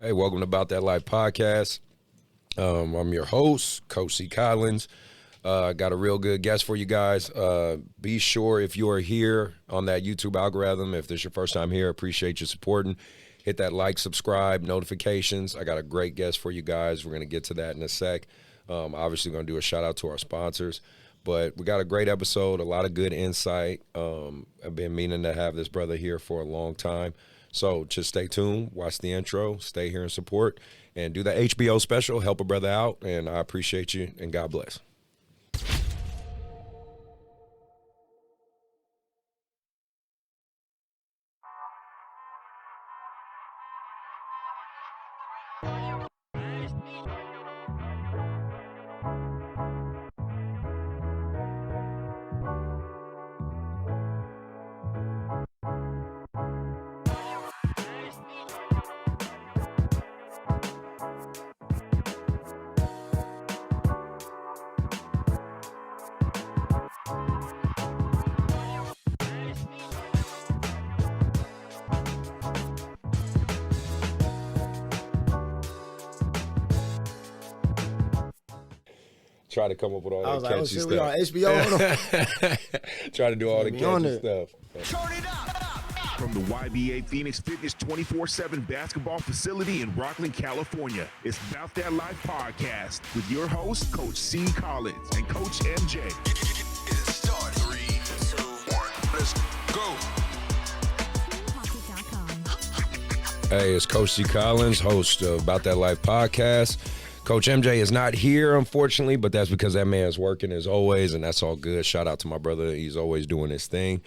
Hey, welcome to About That Life podcast. I'm your host, Coach C. Collins. Got a real good guest for you guys. Be sure if you are here on that YouTube algorithm, if this is your first time here, appreciate you supporting. Hit that like, subscribe, notifications. I got a great guest for you guys. We're going to get to that in a sec. Obviously, going to do a shout out to our sponsors. But we got a great episode, a lot of good insight. I've been meaning to have this brother here for a long time. So just stay tuned, watch the intro, stay here and support, and do the HBO special, help a brother out, and I appreciate you, and God bless. Try to come up with all that catchy stuff. We on HBO. Try to do all the catchy stuff. Turn it up. From the YBA Phoenix Fitness 24/7 basketball facility in Rockland, California, it's About That Life podcast with your host, Coach C. Collins and Coach MJ. It starts. 3, 2, 1, let's go. Hey, it's Coach C. Collins, host of About That Life podcast. Coach MJ is not here, unfortunately, but that's because that man's working as always, and that's all good. Shout out to my brother. He's always doing his thing.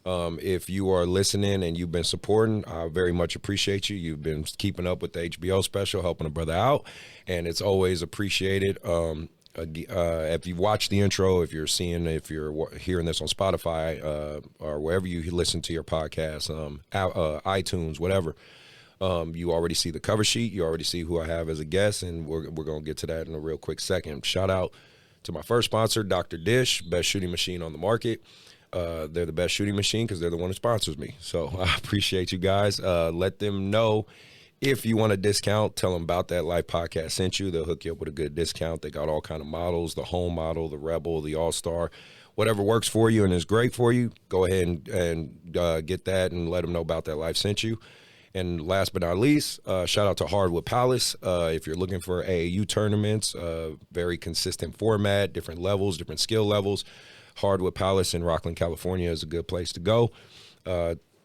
If you are listening and you've been supporting, I very much appreciate you. You've been keeping up with the HBO special, helping a brother out, and it's always appreciated. If you watch the intro, if you're hearing this on Spotify or wherever you listen to your podcast, iTunes, whatever, you already see the cover sheet. You already see who I have as a guest, and we're going to get to that in a real quick second. Shout out to my first sponsor, Dr. Dish, best shooting machine on the market. They're the best shooting machine because they're the one that sponsors me. So I appreciate you guys. Let them know if you want a discount. Tell them About That Life podcast sent you. They'll hook you up with a good discount. They got all kind of models, the home model, the Rebel, the All-Star. Whatever works for you and is great for you, go ahead and get that and let them know About That Life sent you. And last but not least, shout out to Hardwood Palace. If you're looking for AAU tournaments, very consistent format, different levels, different skill levels, Hardwood Palace in Rockland, California is a good place to go.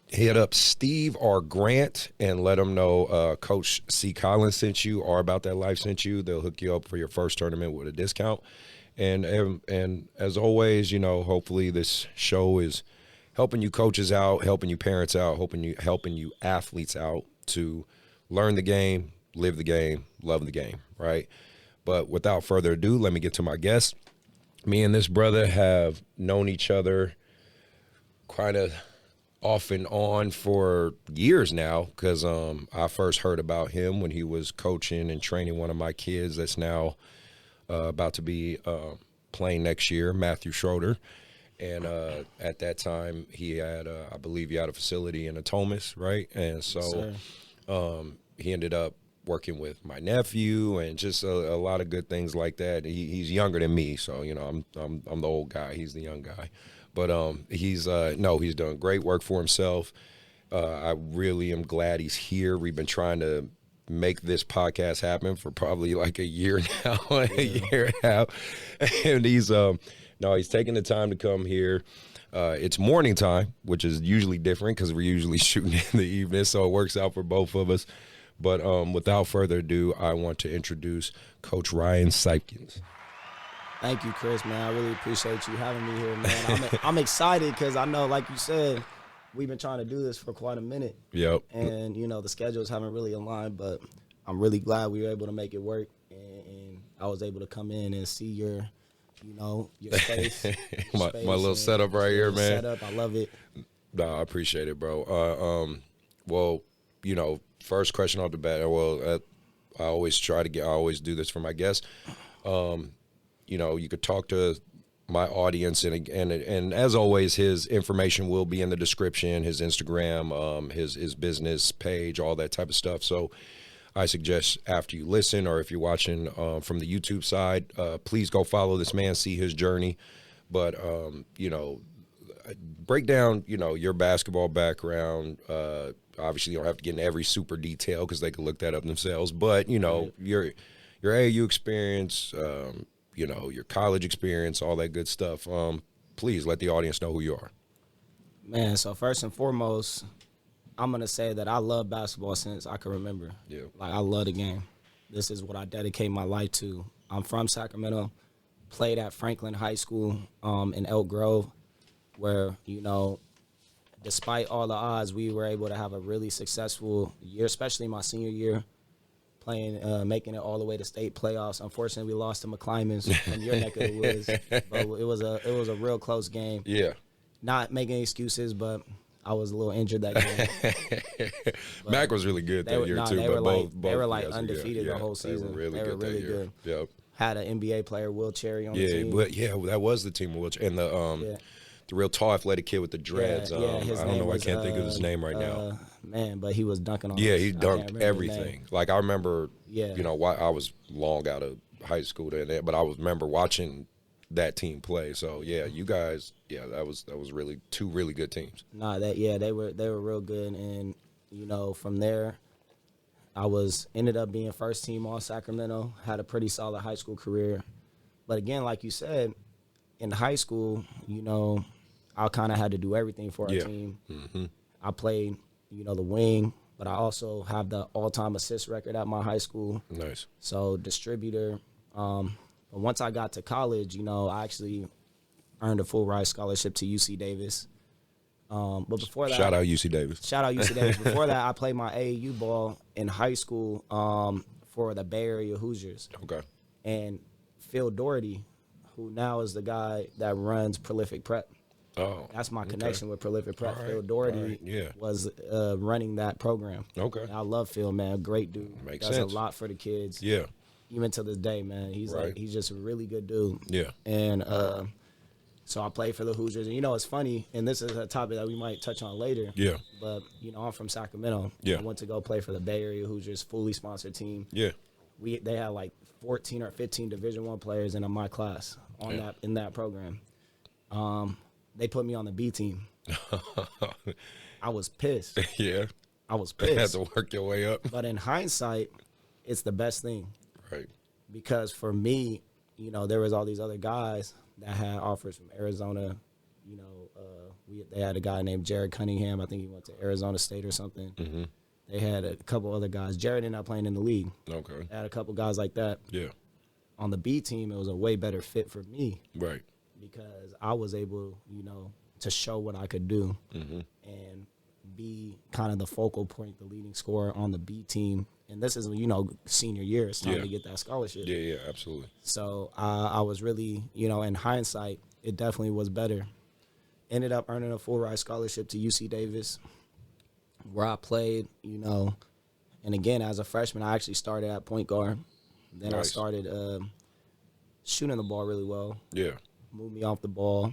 Hit up Steve R. Grant and let them know Coach C. Collins sent you or About That Life sent you. They'll hook you up for your first tournament with a discount. And as always, hopefully this show is helping you coaches out, helping you parents out, helping you athletes out to learn the game, live the game, love the game, right? But without further ado, let me get to my guest. Me and this brother have known each other kind of off and on for years now because I first heard about him when he was coaching and training one of my kids that's now about to be playing next year, Matthew Schroeder. And at that time, he had, I believe he had a facility in Atomas, right? And so he ended up working with my nephew and just a lot of good things like that. He's younger than me, so, I'm the old guy. He's the young guy. But he's doing great work for himself. I really am glad he's here. We've been trying to make this podcast happen for probably like a year now, a year and a half. And he's taking the time to come here. It's morning time, which is usually different because we're usually shooting in the evening, so it works out for both of us. But without further ado, I want to introduce Coach Ryan Sypkens. Thank you, Chris, man. I really appreciate you having me here, man. I'm excited because I know, like you said, we've been trying to do this for quite a minute. Yep. And, the schedules haven't really aligned, but I'm really glad we were able to make it work. And I was able to come in and see your space. my little setup right here, man. Setup, I love it. No, I appreciate it, bro. First question off the bat. I always do this for my guests. You could talk to my audience, and as always, his information will be in the description, his Instagram, his business page, all that type of stuff. So I suggest after you listen, or if you're watching from the YouTube side, please go follow this man, see his journey. But break down, your basketball background. Obviously, you don't have to get into every super detail because they can look that up themselves. But your AAU experience, your college experience, all that good stuff. Please let the audience know who you are. Man, so first and foremost, I'm going to say that I love basketball since I can remember. Yeah. Like, I love the game. This is what I dedicate my life to. I'm from Sacramento, played at Franklin High School in Elk Grove, where, despite all the odds, we were able to have a really successful year, especially my senior year, making it all the way to state playoffs. Unfortunately, we lost to McClymonds from your neck of the woods, but it was a real close game. Yeah. Not making excuses, but I was a little injured that game. Mac was really good that year too. They were undefeated the whole season. They were really good. Yep. Had an NBA player, Will Cherry, on the team. That was the team with Will Cherry. And the real tall, athletic kid with the dreads. I don't know. I can't think of his name right now. Man, but he was dunking on. Yeah, he dunked everything. Like, I remember. Yeah. I was long out of high school then, but I remember watching that team play. So yeah, you guys, that was really two really good teams. They were real good, and from there, I ended up being first team all Sacramento. Had a pretty solid high school career, but again, like you said, in high school, I kind of had to do everything for our team. Mm-hmm. I played, the wing, but I also have the all-time assist record at my high school. Nice. So distributor. But once I got to college, I actually earned a full ride scholarship to UC Davis. But before that, shout out UC Davis. Before that, I played my AAU ball in high school for the Bay Area Hoosiers. Okay. And Phil Doherty, who now is the guy that runs Prolific Prep. Oh, that's my connection with Prolific Prep. Right, Phil Doherty was running that program. Okay. And I love Phil, man. Great dude. Makes Does sense. a lot for the kids. Yeah. Even to this day, man. He's he's just a really good dude. Yeah. And so I played for the Hoosiers. And, it's funny, and this is a topic that we might touch on later. Yeah. But, I'm from Sacramento. Yeah. I went to go play for the Bay Area Hoosiers, fully sponsored team. Yeah. They had like 14 or 15 Division I players in my class in that program. They put me on the B team. I was pissed. Yeah. I was pissed. You had to work your way up. But in hindsight, it's the best thing. Right. Because for me, there was all these other guys that had offers from Arizona. They had a guy named Jared Cunningham. I think he went to Arizona State or something. Mm-hmm. They had a couple other guys. Jared ended up playing in the league. Okay. They had a couple guys like that. Yeah. On the B team, it was a way better fit for me. Right. Because I was able, to show what I could do and be kind of the focal point, the leading scorer on the B team. And this is, senior year. It's time to get that scholarship. Yeah, absolutely. So I was really, in hindsight, it definitely was better. Ended up earning a full ride scholarship to UC Davis, where I played, and again, as a freshman, I actually started at point guard. Then I started shooting the ball really well. Yeah. Moved me off the ball.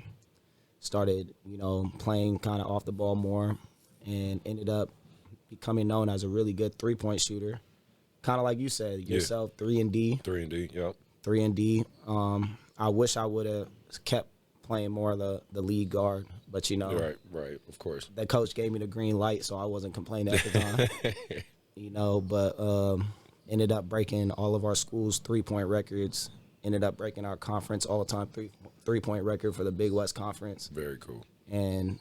Started, playing kind of off the ball more, and ended up becoming known as a really good three-point shooter. Kind of like you said, yourself, 3 and D. 3 and D, yep. 3 and D. I wish I would have kept playing more of the lead guard, but Right, of course. The coach gave me the green light, so I wasn't complaining at the time. But ended up breaking all of our school's 3-point records. Ended up breaking our conference all-time three-point record for the Big West Conference. Very cool. And,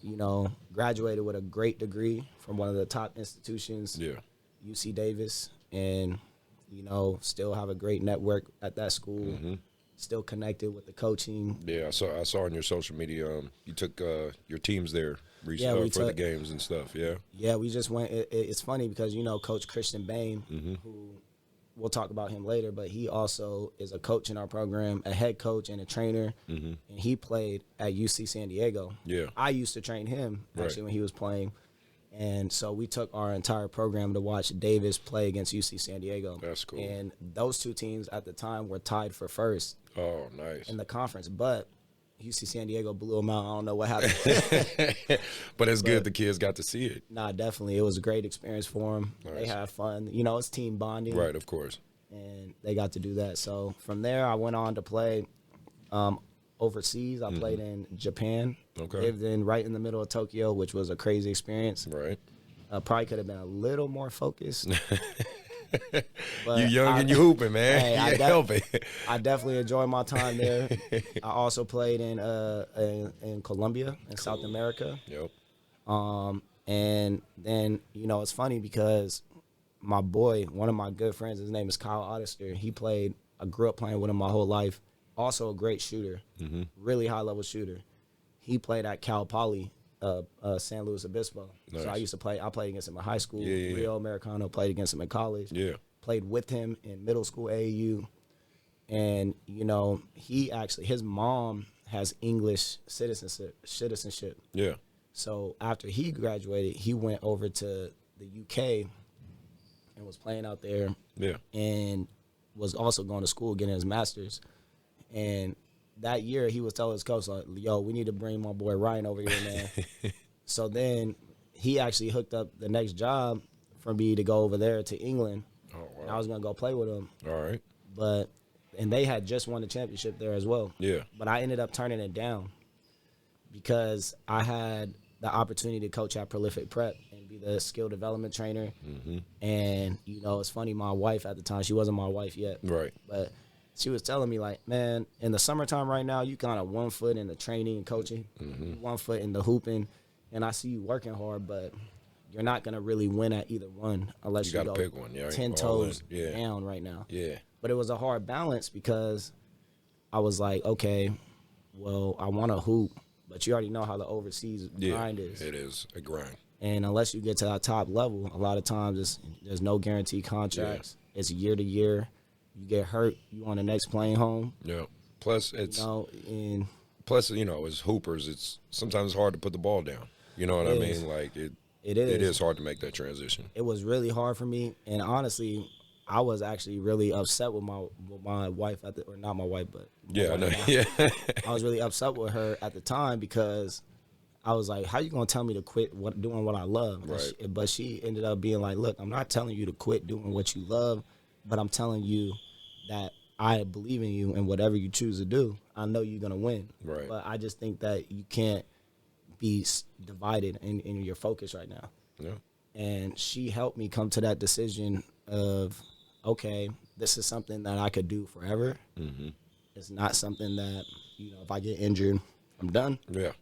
graduated with a great degree from one of the top institutions, UC Davis, and, still have a great network at that school. Mm-hmm. Still connected with the coaching. Yeah, I saw on your social media you took your teams there recently for the games and stuff, yeah? Yeah, we just went. It's funny because, Coach Christian Bain, who we'll talk about him later, but he also is a coach in our program, a head coach and a trainer, and he played at UC San Diego. Yeah. I used to train him, actually, when he was playing. And so we took our entire program to watch Davis play against UC San Diego. That's cool. And those two teams at the time were tied for first. Oh, nice. In the conference. But UC San Diego blew them out. I don't know what happened. But it's good the kids got to see it. Nah, definitely. It was a great experience for them. Nice. They had fun. You know, it's team bonding. Right, of course. And they got to do that. So from there, I went on to play overseas. I played in Japan. Okay. Lived right in the middle of Tokyo, which was a crazy experience. Right. Probably could have been a little more focused. But You young and you hooping, man. Hey, You help it. I definitely enjoyed my time there. I also played in Colombia, in South America. Yep. And then, you know, it's funny because my boy, one of my good friends, his name is Kyle Oddister. I grew up playing with him my whole life. Also a great shooter, really high-level shooter. He played at Cal Poly, San Luis Obispo. Nice. So I played against him in high school. Yeah. Rio Americano, played against him in college. Yeah. Played with him in middle school AAU. And, you know, his mom has English citizenship. Yeah. So after he graduated, he went over to the UK and was playing out there. Yeah. And was also going to school, getting his master's. And that year, he was telling his coach, like, yo, we need to bring my boy Ryan over here, man. So then he actually hooked up the next job for me to go over there to England. Oh, wow. And I was going to go play with him. All right. And they had just won the championship there as well. Yeah. But I ended up turning it down because I had the opportunity to coach at Prolific Prep and be the skill development trainer. And, you know, it's funny, my wife at the time, she wasn't my wife yet. Right. But she was telling me, like, man, in the summertime right now, you kind of 1 foot in the training and coaching, 1 foot in the hooping, and I see you working hard, but you're not going to really win at either one unless you gotta go pick one, yeah, 10 all toes in. Yeah. down right now. Yeah. But it was a hard balance because I was like, okay, well, I want to hoop, but you already know how the overseas grind is. It is a grind. And unless you get to that top level, a lot of times there's no guaranteed contracts. It's year to year. You get hurt, you on the next plane home. Yeah. Plus, You know, and you know, as hoopers, it's sometimes hard to put the ball down. You know what I mean? Like It it is. is hard to make that transition. It was really hard for me, and honestly, I was actually really upset with my wife or not my wife, but Yeah, I know. Yeah. I was really upset with her at the time because I was like, "How you gonna tell me to quit doing what I love?" Right. But she ended up being like, "Look, I'm not telling you to quit doing what you love, but I'm telling you that I believe in you, and whatever you choose to do, I know you're gonna win." Right. But I just think that you can't be divided in your focus right now. Yeah. And she helped me come to that decision of, okay, this is something that I could do forever. It's not something that, you know, if I get injured, I'm done. Yeah.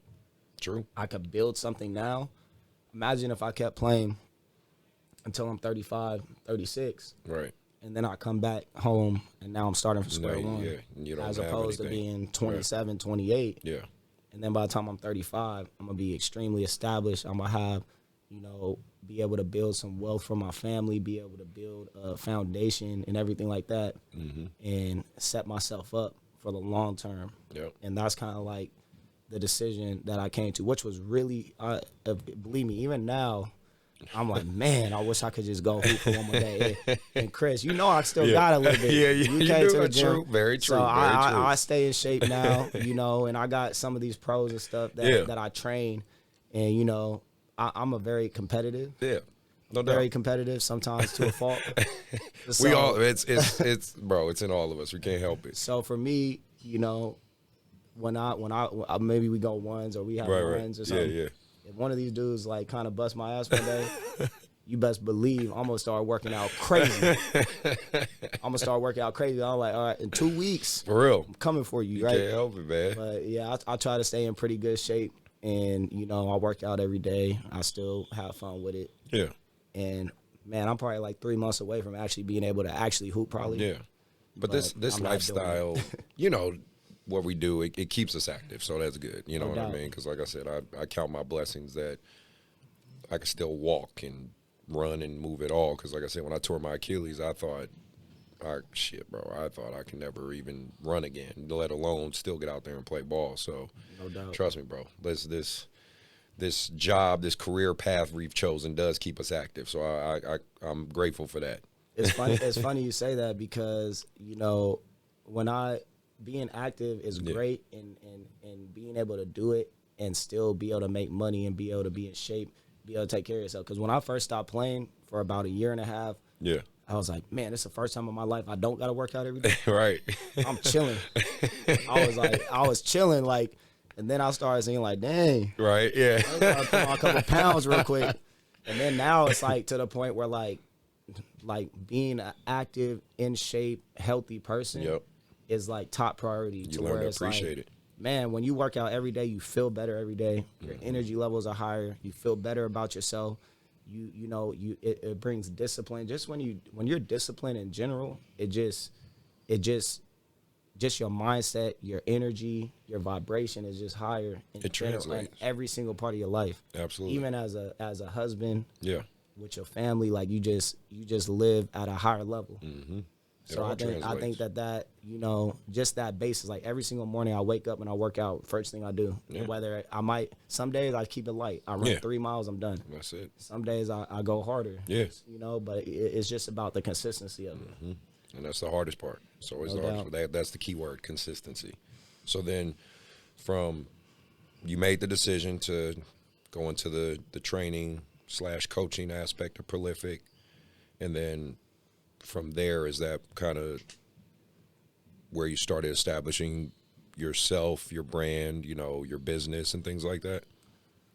True. I could build something now. Imagine if I kept playing until I'm 35, 36, Right. and then I come back home and now I'm starting from square No, one. yeah, you don't as have opposed to anything. being 27, 28. Yeah. And then by the time I'm 35, I'm going to be extremely established. I'm going to have, you know, be able to build some wealth for my family, be able to build a foundation and everything like that, and set myself up for the long term. Yep. And that's kind of like the decision that I came to, which was really, believe me, even now, I'm like, man, I wish I could just go hoop for one more day. And Chris, you know I still got a little bit. Yeah, you came do. to the gym. True. Very true. So very true. I stay in shape now, you know, and I got some of these pros and stuff that I train. And, you know, I'm a very competitive. Yeah. No Very doubt. competitive, sometimes to a fault. We So- all it's bro, it's in all of us. We can't help it. So for me, you know, when I maybe we go ones or we have Right, runs right. or something. Yeah. If one of these dudes like kind of bust my ass one day, you best believe I'm gonna start working out crazy. I'm gonna start working out crazy. I'm like, all right, in 2 weeks, For real. I'm coming for you, You right? can't help it, man. But yeah, I try to stay in pretty good shape, and you know, I work out every day. I still have fun with it, Yeah. and man, I'm probably like 3 months away from actually being able to actually hoop. Probably. Yeah. But this I'm not doing lifestyle, you know, what we do, it keeps us active, so that's good. You know No what I doubt. mean? Because like I said, I count my blessings that I can still walk and run and move at all. Because like I said, when I tore my Achilles, I thought, shit, bro, I thought I could never even run again, let alone still get out there and play ball. So No doubt. trust me, bro, this job, this career path we've chosen does keep us active. So I'm grateful for that. It's funny. It's funny you say that because you know when I being active is great, and being able to do it and still be able to make money and be able to be in shape, be able to take care of yourself. Because when I first stopped playing for about a year and a half, I was like, man, this is the first time in my life I don't got to work out every day. Right. I'm chilling. I was chilling, like, and then I started seeing like, dang. Right, yeah. I gotta put on a couple pounds real quick. And then now it's like to the point where like being an active, in shape, healthy person is like top priority. You learn to appreciate it. Man, when you work out every day, you feel better every day. Your energy levels are higher. You feel better about yourself. You know, it brings discipline. Just when you're disciplined in general, it just your mindset, your energy, your vibration is just higher in translates in every single part of your life. Absolutely. Even as a husband, with your family, like you just live at a higher level. Mm-hmm. So I think that you know, just that basis, like every single morning I wake up and I work out. First thing I do, whether some days I keep it light. I run 3 miles, I'm done. That's it. Some days I go harder. Yes. You know, but it's just about the consistency of it. Mm-hmm. And that's the hardest part. It's always the hardest part. That's the key word, consistency. So then from you made the decision to go into the training / coaching aspect of Prolific, and then from there, is that kind of where you started establishing yourself, your brand, you know, your business and things like that?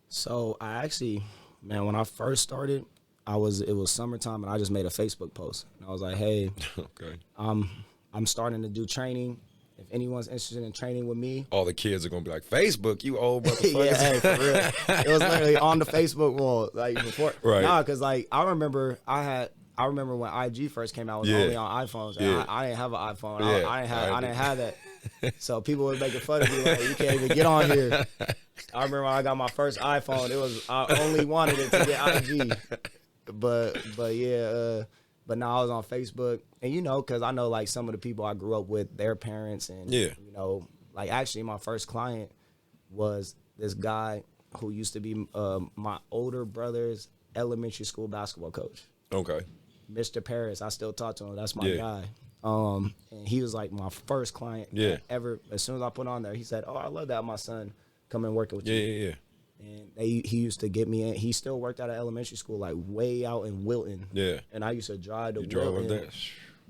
So I actually, man, when I first started, it was summertime and I just made a Facebook post. And I was like, hey, okay, I'm starting to do training. If anyone's interested in training with me. All the kids are going to be like, Facebook, you old motherfuckers. Yeah, hey, for real. It was literally on the Facebook wall. Like before. Right. Nah, because like I remember when IG first came out, it was only on iPhones. And I didn't have an iPhone. Yeah, I didn't have that. So people were making fun of me like, you can't even get on here. I remember when I got my first iPhone, I only wanted it to get IG. But now I was on Facebook, and you know, because I know like some of the people I grew up with, their parents, and you know, like actually my first client was this guy who used to be my older brother's elementary school basketball coach. Okay. Mr. Paris, I still talk to him. That's my guy. And he was like my first client ever. As soon as I put on there, he said, "Oh, I love that my son come and working with you." Yeah. And he used to get me in. He still worked at an elementary school, like way out in Wilton. Yeah. And I used to drive to Wilton, Wilton,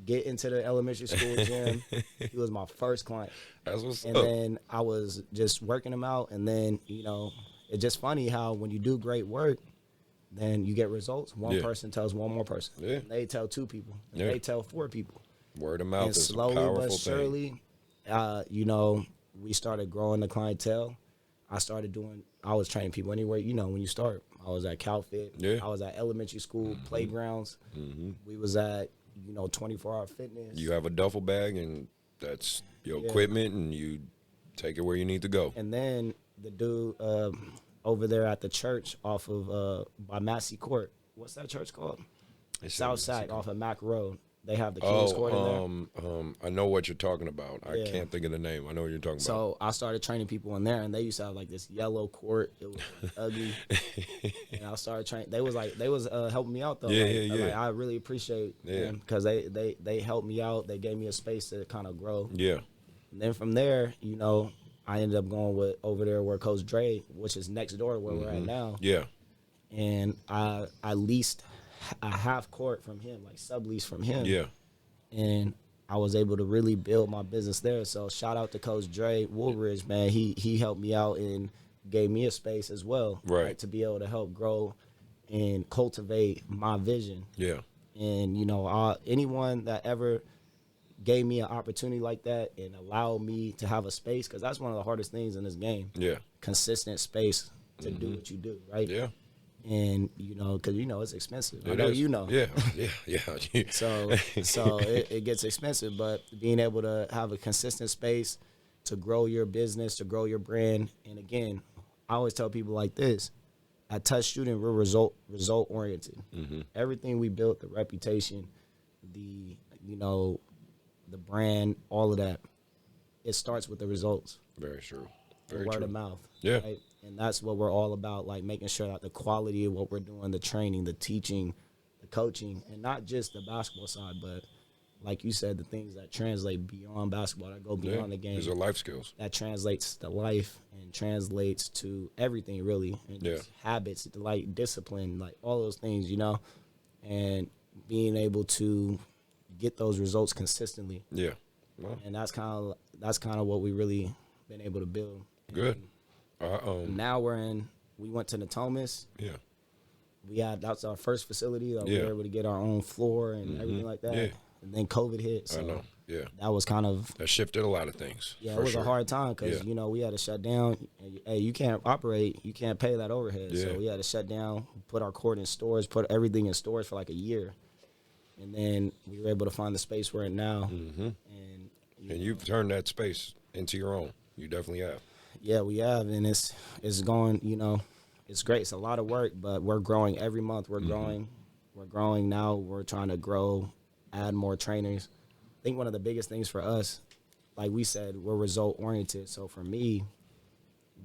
get into the elementary school gym. He was my first client. That's what's up. And then I was just working him out. And then, you know, it's just funny how when you do great work, then you get results. One person tells one more person. Yeah. And they tell 2 people. And they tell 4 people. Word of mouth and is slowly a powerful but surely, you know, we started growing the clientele. I was training people anywhere, you know, when you start. I was at CalFit. Yeah. I was at elementary school playgrounds. Mm-hmm. We was at, you know, 24-hour fitness. You have a duffel bag, and that's your equipment, and you take it where you need to go. And then the dude over there at the church off of by Massey Court. What's that church called? South Sac off of Mack Road. They have the King's Court in there. I know what you're talking about. I can't think of the name. I know what you're talking about. So I started training people in there, and they used to have like this yellow court. It was ugly. And I started training. They was helping me out though. Like, I really appreciate them because they helped me out. They gave me a space to kind of grow. Yeah. And then from there, you know, I ended up going over there where Coach Dre, which is next door where we're at now. Yeah. And I leased a half court from him, like sublease from him. Yeah. And I was able to really build my business there. So shout out to Coach Dre Woolridge, man. He helped me out and gave me a space as well, right, to be able to help grow and cultivate my vision. Yeah. And you know, anyone that ever gave me an opportunity like that and allowed me to have a space, because that's one of the hardest things in this game. Yeah. Consistent space to do what you do, right? Yeah. And, you know, because, you know, it's expensive. I know you know. Yeah. So it gets expensive, but being able to have a consistent space to grow your business, to grow your brand. And, again, I always tell people like this. At Touch Shooting, we're result-oriented. Mm-hmm. Everything we built, the reputation, the brand, all of that, it starts with the results. Very true. Very word of mouth. Yeah. Right? And that's what we're all about, like making sure that the quality of what we're doing, the training, the teaching, the coaching, and not just the basketball side, but like you said, the things that translate beyond basketball, that go beyond the game. These are life skills. That translates to life and translates to everything, really. And just habits, like discipline, like all those things, you know, and being able to get those results consistently. Yeah. Well, And that's kind of what we really been able to build. good. Now we went to Natomas. Yeah. That's our first facility. We Yeah. were able to get our own floor and everything like that. Yeah. And then COVID hit. So I know. Yeah. that was kind of, That shifted a lot of things. it for was sure. a hard time because, Yeah. you know, we had to shut down. Hey, you can't operate. You can't pay that overhead. Yeah. So we had to shut down, put our court in stores, put everything in stores for like a year. And then we were able to find the space we're in now. Mm-hmm. And, And you've turned that space into your own. You definitely have. yeah, we have. And it's going, you know, it's great. It's a lot of work, but we're growing every month. We're growing. We're growing now. We're trying to grow, add more trainers. I think one of the biggest things for us, like we said, we're result oriented. So for me,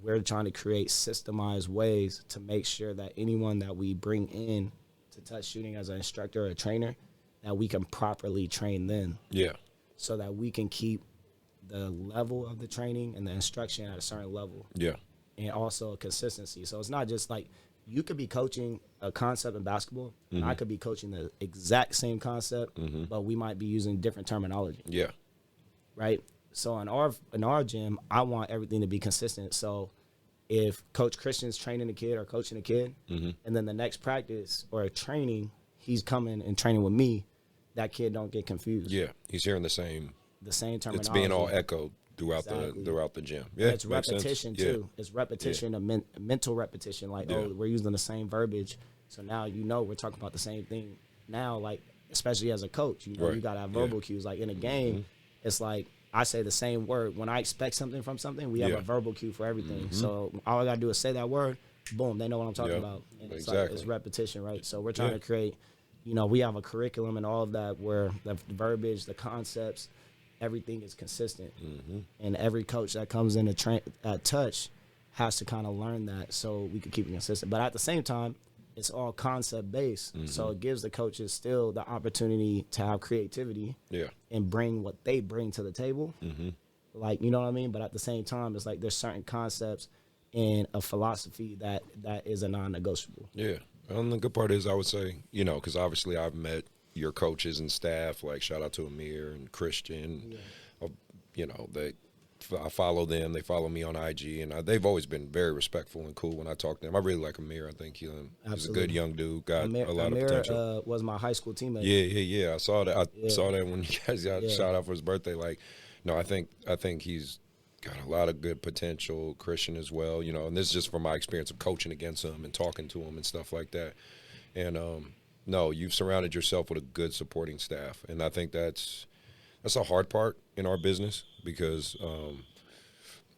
we're trying to create systemized ways to make sure that anyone that we bring in to touch shooting as an instructor or a trainer, that we can properly train them Yeah. so that we can keep the level of the training and the instruction at a certain level. Yeah. And also consistency. So it's not just like you could be coaching a concept in basketball, and I could be coaching the exact same concept, but we might be using different terminology, Yeah. right? So in our gym, I want everything to be consistent. So if Coach Christian's training a kid or coaching a kid, and then the next practice or training, he's coming and training with me, that kid don't get confused. Yeah. He's hearing the same. Terminology. It's being all echoed throughout Exactly. the gym. Yeah. It's makes sense. repetition Yeah. too. It's repetition of mental repetition. Like, Yeah. oh, we're using the same verbiage, so now you know we're talking about the same thing. Now, like especially as a coach, you know Right. you gotta have Yeah. verbal cues. Like in a game, it's like I say the same word when I expect something from something. We have Yeah. a verbal cue for everything. So all I gotta do is say that word. Boom, they know what I'm talking Yeah. about. And it's Exactly. it's repetition, right? So we're trying Yeah. to create. You know, we have a curriculum and all of that where the verbiage, the concepts, everything is consistent. And every coach that comes in at touch has to kind of learn that so we can keep it consistent. But at the same time, it's all concept based. So it gives the coaches still the opportunity to have creativity Yeah. and bring what they bring to the table. Like, you know what I mean? But at the same time, it's like there's certain concepts and a philosophy that is a non-negotiable. Yeah. And the good part is, I would say, you know, because obviously I've met your coaches and staff, like shout out to Amir and Christian. You know, I follow them. They follow me on IG, and they've always been very respectful and cool when I talk to them. I really like Amir. I think he's a Absolutely. good young dude, got Amir, a lot of potential. was my high school teammate. Yeah. I saw that. I saw that when you guys got Yeah. shout out for his birthday. Like, no, I think he's got a lot of good potential. Christian as well, you know. And this is just from my experience of coaching against him and talking to him and stuff like that. And no, you've surrounded yourself with a good supporting staff, and I think that's a hard part in our business because,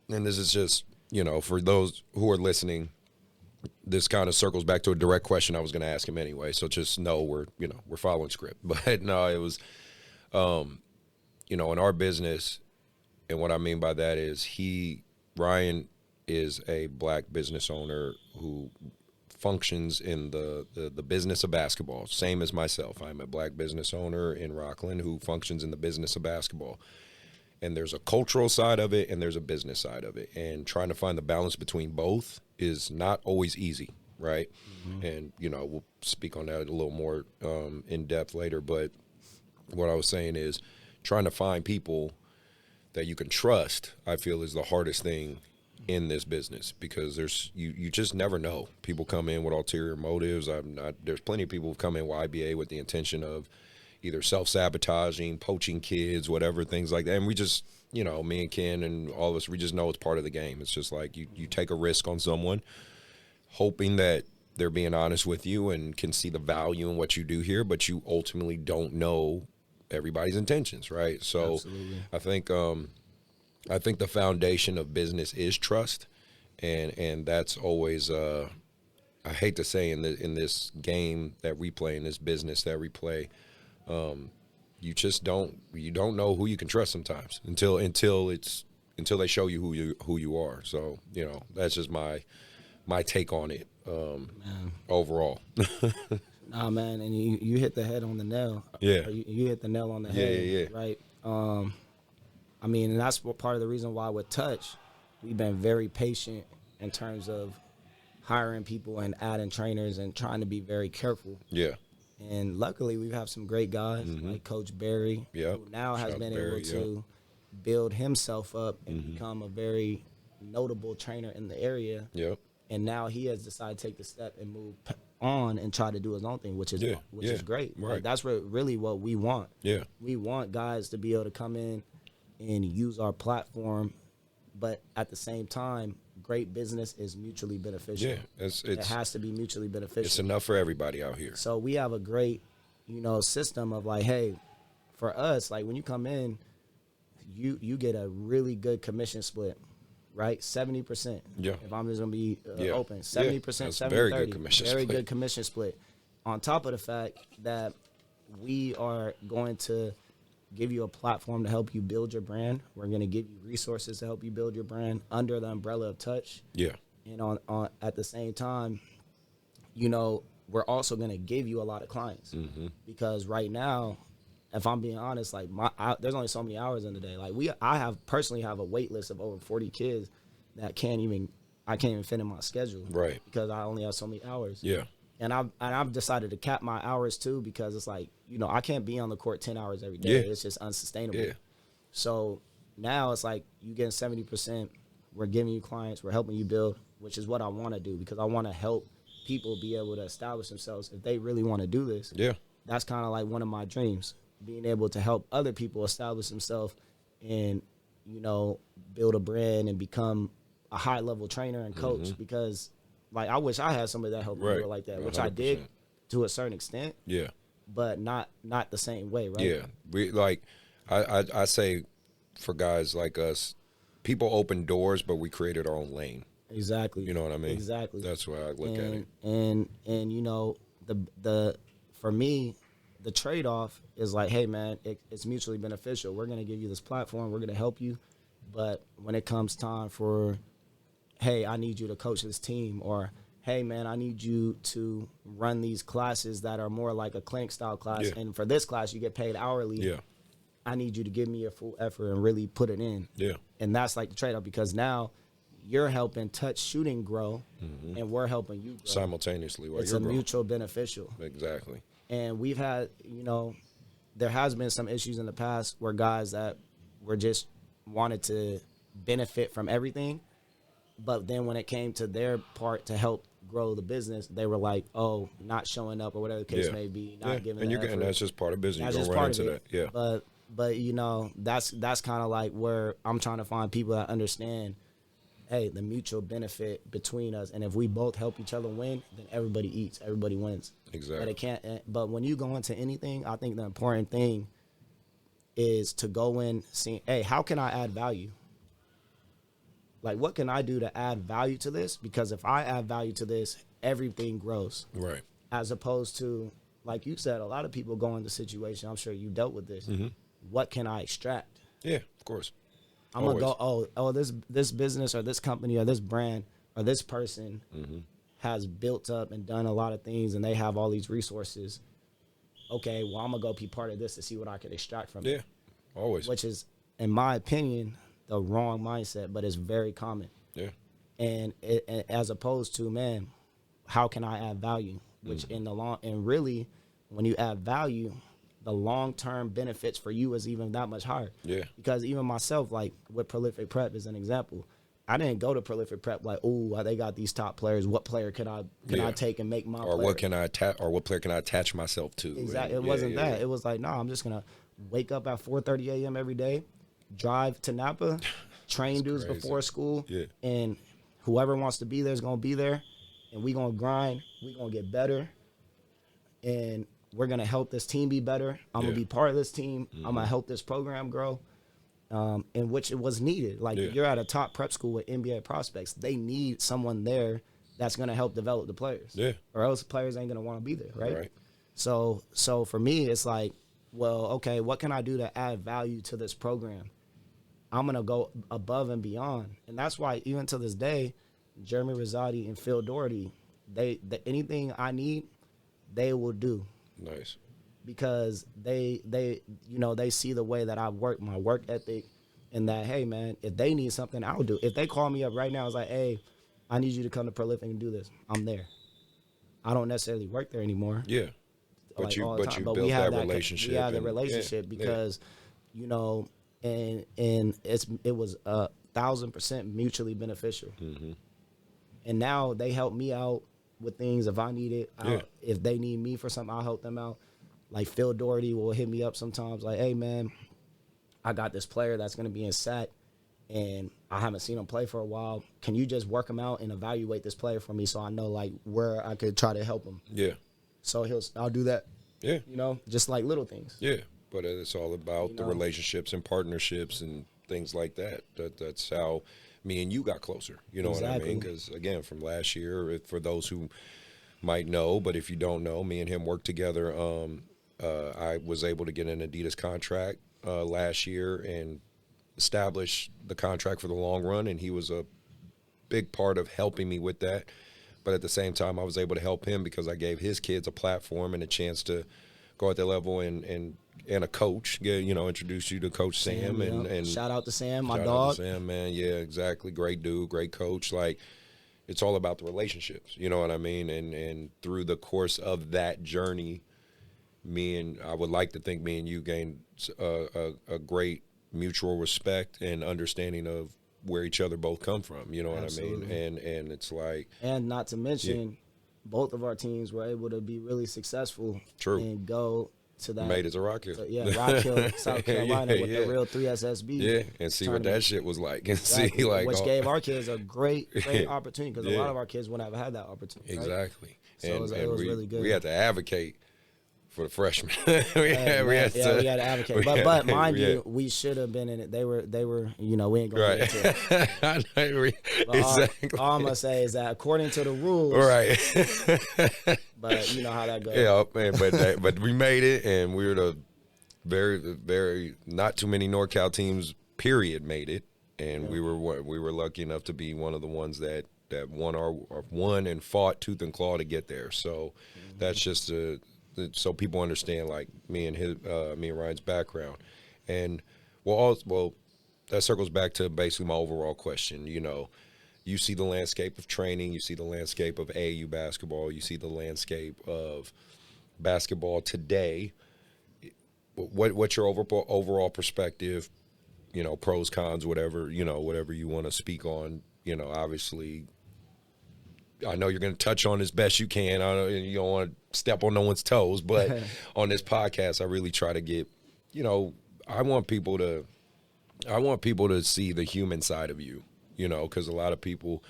and this is just, you know, for those who are listening, this kind of circles back to a direct question I was going to ask him anyway. So just know we're following script. But no, it was, you know, in our business, and what I mean by that is Ryan is a black business owner who functions in the business of basketball, same as myself. I'm a black business owner in Rockland who functions in the business of basketball. And there's a cultural side of it and there's a business side of it. And trying to find the balance between both is not always easy, right? And, you know, we'll speak on that a little more in depth later. But what I was saying is trying to find people that you can trust, I feel, is the hardest thing in this business, because you just never know. People come in with ulterior motives. There's plenty of people who come in with IBA with the intention of either self-sabotaging, poaching kids, whatever, things like that. And we just, you know, me and Ken and all of us, we just know it's part of the game. It's just like you take a risk on someone, hoping that they're being honest with you and can see the value in what you do here, but you ultimately don't know everybody's intentions, right? So Absolutely. I think the foundation of business is trust, and that's always I hate to say in this game that we play, in this business that we play, you just don't know who you can trust sometimes until they show you who you are. So, you know, that's just my take on it overall. Nah, man, and you hit the head on the nail. Yeah. Or you hit the nail on the Yeah, head. yeah. Right. I mean, and that's part of the reason why with Touch, we've been very patient in terms of hiring people and adding trainers and trying to be very careful. Yeah. And luckily, we have some great guys like Coach Barry, Yep. who now has Shout out been to Barry, able to build himself up and become a very notable trainer in the area. Yep. And now he has decided to take the step and move on and try to do his own thing, which is great. Right. Like, that's really what we want. Yeah. We want guys to be able to come in and use our platform, but at the same time, great business is mutually beneficial. Yeah. It has to be mutually beneficial. It's enough for everybody out here. So we have a great, system of like, hey, for us, like when you come in, you get a really good commission split, right? 70%. Yeah. If I'm just gonna be Yeah. open, Yeah. 70%, That's 70, very good 30. commission Very split. good commission split. On top of the fact that we are going to give you a platform to help you build your brand. We're going to give you resources to help you build your brand under the umbrella of Touch. Yeah. And on at the same time, we're also going to give you a lot of clients because right now, if I'm being honest, like there's only so many hours in the day. Like I personally have a wait list of over 40 kids that I can't even fit in my schedule, Right. Because I only have so many hours. Yeah. And I've decided to cap my hours too because it's like, I can't be on the court 10 hours every day. Yeah. It's just unsustainable. Yeah. So now it's like you getting 70%. We're giving you clients. We're helping you build, which is what I want to do because I want to help people be able to establish themselves if they really want to do this. Yeah. That's kind of like one of my dreams, being able to help other people establish themselves and, build a brand and become a high-level trainer and coach because, like, I wish I had somebody that helped me do it like that, which I did 100%. to a certain extent, Yeah. but not the same way, right? Yeah. We like I say for guys like us, people open doors, but we created our own lane. Exactly. You know what I mean? Exactly. That's why I look at it. And the for me, the trade-off is like, hey, man, it's mutually beneficial. We're going to give you this platform. We're going to help you. But when it comes time for, hey, I need you to coach this team, or, hey, man, I need you to run these classes that are more like a clinic-style class, Yeah. and for this class you get paid hourly. Yeah. I need you to give me your full effort and really put it in. Yeah. And that's like the trade-off because now you're helping Touch Shooting grow, and we're helping you grow. Simultaneously while It's you're a growing. mutual beneficial. Exactly. And we've had, there has been some issues in the past where guys that were just wanted to benefit from everything. But then when it came to their part to help grow the business, they were like, oh, not showing up or whatever the case Yeah. may be, Yeah. not giving And the you're getting effort. that's just part of business. That's You're just gonna run part of into it. that. Yeah. But that's kind of like where I'm trying to find people that understand, hey, the mutual benefit between us, and if we both help each other win, then everybody eats, everybody wins. Exactly. But it can't. But when you go into anything, I think the important thing is to go in seeing, hey, how can I add value? Like, what can I do to add value to this? Because if I add value to this, everything grows. Right. As opposed to, like you said, a lot of people go into situation. I'm sure you dealt with this. What can I extract? Yeah, of course. I'm gonna go, this business or this company or this brand or this person has built up and done a lot of things and they have all these resources. Okay, well, I'm gonna go be part of this to see what I can extract from Yeah. it. Always. Which is, in my opinion, the wrong mindset, but it's very common. Yeah. And as opposed to, man, how can I add value? Which in the long, and really, when you add value, the long-term benefits for you is even that much higher. Yeah. Because even myself, like with Prolific Prep as an example, I didn't go to Prolific Prep like, oh, they got these top players. What player can I take and make my Or player? what can I what player can I attach myself to? Exactly. And It wasn't that. It was like, no, I'm just gonna wake up at 4:30 a.m. every day, drive to Napa, train dudes crazy. before school, Yeah. and whoever wants to be there is gonna be there, and we gonna grind. We gonna get better, and we're gonna help this team be better. I'm gonna be part of this team. I'm gonna help this program grow. In which it was needed. Like, you're at a top prep school with NBA prospects. They need someone there that's going to help develop the players. Yeah. Or else the players ain't going to want to be there, right? Right. So for me, it's like, well, okay, what can I do to add value to this program? I'm going to go above and beyond. And that's why even to this day, Jeremy Rosati and Phil Doherty, anything I need, they will do. Nice. Because they see the way that I work, my work ethic, and that, hey, man, if they need something, I'll do. If they call me up right now, it's like, hey, I need you to come to Prolific and do this. I'm there. I don't necessarily work there anymore. Yeah. But like, you all the time. built we have that relationship. We have the relationship because, and it was 1,000% mutually beneficial. Mm-hmm. And now they help me out with things if I need it. If they need me for something, I'll help them out. Like Phil Doherty will hit me up sometimes like, hey, man, I got this player that's going to be in SAC, and I haven't seen him play for a while. Can you just work him out and evaluate this player for me so I know, like, where I could try to help him? Yeah. So I'll do that. Yeah. Just like little things. Yeah. But it's all about the relationships and partnerships and things like that. That's how me and you got closer. You know what I mean? Because, again, from last year, for those who might know, but if you don't know, me and him worked together. I was able to get an Adidas contract last year and establish the contract for the long run, and he was a big part of helping me with that. But at the same time, I was able to help him because I gave his kids a platform and a chance to go at their level and a coach, introduce you to Coach Sam. And shout out to Sam, my shout dog. out to Sam, man. Yeah, exactly. Great dude, great coach. Like, it's all about the relationships, you know what I mean? And through the course of that journey, I would like to think me and you gained a great mutual respect and understanding of where each other both come from, you know what Absolutely. I mean? And it's like... And not to mention, both of our teams were able to be really successful. True. And go to that. Made it to Rock Hill. Rock Hill, South Carolina with the real 3SSB. Yeah, and see what that shit was like. And see, like... Which gave our kids a great opportunity because a lot of our kids wouldn't have had that opportunity. Exactly. Right? So it was really good. We had to advocate for the freshmen. we had to advocate. But mind you, we should have been in it. They were, we ain't going to get into it. Exactly. All I'm going to say is that according to the rules. Right. But you know how that goes. Yeah, man, but we made it, and we were the very, very, not too many NorCal teams, period, made it. And we were lucky enough to be one of the ones that won and fought tooth and claw to get there. So that's just so people understand, like, me and Ryan's background. And that circles back to basically my overall question. You see the landscape of training, you see the landscape of AAU basketball, you see the landscape of basketball today. What's your overall perspective? Pros, cons, whatever you want to speak on. Obviously, I know you're going to touch on as best you can. I know you don't want to step on no one's toes, but on this podcast, I really try to get, I want people to see the human side of you, because a lot of people,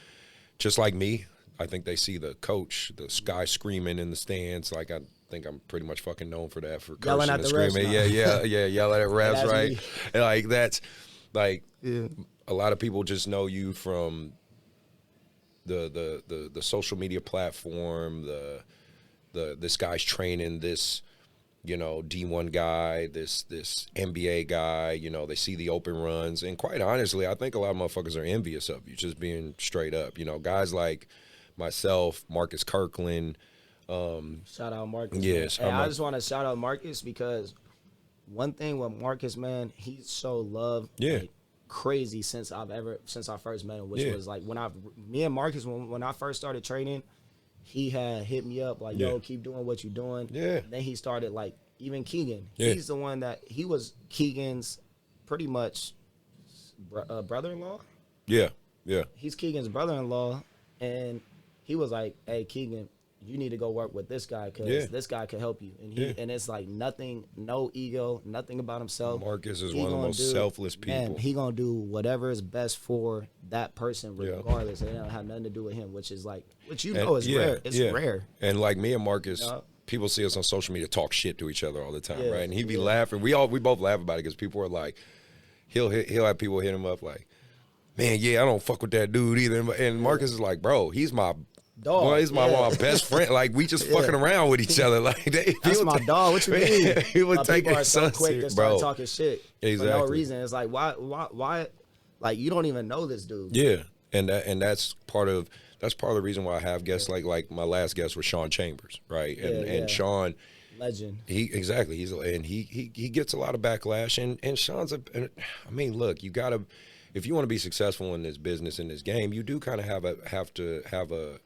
just like me, I think they see the coach, the guy screaming in the stands. Like, I think I'm pretty much fucking known for that, for yelling cursing at and the screaming. refs. Yeah, yelling at refs, That's right? me. And like, that's like, a lot of people just know you from the social media platform, this guy's training this, D1 guy, this NBA guy, they see the open runs. And quite honestly, I think a lot of motherfuckers are envious of you, just being straight up. Guys like myself, Marcus Kirkland. Shout out Marcus. Yes. Hey, I just want to shout out Marcus because one thing with Marcus, man, he's so loved. Yeah. Like, crazy since I first met him, which was like when I first started training, he had hit me up like, yo, keep doing what you're doing. Yeah. Then he started, like, even Keegan. Yeah. He's the one that he was Keegan's pretty much brother-in-law. Yeah. He's Keegan's brother-in-law, and he was like, hey, Keegan, you need to go work with this guy because this guy can help you. And and it's like nothing, no ego, nothing about himself. Marcus is one of the most selfless people. Man, he gonna do whatever is best for that person regardless. It don't have nothing to do with him, which is like, is rare. It's rare. And like me and Marcus, people see us on social media talk shit to each other all the time, right? And he'd be laughing. We both laugh about it because people are like, he'll have people hit him up like, man, I don't fuck with that dude either. And Marcus is like, bro, he's my dog. Boy, he's my best friend. Like, we just fucking around with each other. Like, that's my dog. What you mean? He would take people it are so quick to start talking shit for no reason. It's like, why? Like, you don't even know this dude. Yeah, and that's part of that's part of the reason why I have guests like my last guest was Sean Chambers, right? And Sean, legend. He gets a lot of backlash, and Sean's I mean, look, you gotta, if you want to be successful in this business, in this game, you do kind of have to have a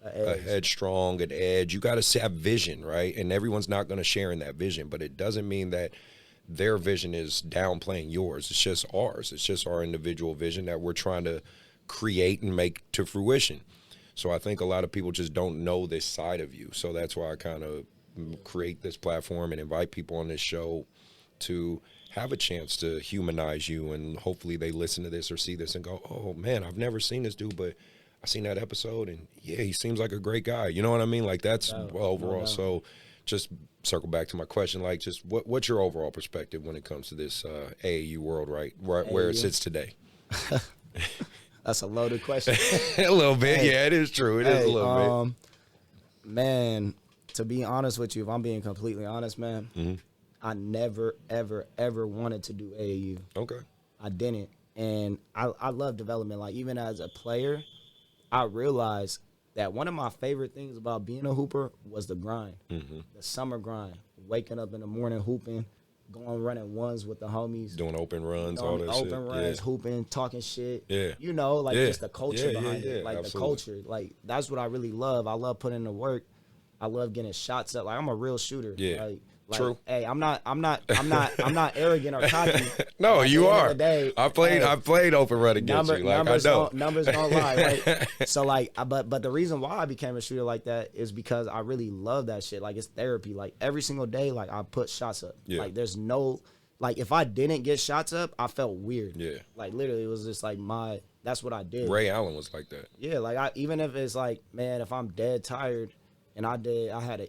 headstrong, an edge. You got to have vision, right? And everyone's not going to share in that vision, but it doesn't mean that their vision is downplaying yours. It's just ours. It's just our individual vision that we're trying to create and make to fruition. So I think a lot of people just don't know this side of you. So that's why I kind of create this platform and invite people on this show to have a chance to humanize you, and hopefully they listen to this or see this and go, oh man, I've never seen this dude, but I seen that episode and yeah, he seems like a great guy. You know what I mean? Like that's overall. No. So just circle back to my question, like just what's your overall perspective when it comes to this AAU world, right where it sits today? That's a loaded question. A little bit. Hey, yeah, it is true. It is a little bit. Man, to be honest with you, if I'm being completely honest, man, I never, ever, ever wanted to do AAU. Okay. I didn't. And I love development. Like, even as a player, I realized that one of my favorite things about being a hooper was the grind, the summer grind, waking up in the morning hooping, going running ones with the homies. Doing open runs, all that shit. Open runs, hooping, talking shit. Yeah. You know, like just the culture behind it. Like absolutely. the culture. Like, that's what I really love. I love putting in the work. I love getting shots up. Like, I'm a real shooter. Yeah. Like, true. Hey, I'm not arrogant or cocky. No, you are. Day, I played open run against you. Like, numbers I know. Numbers don't lie, right? So like, but the reason why I became a shooter like that is because I really love that shit. Like, it's therapy. Like, every single day, like, I put shots up. Yeah. Like, there's no, like, if I didn't get shots up, I felt weird. Yeah. Like, literally, it was just like that's what I did. Ray Allen was like that. Yeah, like, even if it's like, man, if I'm dead tired and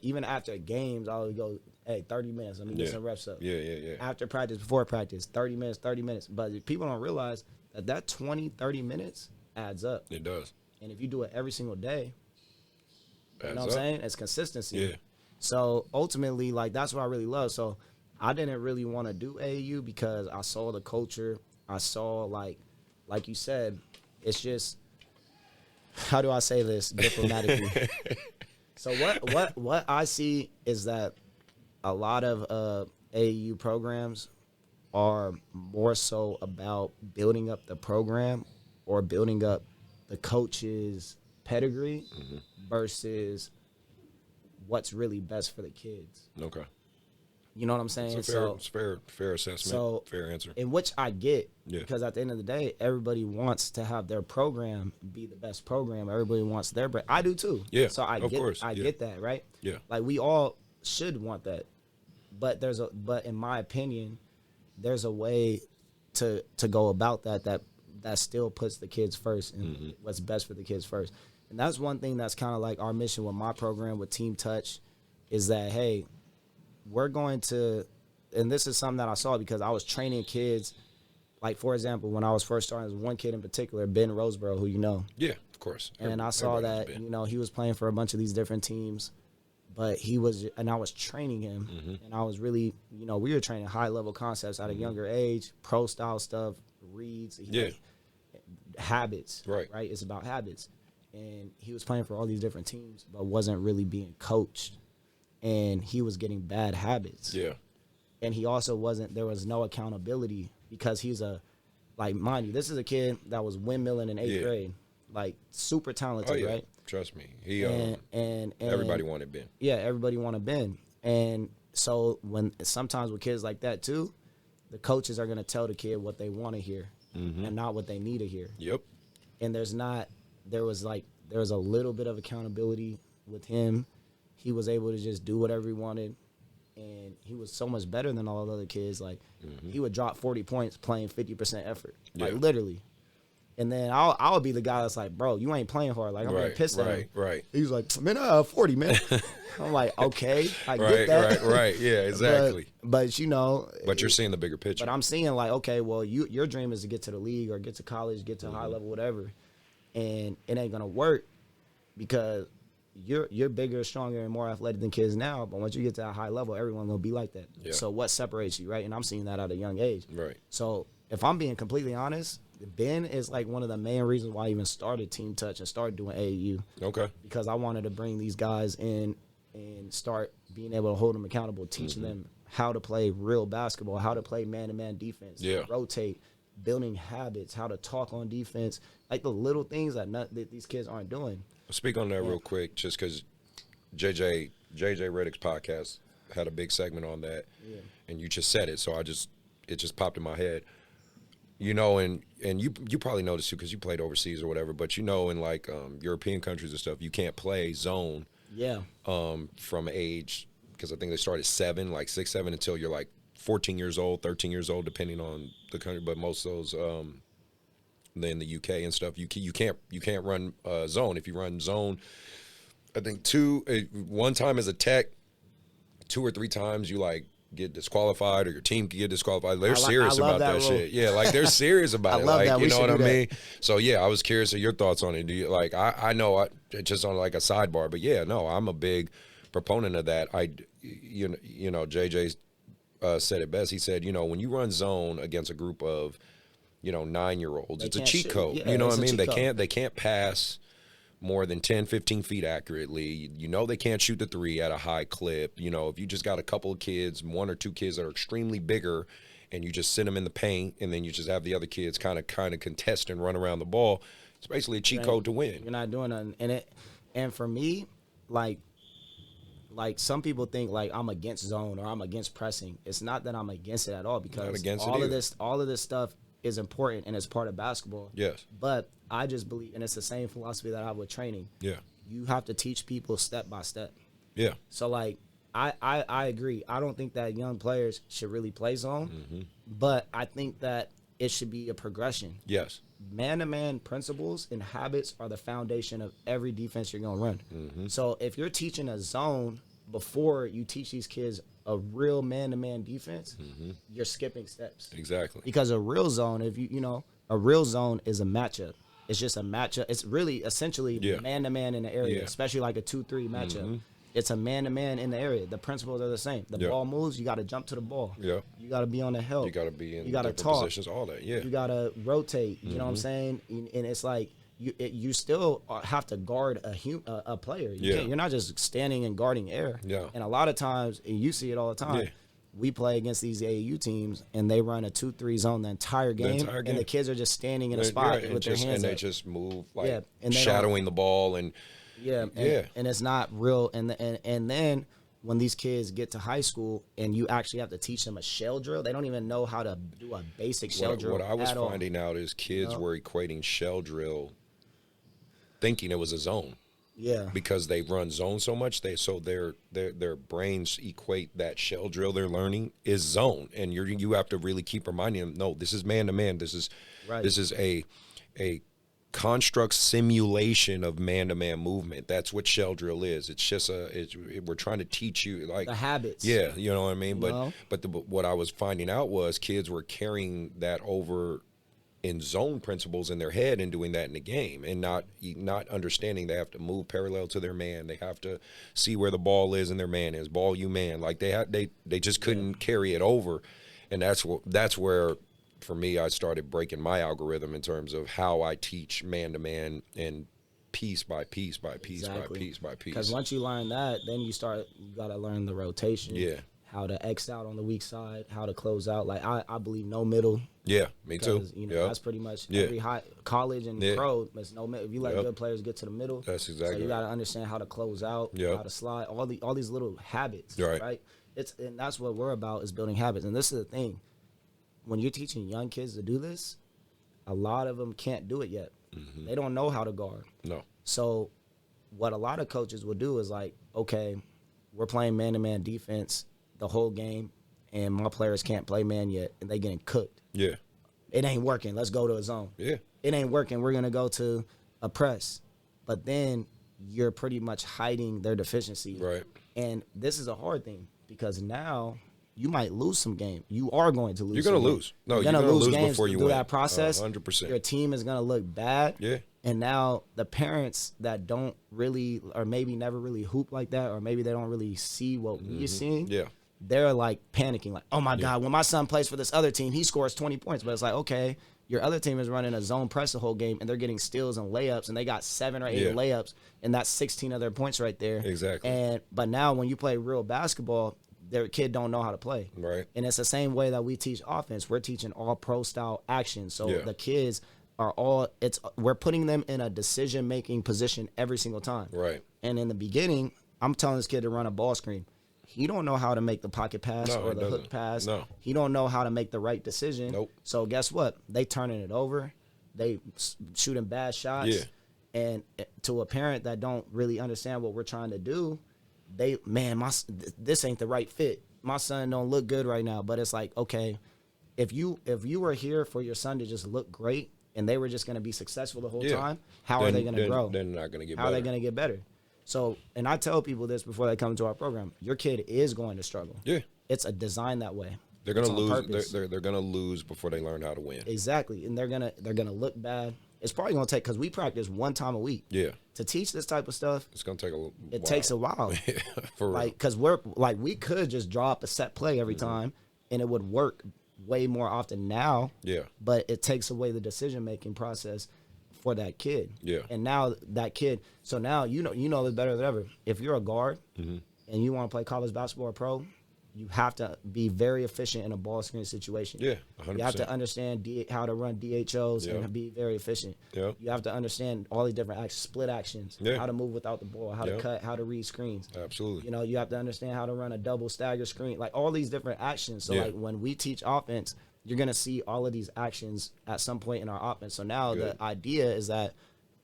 even after games, I would go, hey, 30 minutes. Let me get some reps up. Yeah. After practice, before practice, 30 minutes. But people don't realize that 20, 30 minutes adds up. It does. And if you do it every single day, you know what I'm saying? It's consistency. Yeah. So ultimately, like, that's what I really love. So I didn't really want to do AAU because I saw the culture. I saw, like you said, it's just, how do I say this diplomatically? So what I see is that a lot of AAU programs are more so about building up the program or building up the coach's pedigree versus what's really best for the kids. Okay. You know what I'm saying? It's fair assessment. So, fair answer. In which I get, because at the end of the day, everybody wants to have their program be the best program. Everybody wants their brand. I do too. Yeah. So I get that, right? Yeah. Like, we all should want that. But in my opinion, there's a way to go about that still puts the kids first and what's best for the kids first. And that's one thing that's kind of like our mission with my program with Team Touch is that, hey, we're going to, and this is something that I saw because I was training kids. Like, for example, when I was first starting, there's one kid in particular, Ben Roseborough, who you know. Yeah, of course. And I saw that, he was playing for a bunch of these different teams. But I was training him, and I was really, we were training high-level concepts at a younger age, pro-style stuff, reads, habits, right? It's about habits. And he was playing for all these different teams, but wasn't really being coached. And he was getting bad habits. Yeah. And he also there was no accountability because he's mind you, this is a kid that was windmilling in 8th grade, like, super talented, right? Trust me. He and everybody wanted Ben. Yeah, everybody wanted Ben. And so sometimes with kids like that too, the coaches are going to tell the kid what they want to hear and not what they need to hear. Yep. And there was a little bit of accountability with him. He was able to just do whatever he wanted. And he was so much better than all the other kids. Like, he would drop 40 points playing 50% effort. Like, literally. And then I'll be the guy that's like, bro, you ain't playing hard. Like, I'm getting pissed at him. Right. He's like, man, I have 40, man. I'm like, okay, I get that. Right. Yeah, exactly. But But you're seeing the bigger picture. But I'm seeing, like, okay, well, your dream is to get to the league or get to college, get to high level, whatever. And it ain't going to work because you're bigger, stronger, and more athletic than kids now. But once you get to a high level, everyone's going to be like that. Yeah. So what separates you, right? And I'm seeing that at a young age. Right. So if I'm being completely honest, Ben is like one of the main reasons why I even started Team Touch and started doing AAU. Okay. Because I wanted to bring these guys in and start being able to hold them accountable, teaching them how to play real basketball, how to play man-to-man defense, rotate, building habits, how to talk on defense, like the little things that these kids aren't doing. Speak on that real quick, just because JJ Redick's podcast had a big segment on that, and you just said it, so it just popped in my head. You know, and you probably noticed too because you played overseas or whatever, but you know, in like European countries and stuff, you can't play zone. Yeah. From age, because I think they start at 7, like 6, 7, until you're like 14 years old, 13 years old, depending on the country. But most of those, in the UK and stuff, you can't run zone. If you run zone, I think one time as a tech, 2 or 3 times you like get disqualified or your team can get disqualified. They're serious about that shit. Yeah, like they're serious about it. Like, you know what I mean? So yeah, I was curious of your thoughts on it. Do you like? I know just on like a sidebar, but yeah, no, I'm a big proponent of that. You know, JJ said it best. He said, you know, when you run zone against a group of, you know, 9-year-olds, it's a cheat code. Yeah, you know what I mean? They can't pass more than 10, 15 feet accurately. You know they can't shoot the 3 at a high clip. You know, if you just got a couple of kids, 1 or 2 kids that are extremely bigger, and you just sit them in the paint, and then you just have the other kids kind of contest and run around the ball, it's basically a cheat code to win. You're not doing nothing. And for me, like some people think like I'm against zone or I'm against pressing. It's not that I'm against it at all, because all of this stuff is important and it's part of basketball. Yes. But I just believe, and it's the same philosophy that I have with training. Yeah. You have to teach people step by step. Yeah. So like I agree. I don't think that young players should really play zone, but I think that it should be a progression. Yes. Man-to-man principles and habits are the foundation of every defense you're going to run. So if you're teaching a zone before you teach these kids a real man-to-man defense, you're skipping steps. Exactly. Because a real zone, a real zone is a matchup. It's just a matchup. It's really essentially man-to-man in the area, especially like a 2-3 matchup. It's a man-to-man in the area. The principles are the same. The ball moves, you got to jump to the ball. Yeah. You got to be on the help. You got to be in different talk. Positions, all that, yeah. You got to rotate, you know what I'm saying? And it's like you still have to guard a player. You're not just standing and guarding air. Yeah. And a lot of times, and you see it all the time, we play against these AAU teams, and they run a 2-3 zone the entire game, and the kids are just standing in a spot with their hands and up. They just move, like, shadowing the ball. And and it's not real. And then when these kids get to high school and you actually have to teach them a shell drill, they don't even know how to do a basic shell drill. What I was finding out is kids were equating shell drill thinking it was a zone. Yeah. Because they run zone so much, their brains equate that shell drill they're learning is zone. And you have to really keep reminding them, no, this is man to man. This is a construct simulation of man-to-man movement. That's what shell drill is. It's just we're trying to teach you like the habits. Yeah, you know what I mean. But what I was finding out was kids were carrying that over in zone principles in their head and doing that in the game, and not understanding they have to move parallel to their man. They have to see where the ball is and their man is. Ball you man. Like they just couldn't carry it over, and that's where. For me, I started breaking my algorithm in terms of how I teach man-to-man and piece by piece by piece by piece by piece. Because once you learn that, then you got to learn the rotation. Yeah. How to X out on the weak side, how to close out. Like, I believe no middle. Yeah, me too. That's pretty much every high college and pro. There's no middle. If you let good players get to the middle, that's exactly so you got to understand how to close out, how to slide, all these little habits, right? And that's what we're about, is building habits. And this is the thing. When you're teaching young kids to do this, a lot of them can't do it yet. They don't know how to guard. No. So what a lot of coaches will do is like, okay, we're playing man-to-man defense the whole game, and my players can't play man yet, and they getting cooked. Yeah. It ain't working. Let's go to a zone. Yeah. It ain't working. We're going to go to a press. But then you're pretty much hiding their deficiency. Right. And this is a hard thing, because now – you might lose some games. You are going to lose. You're going to lose. No, you're going to lose games before you win. Through that process, 100%. Your team is going to look bad. Yeah. And now the parents that don't really, or maybe never really hoop like that, or maybe they don't really see what we're seeing. Yeah. they're like panicking, like, oh my God, when my son plays for this other team, he scores 20 points. But it's like, okay, your other team is running a zone press the whole game, and they're getting steals and layups, and they got 7 or 8 layups, and that's 16 of their points right there. Exactly. But now when you play real basketball, their kid don't know how to play. Right. And it's the same way that we teach offense. We're teaching all pro style action. So the kids are we're putting them in a decision making position every single time. Right. And in the beginning, I'm telling this kid to run a ball screen. He don't know how to make the pocket pass or the hook pass. No. He don't know how to make the right decision. Nope. So guess what? They turning it over. They shooting bad shots. Yeah. And to a parent that don't really understand what we're trying to do, this ain't the right fit. My son don't look good right now. But it's like, okay, if you were here for your son to just look great and they were just going to be successful the whole time, how are they going to grow? They're not going to get better. How are they going to get better? So, and I tell people this before they come to our program: your kid is going to struggle. Yeah, it's a design that way. They're going to lose. They're going to lose before they learn how to win. Exactly, and they're gonna look bad. It's probably going to take, because we practice 1 time a week. Yeah, to teach this type of stuff, it's going to take a while. It takes a while. Yeah, for real. Like, because we could just draw up a set play every time, and it would work way more often now. Yeah, but it takes away the decision making process for that kid. Yeah. And now that kid, so now you know this better than ever. If you're a guard and you want to play college basketball or pro, you have to be very efficient in a ball screen situation. Yeah, 100%. You have to understand how to run DHOs and be very efficient. Yeah. You have to understand all these different actions, split actions, how to move without the ball, how to cut, how to read screens. Absolutely. You know, you have to understand how to run a double stagger screen, like all these different actions. So like when we teach offense, you're going to see all of these actions at some point in our offense. So now the idea is that,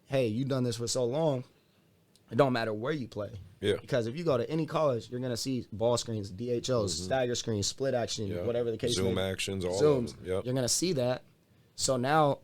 hey, you've done this for so long, it don't matter where you play. Yeah. Because if you go to any college, you're going to see ball screens, DHOs, stagger screens, split action, whatever the case may be. Zoom actions, all Zooms. of them. Yep. You're going to see that. So now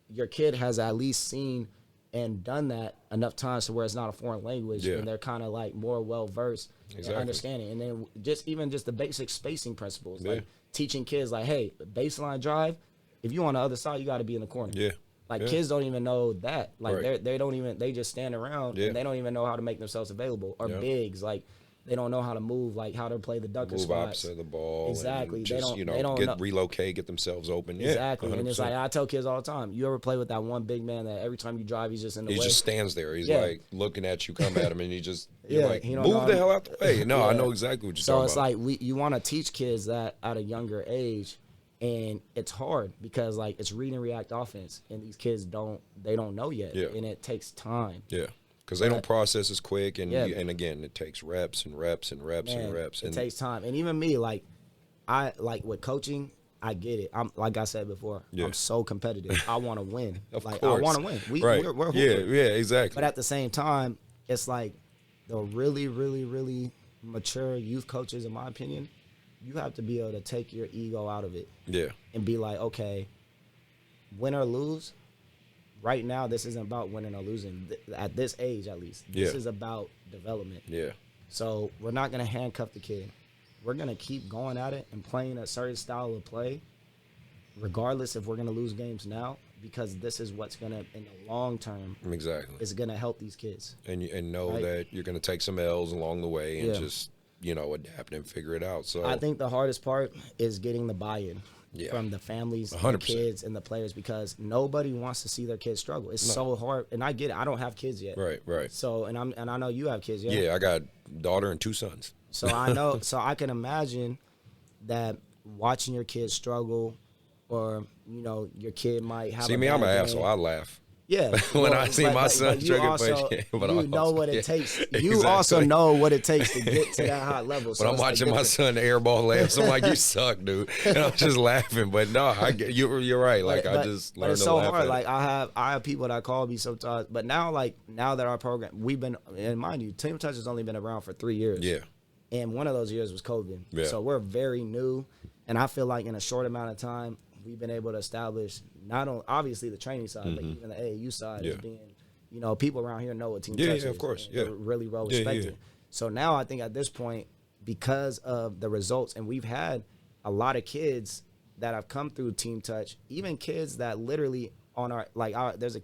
your kid has at least seen and done that enough times to where it's not a foreign language and they're kind of like more well-versed in understanding. And then just the basic spacing principles, like teaching kids like, hey, baseline drive, if you on the other side, you got to be in the corner. Yeah. Like kids don't even know that. Like they just stand around and they don't even know how to make themselves available. Or bigs, like they don't know how to move, like how to play the ducker spots. Move opposite of the ball. Exactly. And just, they don't relocate, get themselves open. Exactly. 100%. And it's like I tell kids all the time, you ever play with that one big man that every time you drive, he's just in the way? He just stands there. He's like looking at you, come at him, and he just you're like, he don't move know the hell out the way. No, I know exactly what you're talking about. So it's like you want to teach kids that at a younger age. And it's hard because like it's read and react offense, and these kids don't know yet, and it takes time. Yeah, because they don't process as quick, and and again, it takes reps and reps and reps and reps. It takes time, and even me, like I like with coaching, I get it. I'm like I said before, I'm so competitive. I want to win. Of course, I want to win. We're hoopers. exactly. But at the same time, it's like the really, really, really mature youth coaches, in my opinion. You have to be able to take your ego out of it. Yeah. And be like, okay, win or lose, right now this isn't about winning or losing. At this age, at least. This is about development. Yeah. So we're not going to handcuff the kid. We're going to keep going at it and playing a certain style of play, regardless if we're going to lose games now, because this is what's going to, in the long term, is going to help these kids. And know that you're going to take some L's along the way and just – adapt and figure it out. So I think the hardest part is getting the buy-in from the families, the kids, and the players, because nobody wants to see their kids struggle. It's so hard, and I get it. I don't have kids yet. Right. So, and I know you have kids. Yeah, I got a daughter and 2 sons. So I know. So I can imagine that watching your kids struggle, or your kid might have. See me, I'm an asshole. I laugh. Yeah, when I see my son struggling, you know what it takes. You also know what it takes to get to that high level. So but I'm watching my son airball laughs. I'm like, you suck, dude. And I'm just laughing. But no, I get you're right. Like I just learned to laugh. But it's so hard. Like I have people that call me sometimes. But now that our program, we've been, and mind you, Team Touch has only been around for 3 years. Yeah. And one of those years was COVID. Yeah. So we're very new, and I feel like in a short amount of time, we've been able to establish not only obviously the training side, but even the AAU side is being, people around here know what Team Touch is. Yeah, of course. They're really well respected. So now I think at this point, because of the results, and we've had a lot of kids that have come through Team Touch, even kids that literally there's a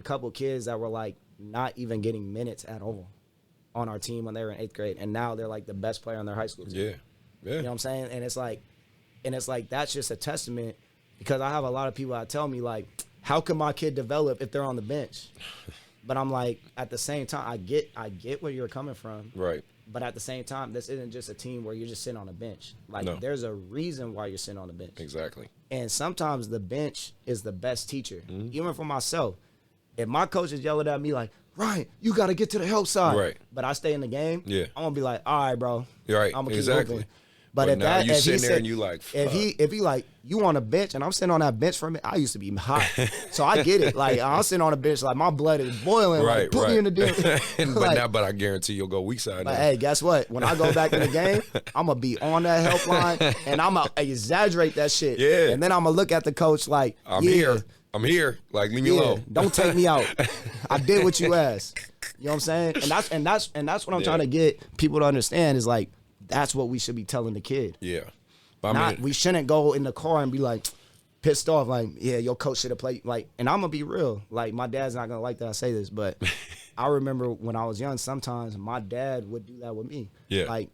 couple kids that were like not even getting minutes at all. on our team when they were in 8th grade, and now they're like the best player on their high school team. Yeah. Yeah. You know what I'm saying? And it's like that's just a testament, because I have a lot of people that tell me like, how can my kid develop if they're on the bench? But I'm like, at the same time, I get where you're coming from. Right. But at the same time, this isn't just a team where you're just sitting on a bench. Like, No. there's a reason why you're sitting on the bench. Exactly. And sometimes the bench is the best teacher. Mm-hmm. Even for myself. If my coach is yelling at me like, Ryan, you got to get to the help side. Right. But I stay in the game. Yeah. I'm going to be like, all right, bro. You're right. I'm going to keep Exactly. moving. But if now that, you if he sitting there said, and you like, fuck. if he like, you on a bench and I'm sitting on that bench for a minute, I used to be hot. So I get it. Like, I'm sitting on a bench, like my blood is boiling. Right, like, put me in the damn. but I guarantee you'll go weak side. But now. hey, guess what? When I go back in the game, I'm going to be on that helpline, and I'm going to exaggerate that shit. Yeah. And then I'm going to look at the coach like, I'm yeah, here. Like, leave me alone. don't take me out. I did what you asked. You know what I'm saying? And that's what I'm trying to get people to understand is like, that's what we should be telling the kid. Yeah. But We shouldn't go in the car and be like pissed off, like, yeah, your coach should have played. Like, and I'm gonna be real. Like, my dad's not gonna like that I say this, but I remember when I was young, sometimes my dad would do that with me. Yeah. Like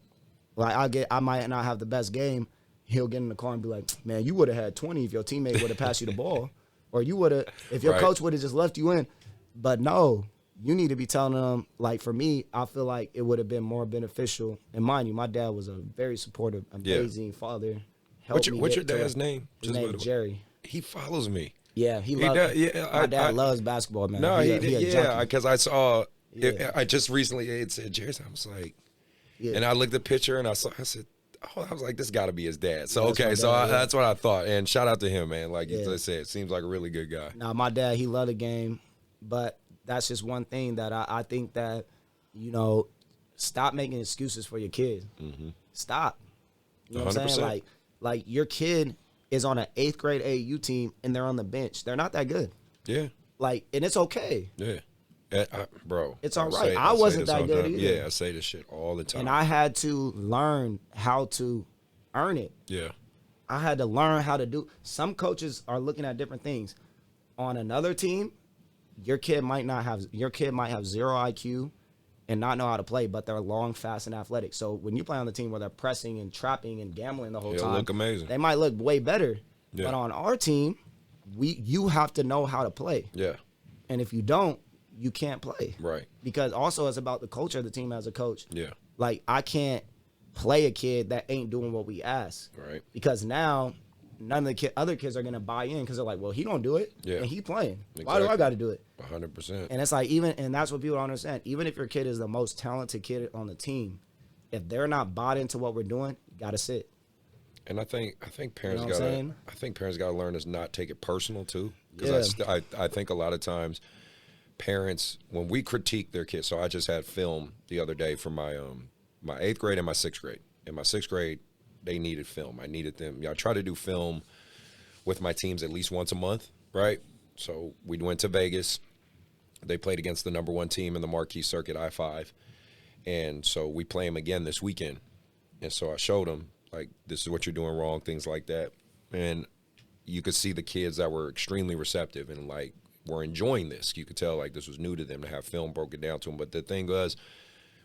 I might not have the best game. He'll get in the car and be like, man, you would have had 20 if your teammate would have passed you the ball, or you would have if your Right. coach would have just left you in. But no. You need to be telling them, like, for me, I feel like it would have been more beneficial. And mind you, my dad was a very supportive, amazing father. What's your dad's name? His name is Jerry. He follows me. Yeah, my dad loves basketball, man. No, he He a did. Yeah, junkie. because I saw. Yeah. I just recently it said Jerry's. I was like, Yeah. and I looked at the picture and I said, oh, I was like, this got to be his dad. So That's my okay, dad, so yeah. that's what I thought. And shout out to him, man. Like you Yeah. just said, seems like a really good guy. Now, my dad, he loved the game, but that's just one thing that I think that, stop making excuses for your kid. Mm-hmm. Stop. You know what I'm 100%. saying? Like your kid is on an 8th grade AAU team and they're on the bench. They're not that good. Yeah, Like, and it's okay. yeah, bro. It's all I right. say- I say wasn't this that all good the time. either. Yeah, I say this shit all the time. And I had to learn how to earn it. yeah, I had to learn how to do. Some coaches are looking at different things. On another team, your kid might have 0 IQ and not know how to play, but they're long, fast, and athletic. So when you play on the team where they're pressing and trapping and gambling the whole It'll time, look amazing. They might look way better. Yeah. But on our team, you have to know how to play. yeah, And if you don't, you can't play. right, Because also it's about the culture of the team as a coach. yeah, Like, I can't play a kid that ain't doing what we ask. right, Because now none of the other kids are going to buy in because they're like, well, he don't do it. Yeah. And he playing. Why do I Exactly. got to do it? 100%. And it's like, and that's what people don't understand. Even if your kid is the most talented kid on the team, if they're not bought into what we're doing, you got to sit. And I think parents You know what I'm gotta learn to not take it personal too. Yeah. Because I think a lot of times parents, when we critique their kids, so I just had film the other day for my 8th grade and my 6th grade. In my 6th grade, they needed film. I needed them. I try to do film with my teams at least once a month, right? So we went to Vegas. They played against the number 1 team in the marquee circuit, I-5. And so we play them again this weekend. And so I showed them, like, this is what you're doing wrong, things like that. And you could see the kids that were extremely receptive and, like, were enjoying this. You could tell, like, this was new to them to have film broken down to them. But the thing was,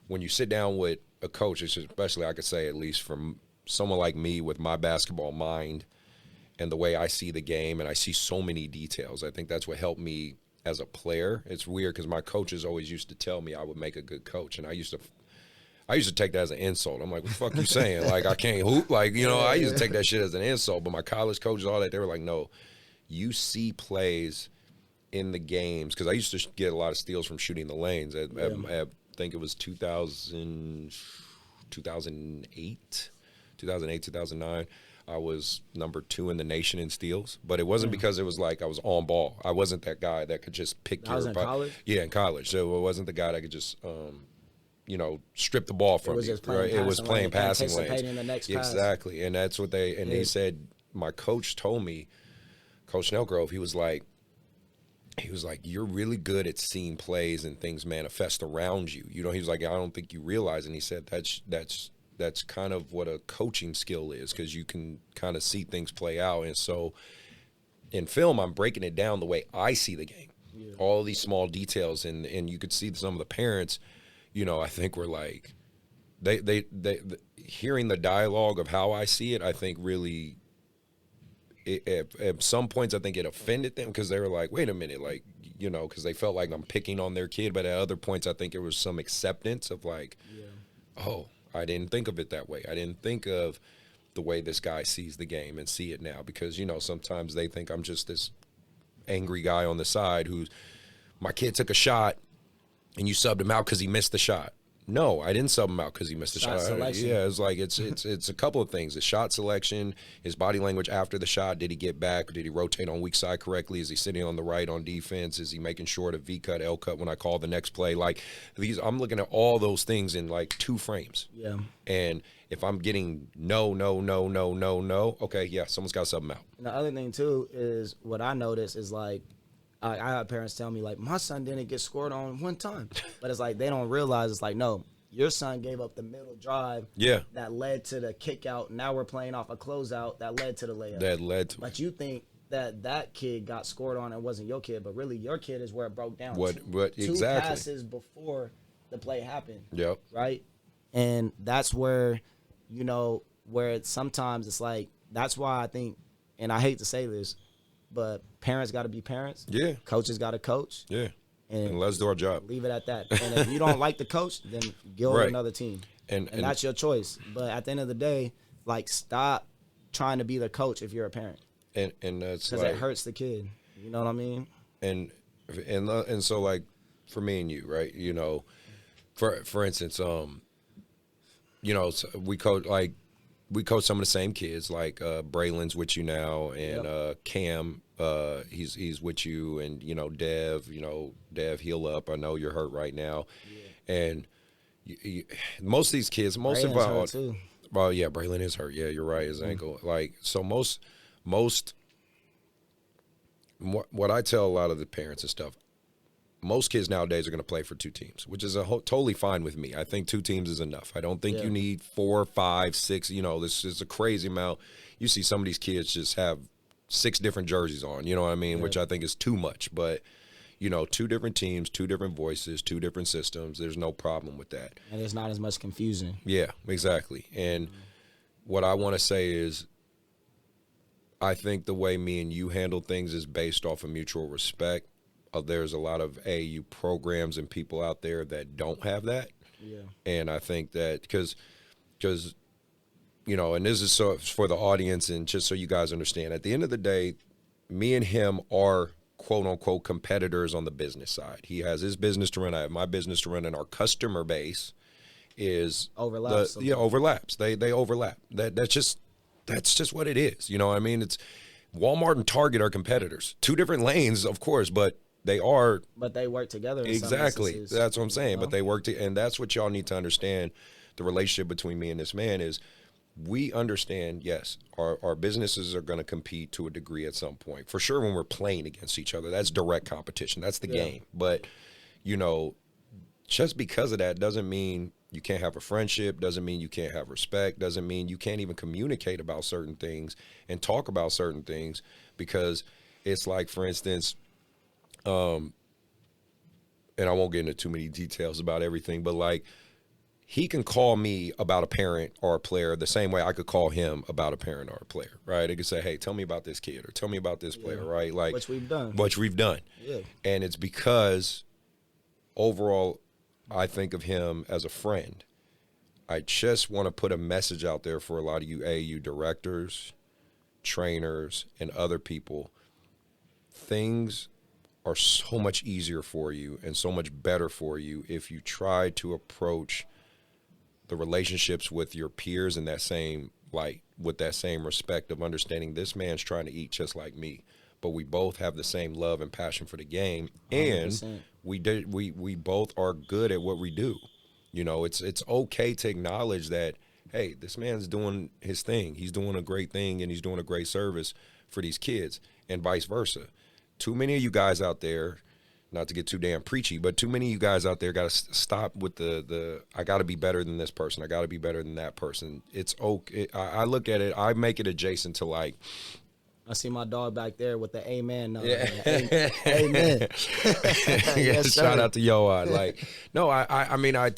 when you sit down with a coach, especially I could say at least from someone like me with my basketball mind and the way I see the game, and I see so many details, I think that's what helped me as a player. It's weird because my coaches always used to tell me I would make a good coach, and I used to take that as an insult. I'm like, what the fuck you saying? Like, I can't hoop? Like, I used to take that shit as an insult. But my college coaches, all that, they were like, no, you see plays in the games. Because I used to get a lot of steals from shooting the lanes. I think it was 2008, 2009. I was number 2 in the nation in steals. But it wasn't because it was like I was on ball. I wasn't that guy that could just pick That was in college? Yeah, in college. So it wasn't the guy that could just strip the ball from was you. just playing Right? It was passing playing lane, passing anticipating lanes. the next pass. Exactly. And that's what they said, my coach told me, Coach Snellgrove, he was like, you're really good at seeing plays and things manifest around you. He was like, I don't think you realize. And he said, that's kind of what a coaching skill is, because you can kind of see things play out. And so in film, I'm breaking it down the way I see the game. Yeah. All these small details. And you could see some of the parents, I think we're like, they hearing the dialogue of how I see it, I think really, at some points, I think it offended them because they were like, wait a minute, like, because they felt like I'm picking on their kid. But at other points, I think there was some acceptance of like, oh, I didn't think of it that way. I didn't think of the way this guy sees the game and see it now, because, sometimes they think I'm just this angry guy on the side who's, my kid took a shot and you subbed him out because he missed the shot. No, I didn't sub him out because he missed the shot. Selection. Yeah, it's like it's a couple of things. The shot selection, his body language after the shot. Did he get back? Did he rotate on weak side correctly? Is he sitting on the right on defense? Is he making sure to V cut, L cut when I call the next play? Like I'm looking at all those things in like 2 frames. Yeah. And if I'm getting no, okay, yeah, someone's got to sub him out. And the other thing too is what I notice is like, I have parents tell me, like, my son didn't get scored on one time. But it's like they don't realize, it's like, no, your son gave up the middle drive that led to the kick out. Now we're playing off a closeout that led to the layup. But you think that kid got scored on and wasn't your kid, but really your kid is where it broke down. What Two exactly? passes before the play happened. Yep. Right? And that's where, sometimes it's like, that's why I think, and I hate to say this, but parents got to be parents. Yeah. Coaches got to coach. Yeah. And let's do our job. Leave it at that. And if you don't like the coach, then go to another team. And that's your choice. But at the end of the day, like, stop trying to be the coach if you're a parent. And that's because it hurts the kid. You know what I mean? And so, like, for me and you, right? For instance, we coach some of the same kids, like Braylon's with you now, and Cam, he's with you, and Dev, heal up. I know you're hurt right now, and most of these kids, Braylon's hurt too. Well, yeah, Braylon is hurt. Yeah, you're right, his ankle. Like, so most, what I tell a lot of the parents and stuff, most kids nowadays are going to play for 2 teams, which is totally fine with me. I think 2 teams is enough. I don't think you need 4, 5, 6. This is a crazy amount. You see some of these kids just have 6 different jerseys on, you know what I mean, which I think is too much. But, 2 different teams, 2 different voices, 2 different systems. There's no problem with that. And there's not as much confusion. Yeah, exactly. And what I want to say is, I think the way me and you handle things is based off of mutual respect. There's a lot of AAU programs and people out there that don't have that. Yeah. And I think that because and this is so for the audience and just so you guys understand, at the end of the day, me and him are quote unquote competitors on the business side. He has his business to run, I have my business to run, and our customer base is overlaps. Overlaps. They overlap. That's just what it is. You know what I mean? It's Walmart and Target are competitors. 2 different lanes, of course, but they work together. Exactly. That's what I'm saying. But they work and that's what y'all need to understand. The relationship between me and this man is, we understand, yes, our businesses are going to compete to a degree at some point. For sure, when we're playing against each other, that's direct competition. That's the game. But, just because of that doesn't mean you can't have a friendship, doesn't mean you can't have respect, doesn't mean you can't even communicate about certain things and talk about certain things, because it's like, for instance, and I won't get into too many details about everything, but like, he can call me about a parent or a player the same way I could call him about a parent or a player, right? He could say, hey, tell me about this kid, or tell me about this player, right? Like, which we've done. Yeah. And it's because overall, I think of him as a friend. I just want to put a message out there for a lot of you AAU directors, trainers, and other people. Things are so much easier for you and so much better for you if you try to approach the relationships with your peers in that same light, with that same respect of understanding this man's trying to eat just like me, but we both have the same love and passion for the game, and 100%. we both are good at what we do. It's okay to acknowledge that, hey, this man's doing his thing. He's doing a great thing, and he's doing a great service for these kids, and vice versa. Too many of you guys out there, not to get too damn preachy, but too many of you guys out there got to stop with the I got to be better than this person. I got to be better than that person. It's okay. I look at it, I make it adjacent to like I see my dog back there with the amen. Yeah. Amen. Yes, Shout sir. out to Yoad. Like, no, I mean, I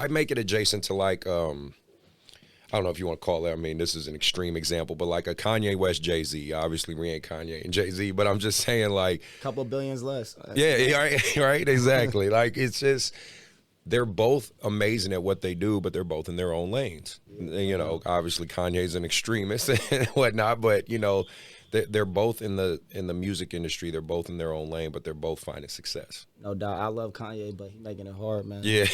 make it adjacent to like, I don't know if you want to call it. I mean, this is an extreme example, but like a Kanye West, Jay-Z. Obviously, we ain't Kanye and Jay-Z, but I'm just saying, like, Couple billions less. yeah, right, exactly. Like, it's just they're both amazing at what they do, but they're both in their own lanes. You know, obviously Kanye's an extremist and whatnot, but you know, they're both in the music industry. They're both in their own lane, but they're both finding success. No doubt. I love Kanye, but he's making it hard, man. Yeah,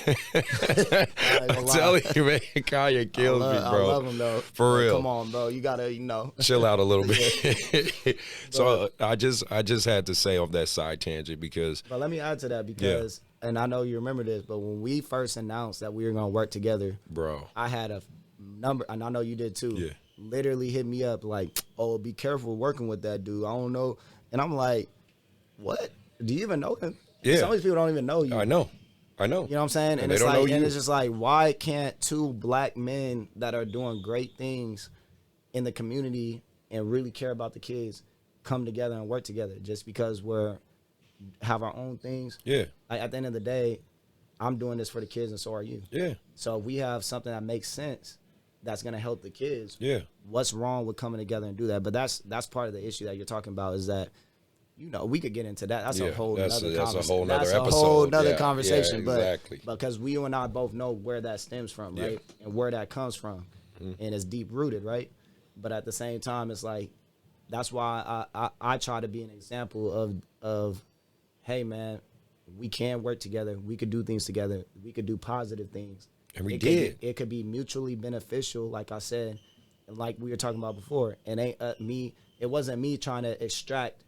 I'm telling you, man, Kanye kills me, bro. I love him though. For real. Come on, bro. You gotta, chill out a little bit. So I just had to say off that side tangent because. But let me add to that because, and I know you remember this, but when we first announced that we were gonna work together, bro, I had a number, and I know you did too. Yeah. Literally hit me up like, "Oh, be careful working with that dude. I don't know." And I'm like, "What? Do you even know him?" Yeah. Some of these people don't even know you. I know. You know what I'm saying? And they it's don't like, know and you. it's just like, why can't two black men that are doing great things in the community and really care about the kids come together and work together? Just because have our own things. Yeah. At the end of the day, I'm doing this for the kids, and so are you. Yeah. So if we have something that makes sense, that's gonna help the kids. Yeah. What's wrong with coming together and do that? But that's part of the issue that you're talking about is that. We could get into that. That's a whole nother conversation. That's a whole nother That's episode. a whole nother Yeah, conversation. yeah, exactly. But because you and I both know where that stems from, right? Yeah. And where that comes from. And it's deep rooted, right? But at the same time, it's like, that's why I try to be an example of, hey, man, we can work together. We could do things together. We could do positive things. And we did. It could be mutually beneficial, like I said, and like we were talking about before. It wasn't me trying to extract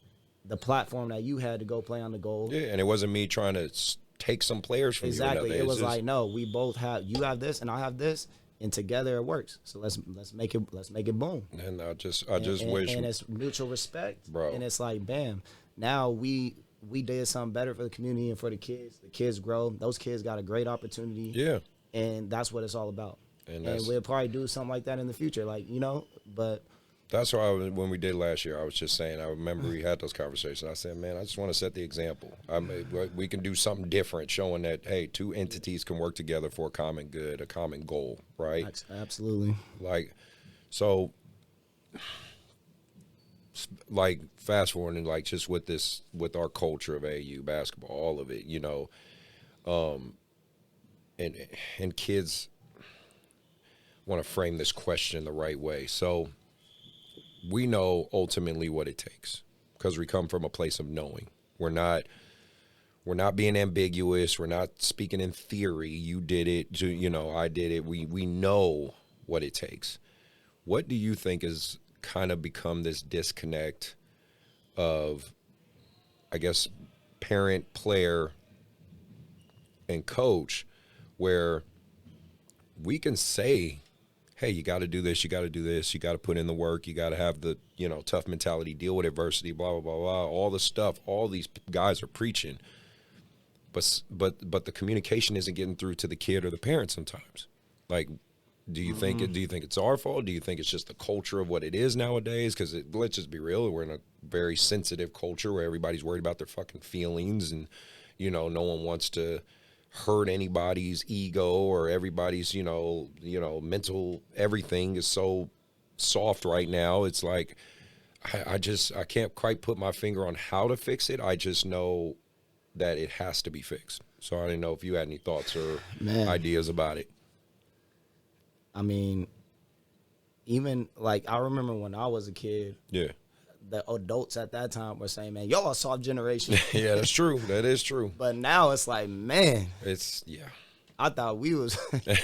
the platform that you had to go play on the goal. Yeah, and it wasn't me trying to take some players from Exactly. you. It was like, no, we both you have this and I have this, and together it works. So let's make it boom. And I just and, wish. and it's mutual respect, Bro. And it's like, bam, now we did something better for the community and for the kids. The kids grow. Those kids got a great opportunity. Yeah. And that's what it's all about. And we'll probably do something like that in the future, but. That's why when we did last year, I was just saying, I remember we had those conversations. I said, man, I just want to set the example. I mean, we can do something different, showing that, hey, two entities can work together for a common good, a common goal, right? Absolutely. Like, so, like, fast forwarding, like, just with our culture of AU basketball, all of it, and kids want to frame this question the right way. So, we know ultimately what it takes because we come from a place of knowing. We're not being ambiguous. We're not speaking in theory. You did it. I did it. We know what it takes. What do you think has kind of become this disconnect of, I guess, parent, player, and coach, where we can say, hey, you got to do this, you got to do this, you got to put in the work, you got to have the, tough mentality, deal with adversity, blah, blah, blah, blah, all the stuff all these guys are preaching. But the communication isn't getting through to the kid or the parent sometimes. Like, do you think it's our fault? Do you think it's just the culture of what it is nowadays? Because let's just be real, we're in a very sensitive culture where everybody's worried about their fucking feelings, and no one wants to hurt anybody's ego, or everybody's mental, everything is so soft right now. It's like I can't quite put my finger on how to fix it. I just know that it has to be fixed. So I didn't know if you had any thoughts or ideas about it. I mean, even like I remember when I was a kid, the adults at that time were saying, man, y'all a soft generation. Yeah, that's true. That is true. But now it's like, man, I thought we was. But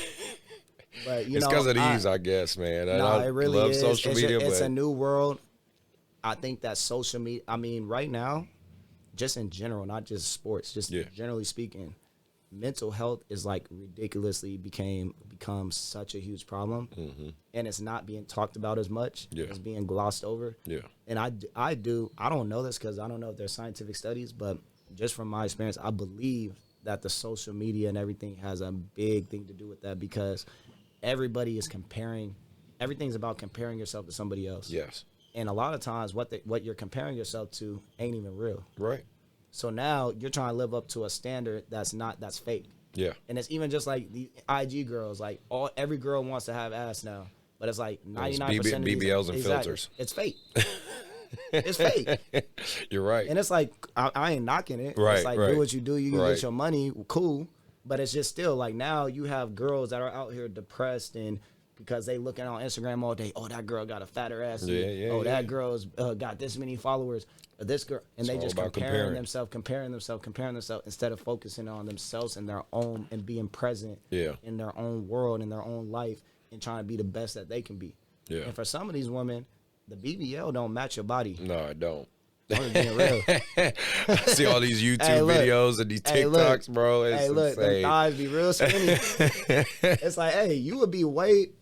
it's because of these, I guess, man. No, it really love is. social media, it's a new world. I think that social media. I mean, right now, just in general, not just sports, just generally speaking, mental health is like ridiculously become such a huge problem, and it's not being talked about as much. It's being glossed over. And I don't know this because I don't know if there's scientific studies, but just from my experience, I believe that the social media and everything has a big thing to do with that, because everybody is comparing. Everything's about comparing yourself to somebody else. Yes. And a lot of times what you're comparing yourself to ain't even real. Right. So now you're trying to live up to a standard that's fake. Yeah. And it's even just like the IG girls, like every girl wants to have ass now, but it's like 99% of these, BBLs and filters. It's fake. It's fake. You're right. And it's like I ain't knocking it. Right, It's like right. do what you do, you can Right. get your money, cool. But it's just still like now you have girls that are out here depressed and because they looking on Instagram all day. Oh, that girl got a fatter ass. Yeah, that girl's got this many followers. Or this girl, and they all just about comparing themselves instead of focusing on themselves and their own and being present in their own world, in their own life, and trying to be the best that they can be. Yeah. And for some of these women, the BBL don't match your body. No, I don't. I'm just being real. I see all these YouTube Hey, look. videos and these Hey, look. TikToks, bro. It's Hey, look, them insane. thighs be real skinny. It's like, hey, you would be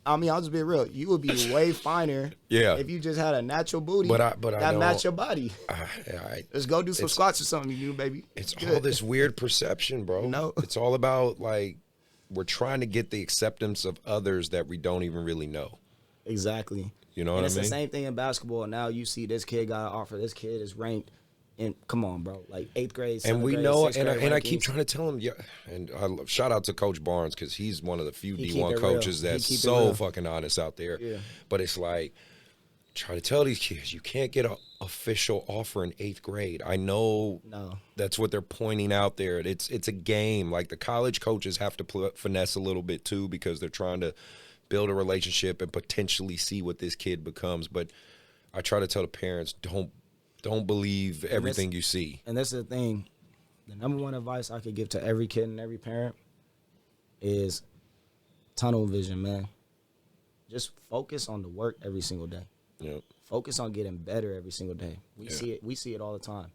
I'll just be real. You would be way finer if you just had a natural booty But I that know- match your body. I- Let's go do some squats or something, you baby. It's Good. all this weird perception, bro. No. It's all about, like, we're trying to get the acceptance of others that we don't even really know. Exactly. You know And what it's I mean? the same thing in basketball. Now you see this kid got an offer. This kid is ranked. And come on, bro. Like 8th grade, 7th And we grade, know, 6th and grade I keep rankings. trying to tell him, and shout out to Coach Barnes because he's one of the few He keep D1 it real. coaches He that's keep it so real. fucking honest out there. Yeah. But it's like, try to tell these kids, you can't get an official offer in 8th grade. I know No. that's what they're pointing out there. It's a game. Like the college coaches have to finesse a little bit too because they're trying to build a relationship and potentially see what this kid becomes. But I try to tell the parents, don't believe everything you see. And that's the thing. The number one advice I could give to every kid and every parent is tunnel vision, man. Just focus on the work every single day. Yep. Focus on getting better every single day. We see it all the time.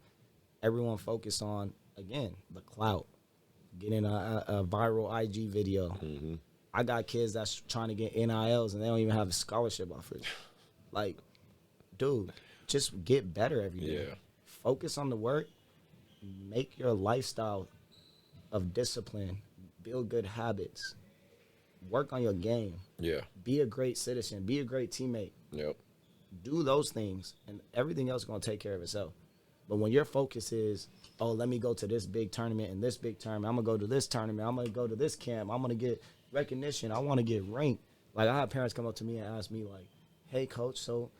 Everyone focused on, again, the clout. Getting a viral IG video. Mm-hmm. I got kids that's trying to get NILs and they don't even have a scholarship offers. Like, dude, just get better every day. Yeah. Focus on the work. Make your lifestyle of discipline. Build good habits. Work on your game. Yeah. Be a great citizen. Be a great teammate. Yep. Do those things, and everything else is going to take care of itself. But when your focus is, oh, let me go to this big tournament and this big tournament, I'm going to go to this tournament, I'm going to go to this camp, I'm going to get recognition, I want to get ranked. Like, I have parents come up to me and ask me, like, hey, coach, so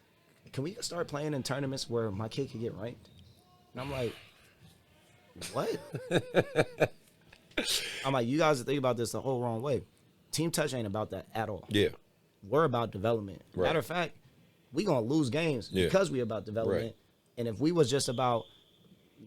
can we start playing in tournaments where my kid can get ranked? And I'm like, what? I'm like, you guys think about this the whole wrong way. Team Touch ain't about that at all. Yeah. We're about development. Right. Matter of fact, we going to lose games because we're about development. Right. And if we was just about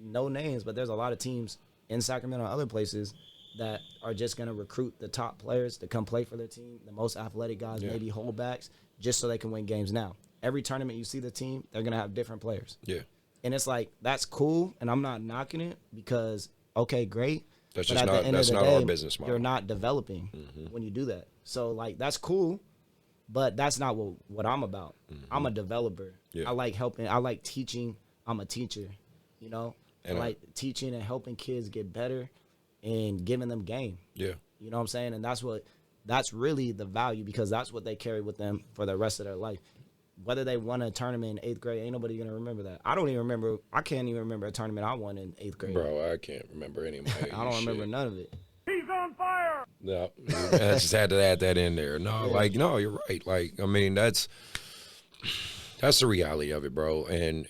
no names, but there's a lot of teams in Sacramento and other places that are just going to recruit the top players to come play for their team, the most athletic guys, maybe holdbacks, just so they can win games. Now, every tournament you see the team, they're going to have different players. Yeah. And it's like, that's cool, and I'm not knocking it because, okay, great. That's but just at not the end that's of the not day, our business model. You're not developing when you do that. So, like, that's cool, but that's not what I'm about. I'm a developer. Yeah. I like helping. I like teaching. I'm a teacher, you know? And I like teaching and helping kids get better and giving them game. Yeah. You know what I'm saying? And that's really the value because that's what they carry with them for the rest of their life. Whether they won a tournament in 8th grade, ain't nobody going to remember that. I can't even remember a tournament I won in 8th grade. Bro, I can't remember any of my I don't remember none of it. No, I just had to add that in there. No, like, no, you're right. Like, I mean, that's the reality of it, bro. And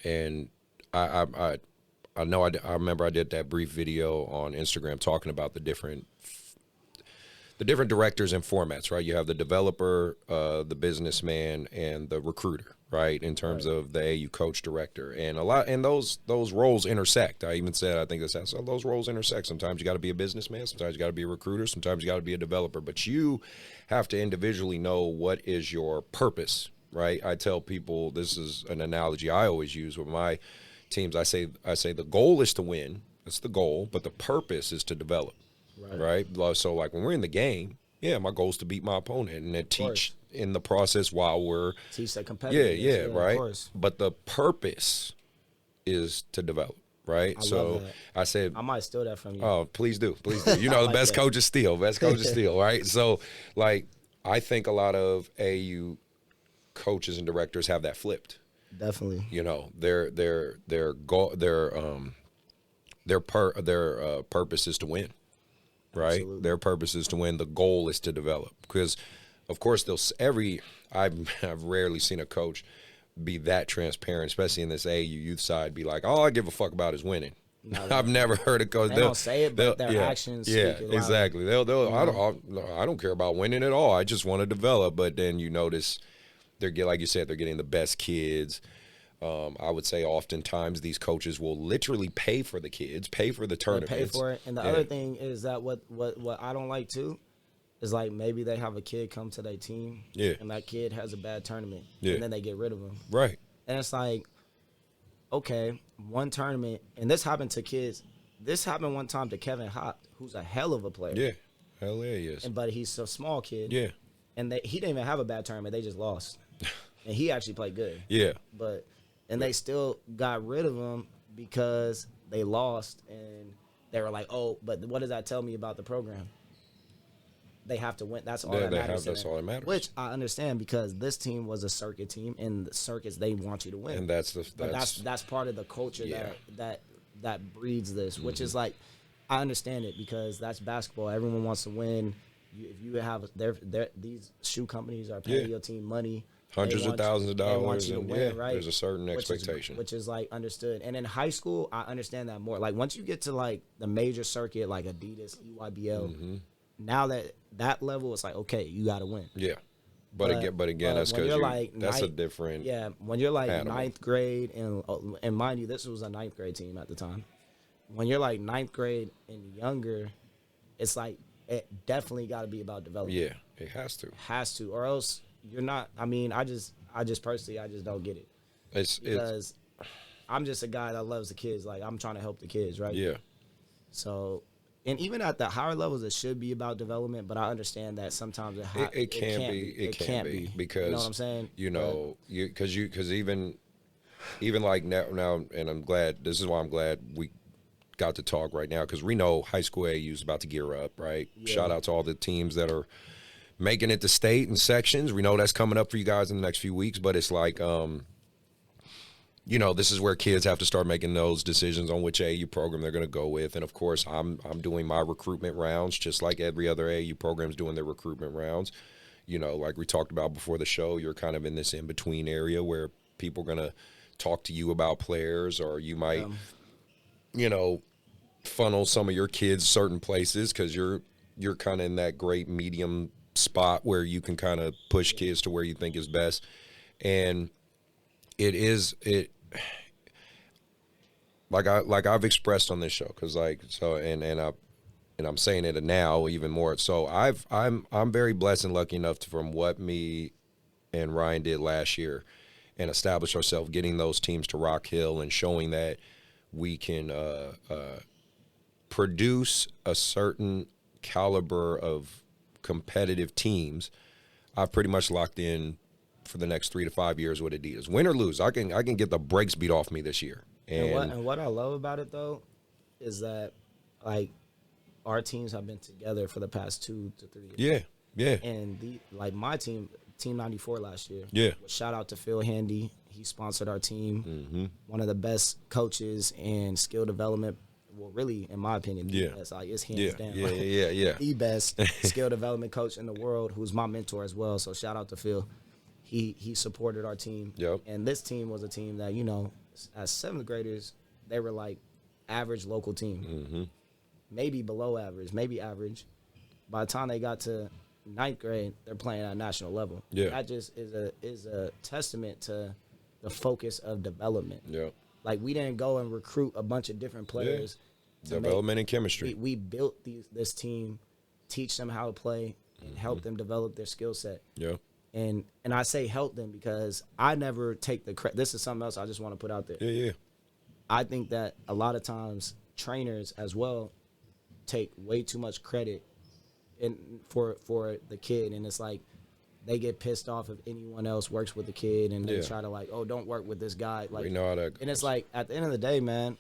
I know I remember I did that brief video on Instagram talking about the different directors and formats, right? You have the developer, the businessman, and the recruiter, right? In terms of the AU coach director, and those roles intersect. I even said I think so those roles intersect. Sometimes you got to be a businessman, sometimes you got to be a recruiter, sometimes you got to be a developer. But you have to individually know what is your purpose, right? I tell people, this is an analogy I always use with my teams. I say the goal is to win. That's the goal, but the purpose is to develop. Right. So, like, when we're in the game, my goal is to beat my opponent and then teach in the process while we're teach that competitive. right. Of course. But the purpose is to develop, right? love that. I said, I might steal that from you. oh, please do. You know, the like best that. coaches steal. Best coaches steal, right? So, like, I think a lot of AU coaches and directors have that flipped. Definitely. You know, their purpose is to win, right? Absolutely. Their purpose is to win. The goal is to develop, because, of course, I've rarely seen a coach be that transparent, especially in this AAU youth side. Be like, all I give a fuck about is winning. I've never heard a coach. They don't say it, but their actions speak it louder. Exactly. They'll. I don't care about winning at all. I just want to develop. But then you notice like you said, they're getting the best kids. I would say oftentimes these coaches will literally pay for the kids, pay for the tournaments. They pay for it. And the other thing is that what I don't like too is like maybe they have a kid come to their team, and that kid has a bad tournament, and then they get rid of him. Right. And it's like, okay, one tournament, and this happened to kids. This happened one time to Kevin Hop, who's a hell of a player. Yeah, hell yeah, he is. But he's a small kid. Yeah. And he didn't even have a bad tournament. They just lost. And he actually played good. Yeah. And they still got rid of him because they lost, and they were like, oh, but what does that tell me about the program? They have to win. That's all that matters. That's all that matters. Which I understand, because this team was a circuit team, and the circuits, they want you to win. And that's part of the culture that breeds this, which is like, I understand it, because that's basketball. Everyone wants to win. If you have these shoe companies are paying your team money, hundreds of thousands of dollars, they want you to win, right? There's a certain expectation, which is like understood. And in high school, I understand that more. Like once you get to like the major circuit, like Adidas, EYBL, now that level, it's like, okay, you got to win. Yeah. But again, that's because that's a different. Yeah, when you're like animal. ninth grade, and mind you, this was a ninth grade team at the time. When you're like ninth grade and younger, it's like it definitely got to be about development. Yeah, it has to, or else you're not. I mean, I just personally, I just don't get it. Because I'm just a guy that loves the kids. Like I'm trying to help the kids, right? Yeah. So. And even at the higher levels, it should be about development, but I understand that sometimes it can't be because, you know what I'm saying? You know, because even like now, and I'm glad. This is why I'm glad we got to talk right now, because we know high school AAU is about to gear up, right? Yeah. Shout out to all the teams that are making it to state and sections. We know that's coming up for you guys in the next few weeks, but it's like, you know, this is where kids have to start making those decisions on which AAU program they're going to go with. And, of course, I'm doing my recruitment rounds just like every other AAU program's doing their recruitment rounds. You know, like we talked about before the show, you're kind of in this in-between area where people are going to talk to you about players, or you might, you know, funnel some of your kids certain places because you're kind of in that great medium spot where you can kind of push kids to where you think is best. And like I've expressed on this show, because and I'm saying it now even more. So I'm very blessed and lucky enough from what me and Ryan did last year and establish ourselves getting those teams to Rock Hill and showing that we can produce a certain caliber of competitive teams. I've pretty much locked in for the next 3 to 5 years with Adidas. Win or lose, I can get the brakes beat off me this year. And what I love about it though is that like our teams have been together for the past 2 to 3 years. Yeah. And like my team 94 last year. Yeah. Shout out to Phil Handy. He sponsored our team. One of the best coaches in skill development. Well, really, in my opinion, the best. Like it's hands down. Yeah. The best skill development coach in the world, who's my mentor as well. So shout out to Phil. He supported our team. Yep. And this team was a team that, you know, as 7th graders, they were like average local team. Maybe below average, maybe average. By the time they got to 9th grade, they're playing at a national level. Yeah. That just is a testament to the focus of development. Yeah. Like we didn't go and recruit a bunch of different players. Development and chemistry. We built this team, teach them how to play, and help them develop their skill set. Yeah. And I say help them because I never take the credit. This is something else I just want to put out there. Yeah. I think that a lot of times trainers as well take way too much credit for the kid, and it's like they get pissed off if anyone else works with the kid, and they try to like, oh, don't work with this guy. Like, we know how that goes. And it's like at the end of the day, man,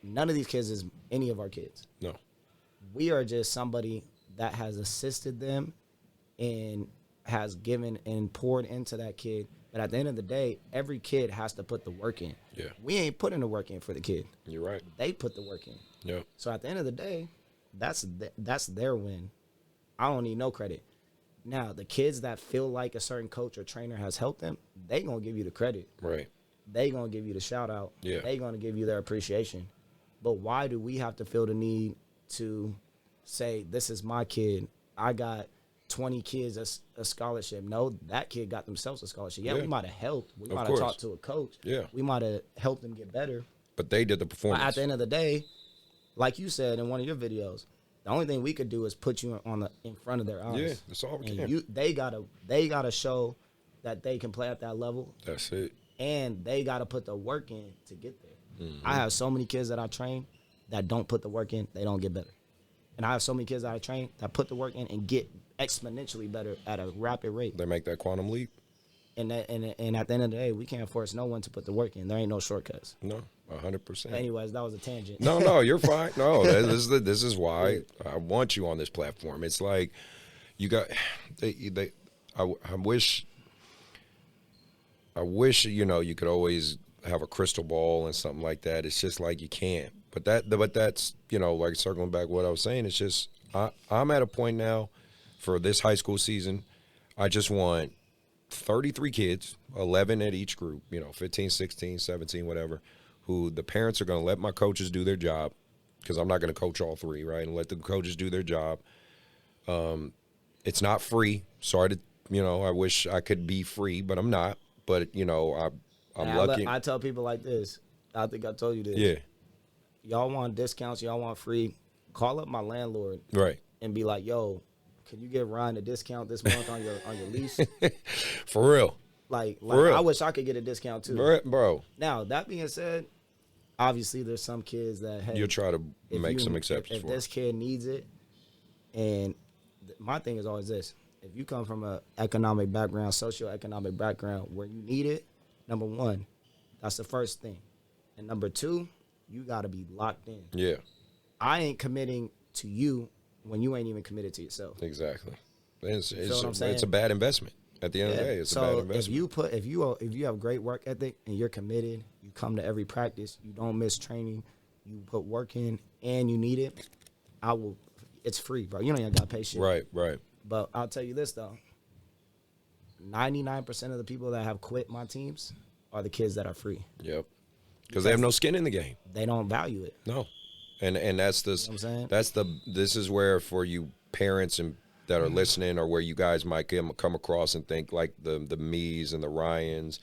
none of these kids is any of our kids. No. We are just somebody that has assisted them and has given and poured into that kid But at the end of the day, every kid has to put the work in. Yeah. We ain't putting the work in for the kid. You're right. They put the work in. Yeah. So at the end of the day, that's their win. I don't need no credit. Now, the kids that feel like a certain coach or trainer has helped them, they going to give you the credit. Right. They going to give you the shout out. Yeah. They going to give you their appreciation. But why do we have to feel the need to say, this is my kid, I got 20 kids a scholarship? No, that kid got themselves a scholarship. Yeah, Yeah. we might have helped. We Of might have course. talked to a coach. Yeah. We might have helped them get better. But they did the But performance. at the end of the day, like you said in one of your videos, the only thing we could do is put you in front of their eyes. Yeah, that's all we And can. they gotta show that they can play at that level, That's it. and they gotta put the work in to get there. Mm-hmm. I have so many kids that I train that don't put the work in, they don't get better. And I have so many kids that I train that put the work in and get exponentially better at a rapid rate. They make that quantum leap. And at the end of the day, we can't force no one to put the work in. There ain't no shortcuts. No, 100%. Anyways, that was a tangent. No, you're fine. No, this is why I want you on this platform. It's like you got I wish you could always have a crystal ball and something like that. It's just like you can't. But that's like circling back what I was saying. It's just I'm at a point now for this high school season. I just want 33 kids, 11 at each group, 15, 16, 17, whatever, who the parents are going to let my coaches do their job, because I'm not going to coach all three, right, and let the coaches do their job. It's not free. Sorry to, I wish I could be free, but I'm not. But, I'm lucky. I tell people like this. I think I told you this. Yeah, Y'all want discounts, y'all want free, call up my landlord right. and be like, yo, can you give Ryan a discount this month on your lease? For real. Like real. I wish I could get a discount too. Bro, Now, that being said, obviously there's some kids that, hey, you'll try to if make you- some exceptions if for this kid needs it, and my thing is always this: if you come from a economic background, socioeconomic background where you need it, number one, that's the first thing, and number two, you got to be locked in. Yeah, I ain't committing to you when you ain't even committed to yourself. exactly. It's what I'm saying? it's a bad investment. At the end of the day, it's a bad So investment. if you have great work ethic and you're committed, you come to every practice, you don't miss training, you put work in, and you need it, it's free, bro. You don't even got to pay shit. Right. But I'll tell you this though: 99% of the people that have quit my teams are the kids that are free. Yep. Because they have no skin in the game. They don't value it. No. And that's this. You know what I'm saying? This is where, for you parents and that are listening, or where you guys might come across and think like the me's and the Ryans,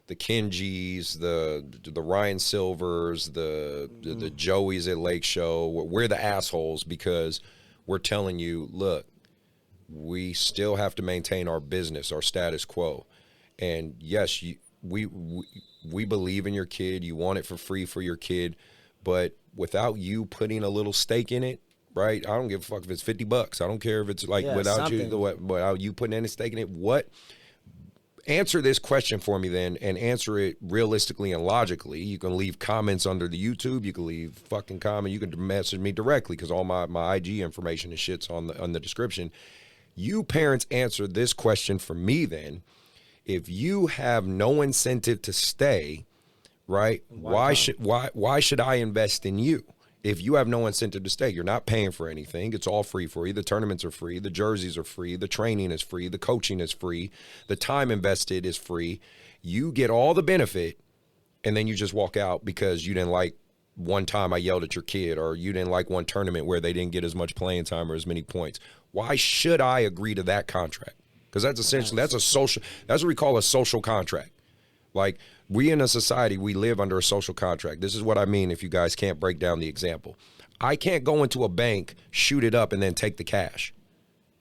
the Kenjis, the Ryan Silvers, the Joeys at Lake Show. We're the assholes because we're telling you, look, we still have to maintain our business, our status quo. And yes, we believe in your kid. You want it for free for your kid, but without you putting a little stake in it, right? I don't give a fuck if it's $50. I don't care if it's like without you putting any stake in it. Answer this question for me then, and answer it realistically and logically. You can leave comments under the YouTube. You can leave fucking comment. You can message me directly, because all my IG information and shit's on the description. You parents answer this question for me then. If you have no incentive to stay, right? Why should I invest in you? If you have no incentive to stay, you're not paying for anything. It's all free for you. The tournaments are free. The jerseys are free. The training is free. The coaching is free. The time invested is free. You get all the benefit, and then you just walk out because you didn't like one time I yelled at your kid, or you didn't like one tournament where they didn't get as much playing time or as many points. Why should I agree to that contract? Because that's what we call a social contract. Like, we in a society, we live under a social contract. This is what I mean if you guys can't break down the example. I can't go into a bank, shoot it up, and then take the cash.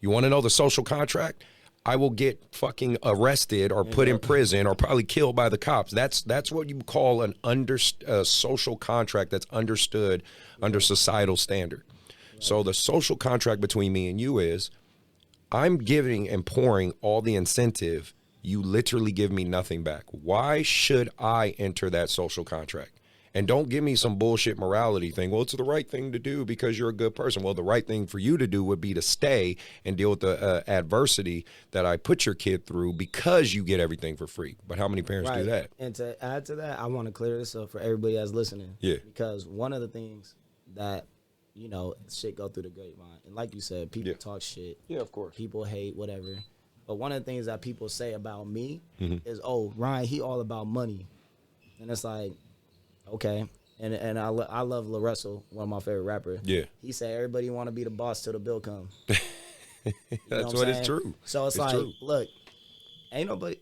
You want to know the social contract? I will get fucking arrested or put in prison or probably killed by the cops. That's what you call a social contract that's understood under societal standard. So the social contract between me and you is, I'm giving and pouring all the incentive. You literally give me nothing back. Why should I enter that social contract? And don't give me some bullshit morality thing. Well, it's the right thing to do because you're a good person. Well, the right thing for you to do would be to stay and deal with the adversity that I put your kid through because you get everything for free. But how many parents do that? And to add to that, I want to clear this up for everybody that's listening. Yeah. Because one of the things that, you know, shit go through the grapevine. And like you said, people talk shit. Yeah, of course. People hate, whatever. But one of the things that people say about me is, oh, Ryan, he all about money. And it's like, okay. And I love Lil Russell, one of my favorite rappers. Yeah. He said, everybody want to be the boss till the bill come. That's what it's true. So it's like, true. look, ain't nobody,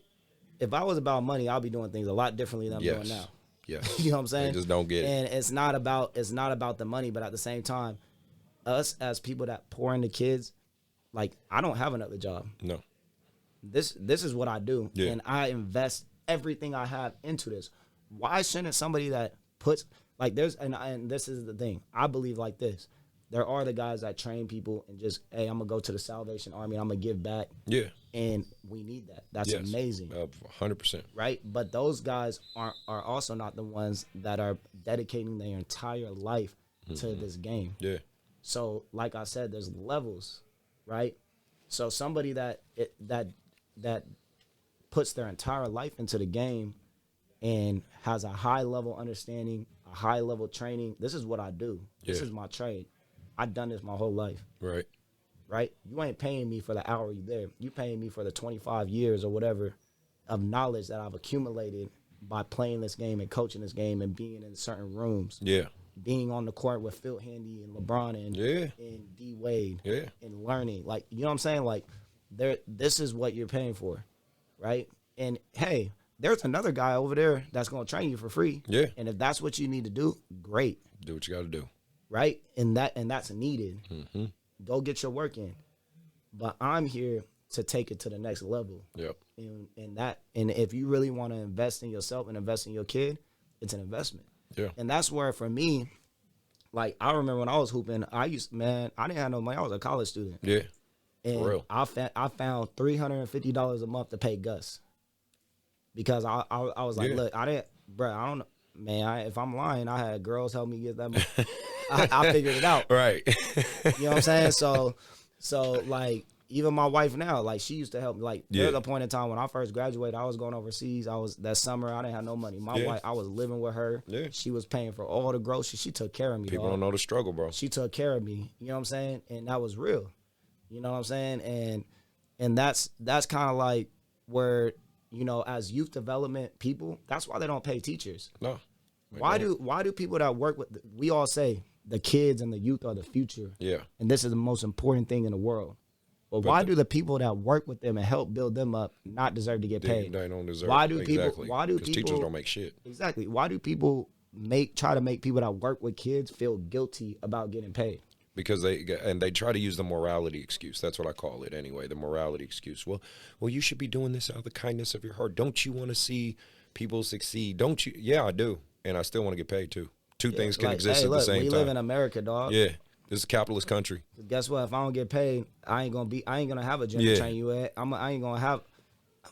if I was about money, I'll be doing things a lot differently than I'm doing now. Yeah. You know what I'm saying? They just don't get it. And it's not about the money, but at the same time, us as people that pour into kids, like, I don't have another job. No. This is what I do. Yeah. And I invest everything I have into this. Why shouldn't somebody that puts, like, and this is the thing. I believe like this. There are the guys that train people and just, hey, I'm going to go to the Salvation Army. I'm going to give back. Yeah. And we need that. That's amazing. 100%. Right? But those guys are also not the ones that are dedicating their entire life to this game. Yeah. So, like I said, there's levels, right? So somebody that puts their entire life into the game and has a high level understanding, a high level training. This is what I do. This is my trade. I've done this my whole life. Right. Right? You ain't paying me for the hour you there. You paying me for the 25 years or whatever of knowledge that I've accumulated by playing this game and coaching this game and being in certain rooms. Yeah. Being on the court with Phil Handy and LeBron and D Wade and learning. Like, you know what I'm saying? Like, this is what you're paying for, right? And, hey, there's another guy over there that's going to train you for free. Yeah. And if that's what you need to do, great. Do what you got to do. Right? And that's needed. Mm-hmm. Go get your work in. But I'm here to take it to the next level. Yep. And if you really want to invest in yourself and invest in your kid, it's an investment. Yeah. And that's where, for me, like, I remember when I was hooping, I didn't have no money. I was a college student. Yeah. And For real. I found $350 a month to pay Gus. Because I was like, look, I don't know. Man, if I'm lying, I had girls help me get that money. I figured it out. Right. You know what I'm saying? So like, even my wife now, like, she used to help me. Like, there was a point in time when I first graduated, I was going overseas. That summer, I didn't have no money. My wife, I was living with her. Yeah. She was paying for all the groceries. She took care of me. People don't know the struggle, bro. She took care of me. You know what I'm saying? And that was real. You know what I'm saying? And that's kind of like where, you know, as youth development people, that's why they don't pay teachers. No. Why do people that work with, we all say the kids and the youth are the future. Yeah. And this is the most important thing in the world. But why do the people that work with them and help build them up not deserve to get paid? They don't deserve Why it. do Exactly. Why do Because people? teachers don't make shit. Exactly. Why do people try to make people that work with kids feel guilty about getting paid? Because they try to use the morality excuse. That's what I call it anyway, the morality excuse. Well, you should be doing this out of the kindness of your heart. Don't you want to see people succeed? Don't you? Yeah, I do. And I still want to get paid too. Two things can exist at the same time. We live in America, dog. Yeah. This is a capitalist country. Guess what? If I don't get paid, I ain't gonna have a gym to train you at. I ain't gonna have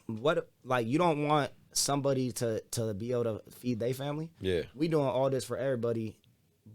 you don't want somebody to be able to feed their family. Yeah. We doing all this for everybody,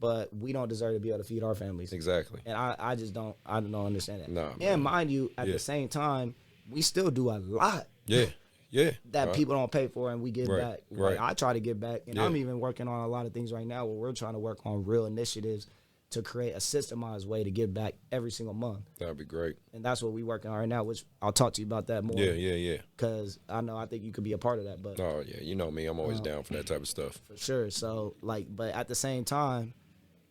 but we don't deserve to be able to feed our families. Exactly. And I don't understand that. Nah, and man. mind you, at the same time, we still do a lot. Yeah. Yeah. That people don't pay for and we give back. Right. I try to give back. And I'm even working on a lot of things right now where we're trying to work on real initiatives to create a systemized way to give back every single month. That'd be great. And that's what we're working on right now, which I'll talk to you about that more. Yeah. Because I think you could be a part of that. But Oh, yeah. You know me. I'm always down for that type of stuff. for sure. So, but at the same time,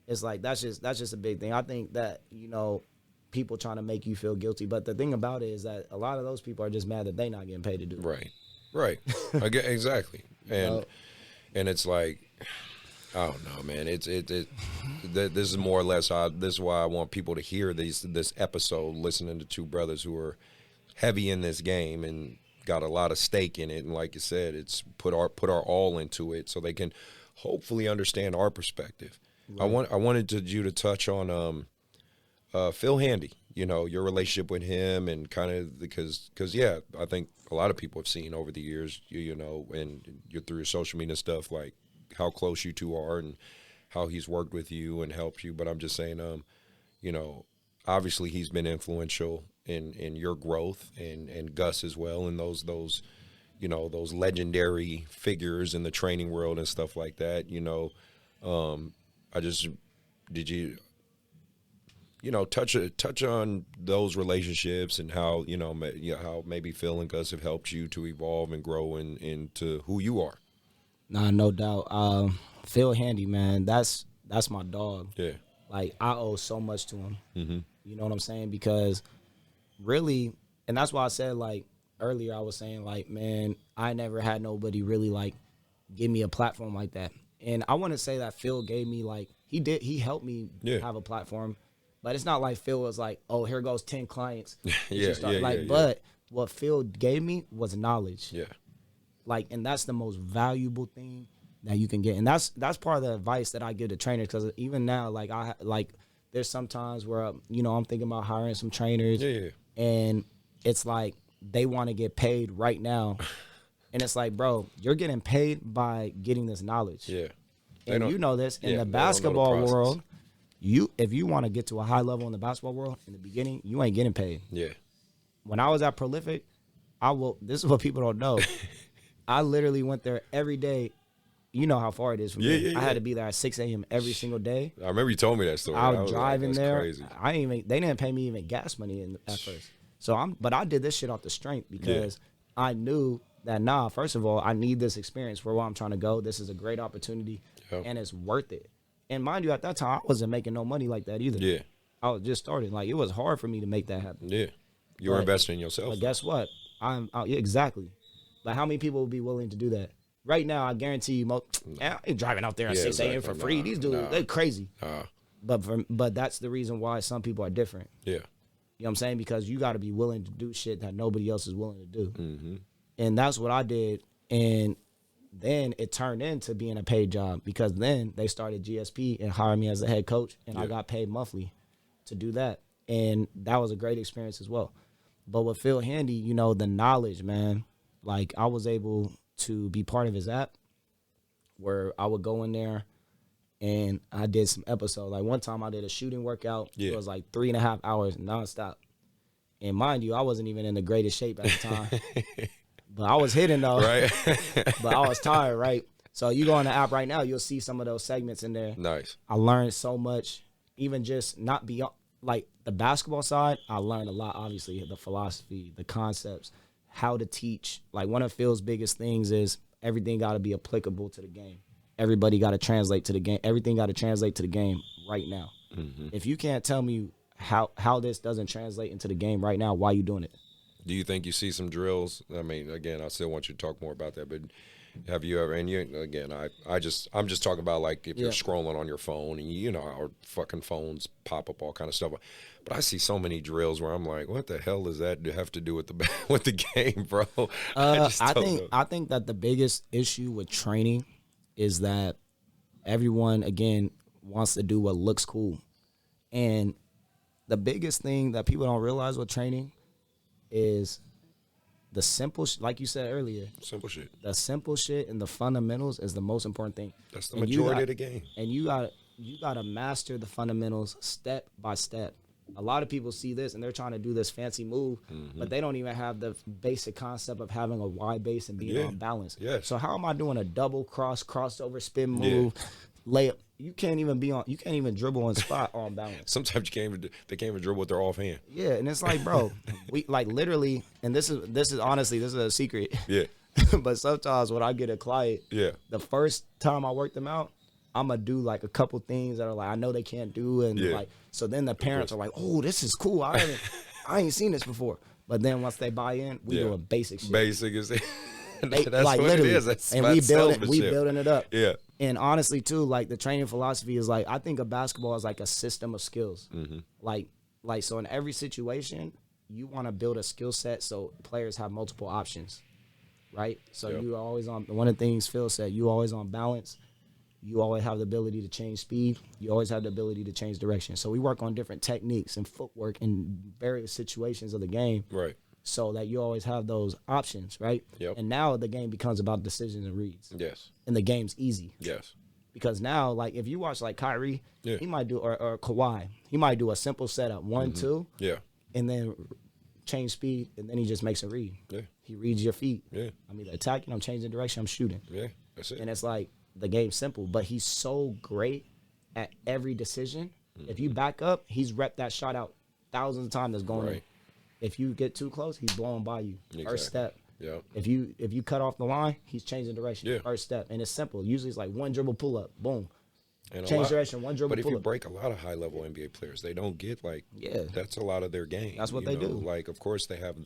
it's like that's just a big thing. I think that, you know, people trying to make you feel guilty. But the thing about it is that a lot of those people are just mad that they're not getting paid to do it. Right. I get exactly. And it's like, I don't know, man. This is more or less. This is why I want people to hear this episode, listening to two brothers who are heavy in this game and got a lot of stake in it. And like you said, it's put our all into it, so they can hopefully understand our perspective. Right. I wanted you to touch on Phil Handy. You know, your relationship with him and kind of because I think a lot of people have seen over the years, you know, and you're through your social media stuff, like how close you two are and how he's worked with you and helped you. But I'm just saying, you know, obviously he's been influential in your growth and Gus as well, and those you know, those legendary figures in the training world and stuff like that. You know, did you know, touch on those relationships and how, you know, how maybe Phil and Gus have helped you to evolve and grow into who you are? Nah, no doubt. Phil Handy, man, that's my dog. Yeah. Like, I owe so much to him. Mm-hmm. You know what I'm saying? Because really, and that's why I said, like, earlier I was saying, like, man, I never had nobody really, like, give me a platform like that. And I want to say that Phil gave me, like, he helped me have a platform. But it's not like Phil was like, oh, here goes 10 clients. But what Phil gave me was knowledge. Yeah. Like, and that's the most valuable thing that you can get. And that's part of the advice that I give to trainers, because even now, like, there's some times where, you know, I'm thinking about hiring some trainers. Yeah. And it's like they want to get paid right now. And it's like, bro, you're getting paid by getting this knowledge. Yeah. And you know this, in the basketball world, if you want to get to a high level in the basketball world, in the beginning, you ain't getting paid. Yeah. When I was at Prolific, this is what people don't know. I literally went there every day. You know how far it is from me. I had to be there at 6 a.m. every single day. I remember you told me that story. I was driving like, there. Crazy. They didn't pay me even gas money at first. But I did this shit off the strength because I knew that, first of all, I need this experience for where I'm trying to go. This is a great opportunity, and it's worth it. And mind you, at that time, I wasn't making no money like that either. Yeah. I was just starting. Like, it was hard for me to make that happen. Yeah. You were investing in yourself. But guess what? Exactly. But how many people would be willing to do that? Right now, I guarantee you, I ain't driving out there at 6 a.m. for free. These dudes, they crazy. But that's the reason why some people are different. Yeah. You know what I'm saying? Because you got to be willing to do shit that nobody else is willing to do. Mm-hmm. And that's what I did. And then it turned into being a paid job, because then they started GSP and hired me as a head coach, and I got paid monthly to do that. And that was a great experience as well. But with Phil Handy, you know, the knowledge, man, like, I was able to be part of his app where I would go in there and I did some episodes. Like, one time I did a shooting workout. It was like 3.5 hours nonstop. And mind you, I wasn't even in the greatest shape at the time. But I was hitting, though. Right. But I was tired, right? So you go on the app right now, you'll see some of those segments in there. Nice. I learned so much, even just not beyond, like, the basketball side. I learned a lot, obviously, the philosophy, the concepts, how to teach. Like, one of Phil's biggest things is everything got to be applicable to the game. Everybody got to translate to the game. Everything got to translate to the game right now. Mm-hmm. If you can't tell me how this doesn't translate into the game right now, why are you doing it? Do you think you see some drills? I mean, again, I still want you to talk more about that, but have you ever, and you, again, I'm just talking about, like, if you're scrolling on your phone and, you know, our fucking phones pop up all kind of stuff. But I see so many drills where I'm like, what the hell does that have to do with the game, bro? I think that the biggest issue with training is that everyone, again, wants to do what looks cool. And the biggest thing that people don't realize with training is the simple, like you said earlier. Simple shit. The simple shit and the fundamentals is the most important thing. That's the majority of the game. And you got to master the fundamentals step by step. A lot of people see this and they're trying to do this fancy move, but they don't even have the basic concept of having a wide base and being on balance. Yes. So how am I doing a double crossover spin move, layup? You can't even dribble on spot on balance. Sometimes they can't even dribble with their offhand. Yeah, and it's like, bro, we like literally, and this is honestly, this is a secret. Yeah. But sometimes when I get a client, the first time I work them out, I'm gonna do like a couple things that are like I know they can't do, and like so then the parents are like, oh, this is cool. I ain't seen this before. But then once they buy in, we doing basic shit. Basic is that's like what literally, it is. And we building it up. Yeah. And honestly too, like the training philosophy is like, I think of basketball as like a system of skills. Mm-hmm. Like so in every situation, you want to build a skill set so players have multiple options, right? So you always on, one of the things Phil said, you always on balance. You always have the ability to change speed. You always have the ability to change direction. So we work on different techniques and footwork in various situations of the game. Right. so that you always have those options, right? Yep. And now the game becomes about decisions and reads. Yes. And the game's easy. Yes. Because now, like, if you watch, like, Kyrie, Yeah. he might do, or Kawhi, he might do a simple setup, 1-2, Yeah. and then change speed, and then he just makes a read. Yeah. He reads your feet. Yeah. I'm either attacking, I'm changing direction, I'm shooting. Yeah. That's it. And it's like, the game's simple, but he's so great at every decision. If you back up, he's repped that shot out thousands of times that's going in. Right. If you get too close, he's blowing by you. First step. Yeah. If you cut off the line, he's changing direction. Yeah. First step. And it's simple. Usually it's like one dribble pull up. Boom. And Change direction, one dribble But if pull you up. break a lot of high-level NBA players, they don't get, like, Yeah. that's a lot of their game. That's what you they know? do. Like, of course, they have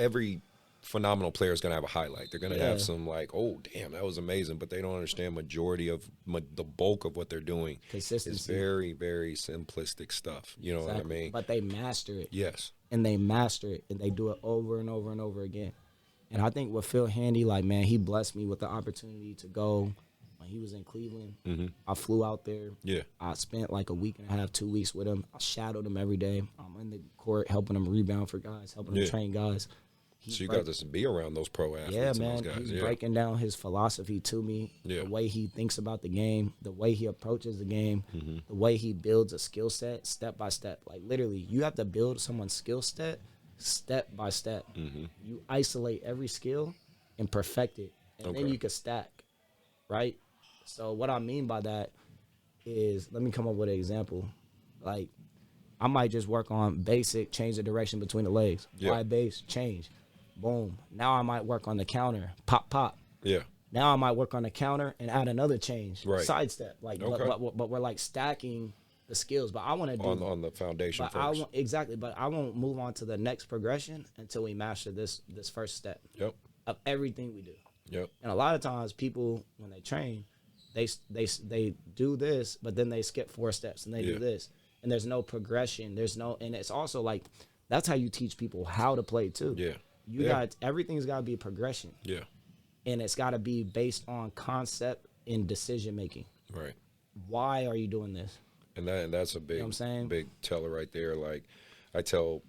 every phenomenal player is going to have a highlight. They're going to have some, like, oh, damn, that was amazing, but they don't understand majority of the bulk of what they're doing. Consistency. Is very, very simplistic stuff. You know what I mean? But they master it. Yes. And they master it. And they do it over and over and over again. And I think with Phil Handy, like, man, he blessed me with the opportunity to go. When he was in Cleveland, I flew out there. Yeah. I spent like a week and a half, 2 weeks with him. I shadowed him every day. I'm in the court helping him rebound for guys, helping him train guys. So you got to be around those pro athletes Yeah, and man. those guys. He's breaking down his philosophy to me, Yeah. the way he thinks about the game, the way he approaches the game, the way he builds a skill set step by step. Like, literally, you have to build someone's skill set step by step. You isolate every skill and perfect it, and then you can stack, right? So what I mean by that is, let me come up with an example. Like, I might just work on basic, change the direction between the legs. Yeah. Wide base, change. Boom. Now I might work on the counter. Pop, pop. Yeah. Now I might work on the counter and add another change. Right. Sidestep. Like, but we're like stacking the skills. But I want to do On the foundation but first. exactly. But I won't move on to the next progression until we master this first step Yep. of everything we do. Yep. And a lot of times people, when they train, they do this, but then they skip 4 steps and they do this, and there's no progression. And it's also like, that's how you teach people how to play too. Yeah. Everything's got to be progression. Yeah. And it's got to be based on concept and decision making. Right. Why are you doing this? And that's a big, what I'm saying? big teller right there. Like, I tell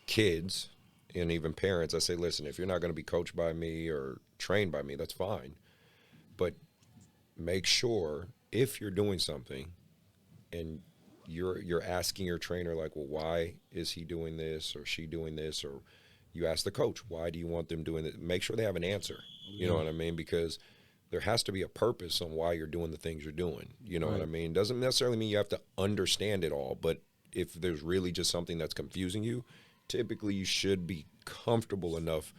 kids and even parents, I say, listen, if you're not going to be coached by me or trained by me, that's fine. But make sure if you're doing something and you're asking your trainer, like, well, why is he doing this or she doing this? Or you ask the coach, why do you want them doing it? Make sure they have an answer. You know what I mean? Because there has to be a purpose on why you're doing the things you're doing. You know what I mean? Doesn't necessarily mean you have to understand it all, but if there's really just something that's confusing you, typically you should be comfortable enough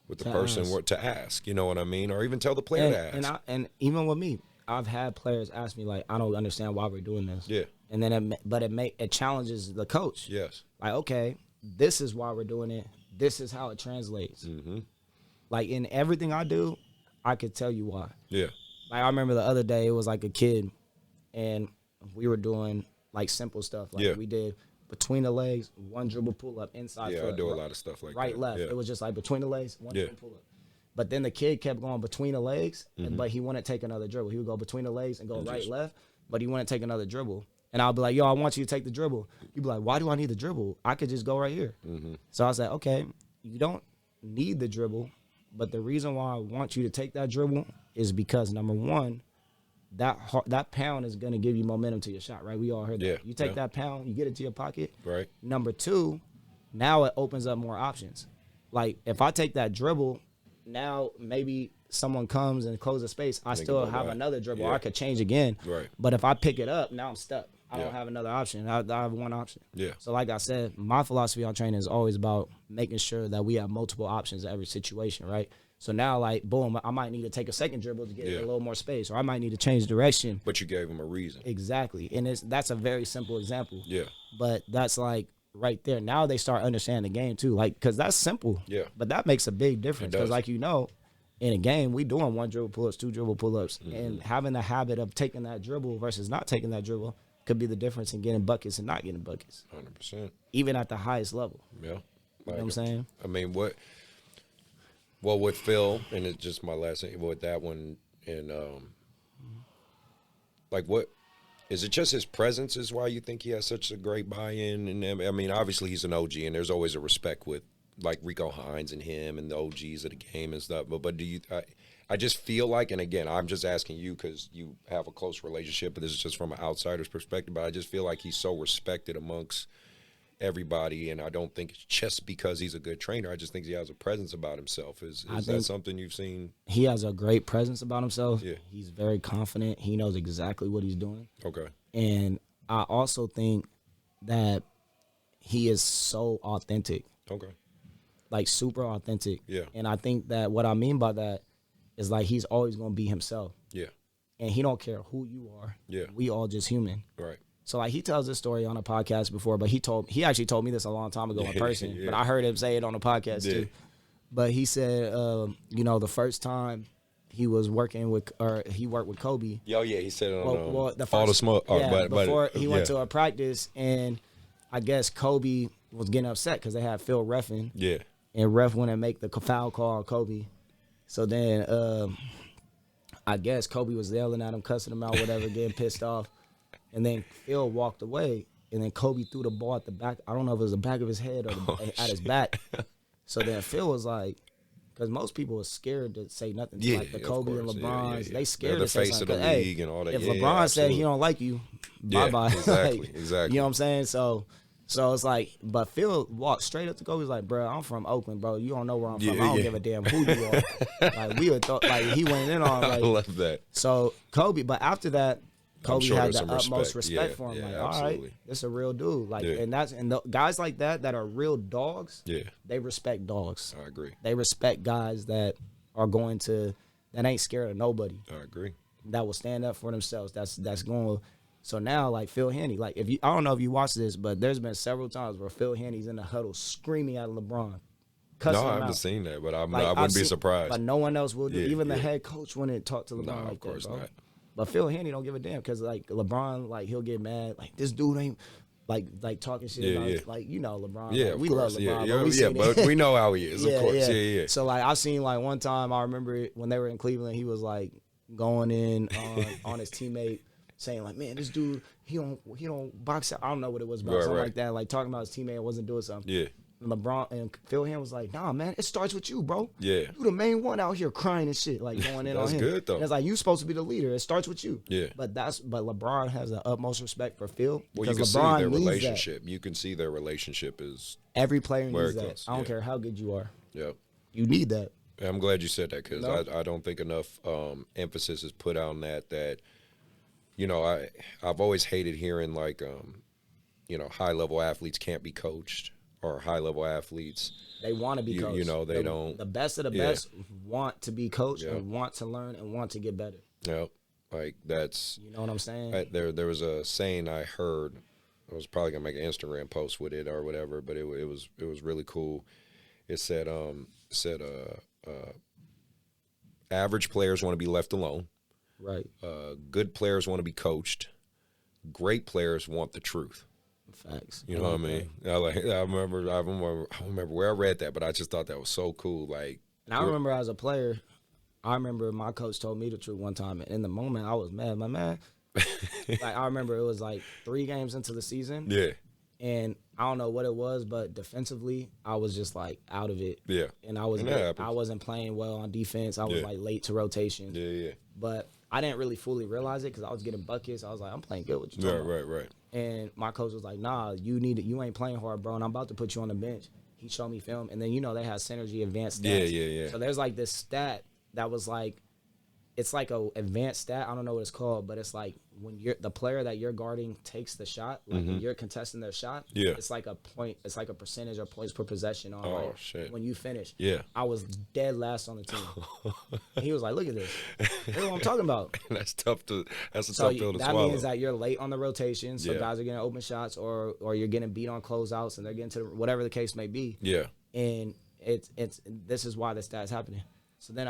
with the person to ask. You know what I mean? Or even tell the player to ask. And even with me, I've had players ask me, like, I don't understand why we're doing this. Yeah. And then it challenges the coach. Yes. Like, okay, this is why we're doing it. This is how it translates. Like, in everything I do, I could tell you why. Yeah. Like, I remember the other day, it was like a kid, and we were doing, like, simple stuff. Like, we did between the legs, one dribble pull up, inside foot. Yeah, I do a lot of stuff like right, that. left. Yeah. It was just like between the legs, one dribble pull up. But then the kid kept going between the legs, but he wouldn't take another dribble. He would go between the legs and go right, left, but he wouldn't take another dribble. And I'll be like, yo, I want you to take the dribble. You'd be like, why do I need the dribble? I could just go right here. So I was like, okay, you don't need the dribble, but the reason why I want you to take that dribble is because, number one, that pound is going to give you momentum to your shot, right? We all heard that. Yeah, You take that pound, you get it to your pocket. Right. Number two, now it opens up more options. Like, if I take that dribble, now maybe someone comes and closes space. I still have another dribble. Yeah. I could change again. Right. But if I pick it up, now I'm stuck. I don't have another option. I have one option. Yeah. So like I said, my philosophy on training is always about making sure that we have multiple options in every situation, right? So now, like, boom, I might need to take a second dribble to get a little more space, or I might need to change direction. But you gave them a reason. Exactly. And that's a very simple example. Yeah. But that's like right there. Now they start understanding the game too. Like, because that's simple. Yeah. But that makes a big difference. It does. Because, like, you know, in a game, we doing one dribble pull-ups, 2 dribble pull-ups. And having the habit of taking that dribble versus not taking that dribble could be the difference in getting buckets and not getting buckets. 100%. Even at the highest level. Yeah. You know what I'm saying? I mean, well, with Phil, and it's just my last thing with that one, and like, what Is it just his presence is why you think he has such a great buy-in? And I mean, obviously he's an OG, and there's always a respect with like Rico Hines and him and the OGs of the game and stuff. But do you? I just feel like, and again, I'm just asking you because you have a close relationship, but this is just from an outsider's perspective. But I just feel like he's so respected amongst everybody, and I don't think it's just because he's a good trainer. I just think he has a presence about himself. Is that something you've seen? He has a great presence about himself. Yeah. He's very confident. He knows exactly what he's doing. Okay. And I also think that he is so authentic. Okay. Like super authentic. Yeah. And I think that what I mean by that is like he's always going to be himself. Yeah. And he don't care who you are. Yeah. We all just human. Right. So like he tells this story on a podcast before, but he actually told me this a long time ago in person. Yeah. But I heard him say it on a podcast too. But he said, the first time he was working with, or he worked with Kobe. Oh yeah, he said it on All the smoke. Before he went to a practice, and I guess Kobe was getting upset because they had Phil reffing. Yeah. And ref went and make the foul call on Kobe. So then I guess Kobe was yelling at him, cussing him out, whatever, getting pissed off. And then Phil walked away, and then Kobe threw the ball at the back. I don't know if it was the back of his head or at his back. So then Phil was like, because most people were scared to say nothing to like the Kobe and LeBrons. They scared to say face something. of the league and all that. If LeBron said he don't like you, bye-bye. Exactly, like, exactly. You know what I'm saying? So it's like, but Phil walked straight up to Kobe. He's like, bro, I'm from Oakland, bro. You don't know where I'm from. I don't give a damn who you are. Like, we would thought, like, he went in on, like. I love that. So Kobe, but after that, Kobe sure had there's the some utmost respect. respect for him. Yeah, like, absolutely. all right, this a real dude. Like, Yeah. and the guys like that are real dogs. Yeah. They respect dogs. I agree. They respect guys that ain't scared of nobody. I agree. That will stand up for themselves. That's going. So now, like Phil Haney, like I don't know if you watch this, but there's been several times where Phil Haney's in the huddle screaming at LeBron. No, Him I haven't out. seen that, but I Like, wouldn't be surprised. But no one else will do. Yeah, Even the yeah. head coach wouldn't talk to LeBron No, like of course that, bro. not. But Phil Haney don't give a damn because like LeBron, like he'll get mad. Like this dude ain't like talking shit about yeah. like LeBron. Yeah, like, of we course. love LeBron. Yeah, but we yeah, seen but it. we know how he is, of course. Yeah. So like I seen like one time I remember when they were in Cleveland, he was like going in on his teammate saying like, man, this dude he don't box out. I don't know what it was about, something like that. Like talking about his teammate wasn't doing something. Yeah. And LeBron and Phil Haney was like, nah, man, it starts with you, bro. Yeah. You the main one out here crying and shit, like going in on That's him. good, though. And it's like, you supposed to be the leader. It starts with you. Yeah. But LeBron has the utmost respect for Phil. Well, you because can LeBron see their needs relationship. You can see their relationship is every player where needs it that. goes. I don't Yeah. care how good you are. yeah. You need that. I'm glad you said that because No. I don't think enough emphasis is put on that I've always hated hearing like high level athletes can't be coached or high level athletes. They want to be coached. They don't. The best of the Yeah. best want to be coached Yeah. and want to learn and want to get better. Like that's You know what I'm saying? there was a saying I heard. I was probably gonna make an Instagram post with it or whatever, but it was really cool. It said average players want to be left alone. Right. Good players want to be coached. Great players want the truth. Facts. You know what I mean? I remember where I read that, but I just thought that was so cool. Like, And I remember as a player, I remember my coach told me the truth one time. And in the moment, I was mad. My man, like I remember it was like 3 games into the season. yeah, And I don't know what it was, but defensively, I was just like out of it. yeah, And I happens. wasn't playing well on defense. I was Yeah. like late to rotation. yeah. But I didn't really fully realize it because I was getting buckets. I was like, I'm playing good. What you talking about? Right. And my coach was like, nah, you ain't playing hard, bro, and I'm about to put you on the bench. He showed me film, and then they have Synergy advanced stats. Yeah. So there's like this stat that was like, it's like a advanced stat. I don't know what it's called, but it's like when the player that you're guarding takes the shot, like when you're contesting their shot, Yeah. it's like a point, it's like a percentage or points per possession on Oh, like, shit. when you finish. Yeah. I was dead last on the team. And he was like, look at this. That's what I'm talking about. That's a tough pill to That swallow. means that you're late on the rotation, so Yeah. guys are getting open shots, or you're getting beat on closeouts, and they're getting to whatever the case may be. Yeah. And this is why the stat's happening. So then,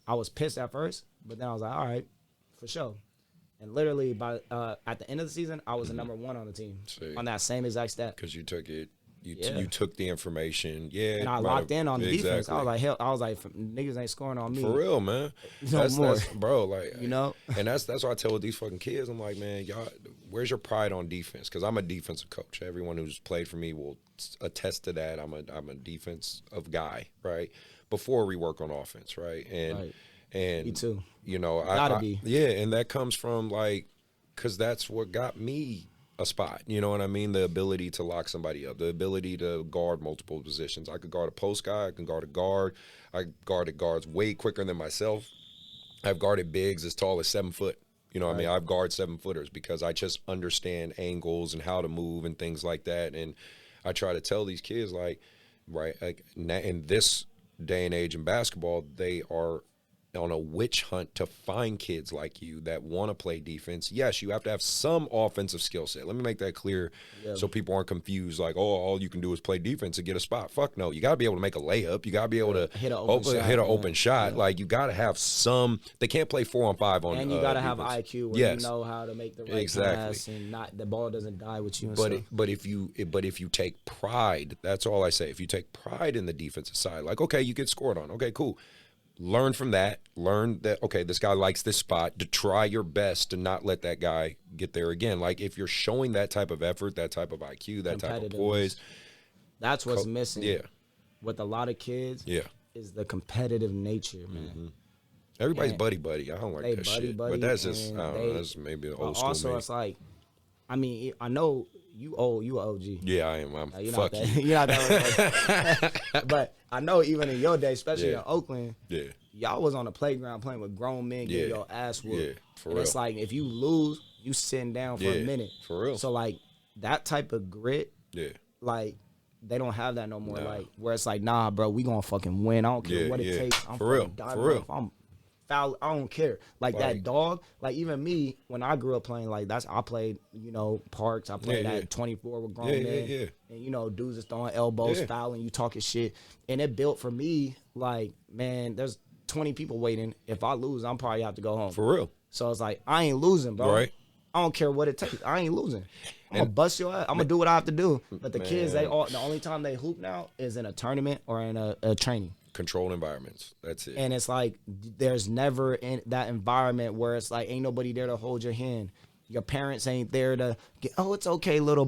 I was pissed at first, but then I was like, all right, for sure. And literally by at the end of the season, I was the number 1 on the team See. on that same exact stat. Because you Yeah. You took the information. Yeah. And I right. locked in on the defense. Exactly. I was like, hell, niggas ain't scoring on me. For real, man. No more. That's, bro, like, You know? And that's what I tell these fucking kids. I'm like, man, y'all, where's your pride on defense? Because I'm a defensive coach. Everyone who's played for me will attest to that. I'm a defensive guy, right? Before we work on offense, right? And Me too. You know, Gotta be. Yeah, and that comes from like, because that's what got me a spot. You know what I mean? The ability to lock somebody up, the ability to guard multiple positions. I could guard a post guy. I can guard a guard. I guarded guards way quicker than myself. I've guarded bigs as tall as 7 foot. You know what I mean? I've guarded 7-footers because I just understand angles and how to move and things like that. And I try to tell these kids, like, right, like in this day and age in basketball, they are on a witch hunt to find kids like you that want to play defense. Yes, you have to have some offensive skill set. Let me make that clear so people aren't confused, like, oh, all you can do is play defense and get a spot. Fuck no. You got to be able to make a layup. You got to be able to hit an open shot. Like, you got to have some. They can't play 4-on-5 on And you got to have defense. IQ where you know how to make the right pass and the ball doesn't die with you and stuff. But if you take pride, that's all I say. If you take pride in the defensive side, like, okay, you get scored on. Okay, cool. Learn from that. Learn that, okay, this guy likes this spot, to try your best to not let that guy get there again. Like, if you're showing that type of effort, that type of IQ, that type of poise. That's what's missing. Yeah. With a lot of kids. Yeah. Is the competitive nature, man. Mm-hmm. Everybody's buddy. I don't like that shit. But that's just, I don't know, that's maybe an old school. Also, it's like, I mean, I know you an OG. Yeah, I am. You're fuck not that, you. You're not that. But I know even in your day, especially in Oakland, y'all was on the playground playing with grown men, getting your ass whooped. Yeah, for and real. It's like, if you lose, you sitting down for a minute. For real. So like that type of grit, like they don't have that no more. Nah. Like where it's like, nah, bro, we gonna fucking win. I don't care what it takes. I'm For real. fucking diving For real. off. I'm foul. I don't care. Like that dog. Like even me, when I grew up playing, like I played, parks. I played at 24 with grown men. And dudes just throwing elbows, fouling, you talking shit. And it built for me, like, man, there's 20 people waiting. If I lose, I'm probably have to go home. For real. So it's like, I ain't losing, bro. Right. I don't care what it takes. I ain't losing. I'm gonna bust your ass. I'm gonna do what I have to do. But the kids, the only time they hoop now is in a tournament or in a training. Controlled environments. That's it. And it's like, there's never in that environment where it's like, ain't nobody there to hold your hand. Your parents ain't there to get, oh, it's okay, little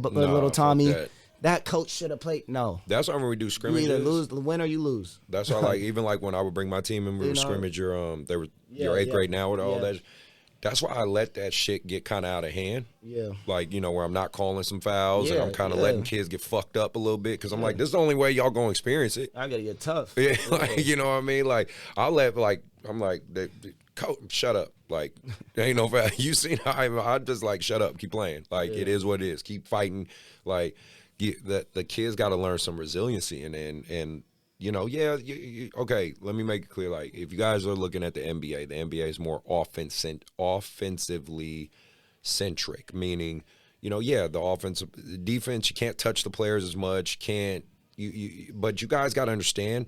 Tommy. That coach should have played. No. That's why when we do scrimmages, you either win or you lose. That's why, like, even like when I would bring my team and we would scrimmage your 8th grade now with all that. That's why I let that shit get kind of out of hand. Yeah. Like, where I'm not calling some fouls and I'm kind of letting kids get fucked up a little bit because I'm like, this is the only way y'all going to experience it. I got to get tough. Yeah. Like, you know what I mean? Like, I'll let, like, I'm like, coach, shut up. Like, there ain't no foul. You seen how I just like, shut up, keep playing. Like, it is what it is. Keep fighting. Like, the kids got to learn some resiliency and okay, let me make it clear. Like, if you guys are looking at the NBA is more offensively centric, meaning, the defense, you can't touch the players as much, but you guys got to understand,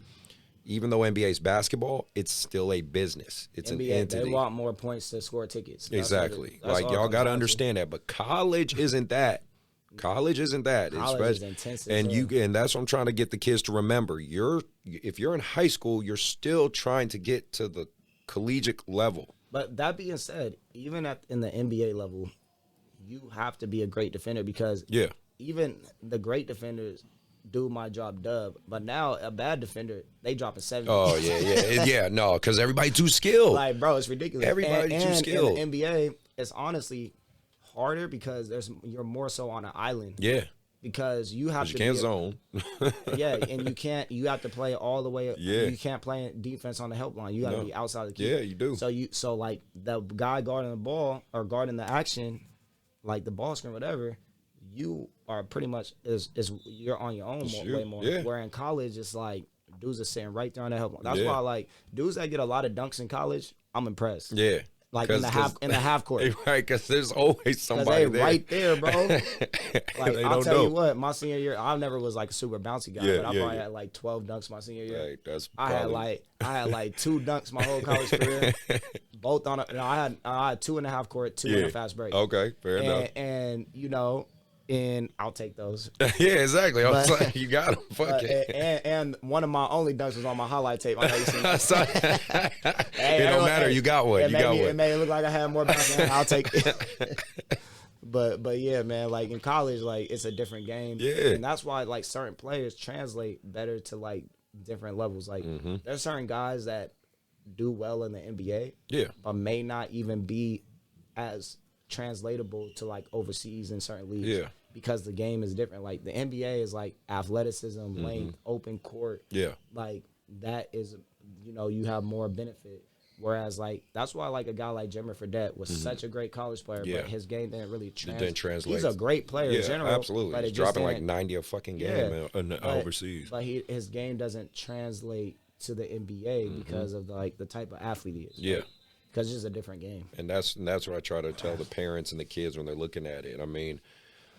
even though NBA is basketball, it's still a business. It's NBA, an entity. They want more points to score tickets. Exactly. Like, y'all got to understand that, but college isn't that. College isn't that. College is intense, and that's what I'm trying to get the kids to remember. If you're in high school, you're still trying to get to the collegiate level. But that being said, even in the NBA level, you have to be a great defender because even the great defenders do my job dub. But now a bad defender, they dropping 70. Oh yeah. No, because everybody too skilled. Like, bro, it's ridiculous. Everybody too skilled. In the NBA, it's honestly harder because you're more so on an island. Yeah. Because you have to can't zone. and you have to play all the way. Yeah. You can't play defense on the help line. You got to be outside the key. Yeah, you do. So like the guy guarding the ball or guarding the action, like the ball screen, whatever, you are pretty much you're on your own way more. Yeah. Where in college, it's like dudes are sitting right there on the help line. That's why like dudes that get a lot of dunks in college, I'm impressed. Yeah. Like in the half court. Right, because there's always somebody there. Right there, bro. Like, I'll tell you what, my senior year, I never was like a super bouncy guy, but I probably had like 12 dunks my senior year. Right, that's I had like 2 dunks my whole college career. Both on I had 2 in the half court, 2 in a fast break. Okay, fair enough. And and I'll take those. Yeah, exactly. I was But- like, you got him. Fuck it. And one of my only dunks was on my highlight tape. I know you seen So- Hey, it don't matter. hey, You got one. It You made got me, It one. made it look like I had more bounce. I'll take it. But yeah, man, like in college, like it's a different game. Yeah. And that's why like certain players translate better to like different levels. Like there's certain guys that do well in the NBA, Yeah. but may not even be as translatable to like overseas in certain leagues. Yeah. Because the game is different. Like the NBA is like athleticism, length, open court. Yeah. Like that is, you have more benefit. Whereas like that's why like a guy like Jimmer Fredette was such a great college player, Yeah. but his game didn't really didn't translate. He's a great player in Yeah, general. absolutely. But He's it just dropping like didn't- 90 a fucking game overseas. But his game doesn't translate to the NBA because of the type of athlete he is. Yeah. right? Because it's just a different game. And that's what I try to tell the parents and the kids when they're looking at it. I mean,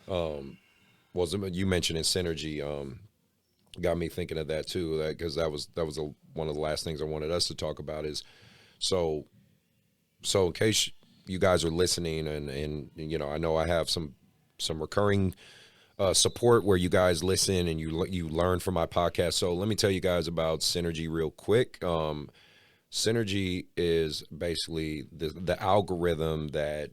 you mentioned in synergy, got me thinking of that too. Because that was one of the last things I wanted us to talk about is so in case you guys are listening and I know I have some recurring support where you guys listen and you learn from my podcast. So let me tell you guys about Synergy real quick. Synergy is basically the algorithm that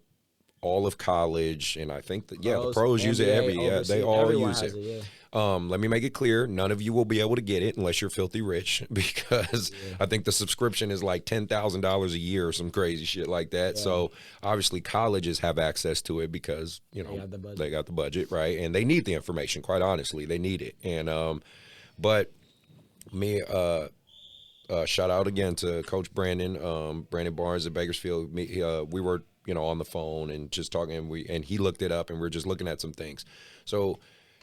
all of college and I think that the pros use it NBA, they all everyone use has it. yeah. Let me make it clear, none of you will be able to get it unless you're filthy rich because I think the subscription is like $10,000 a year or some crazy shit like that. Yeah. So obviously colleges have access to it because, they got the budget, right? And they need the information, quite honestly. They need it. And but me shout out again to Coach Brandon Barnes at Bakersfield. We were, on the phone and just talking and he looked it up and we're just looking at some things. So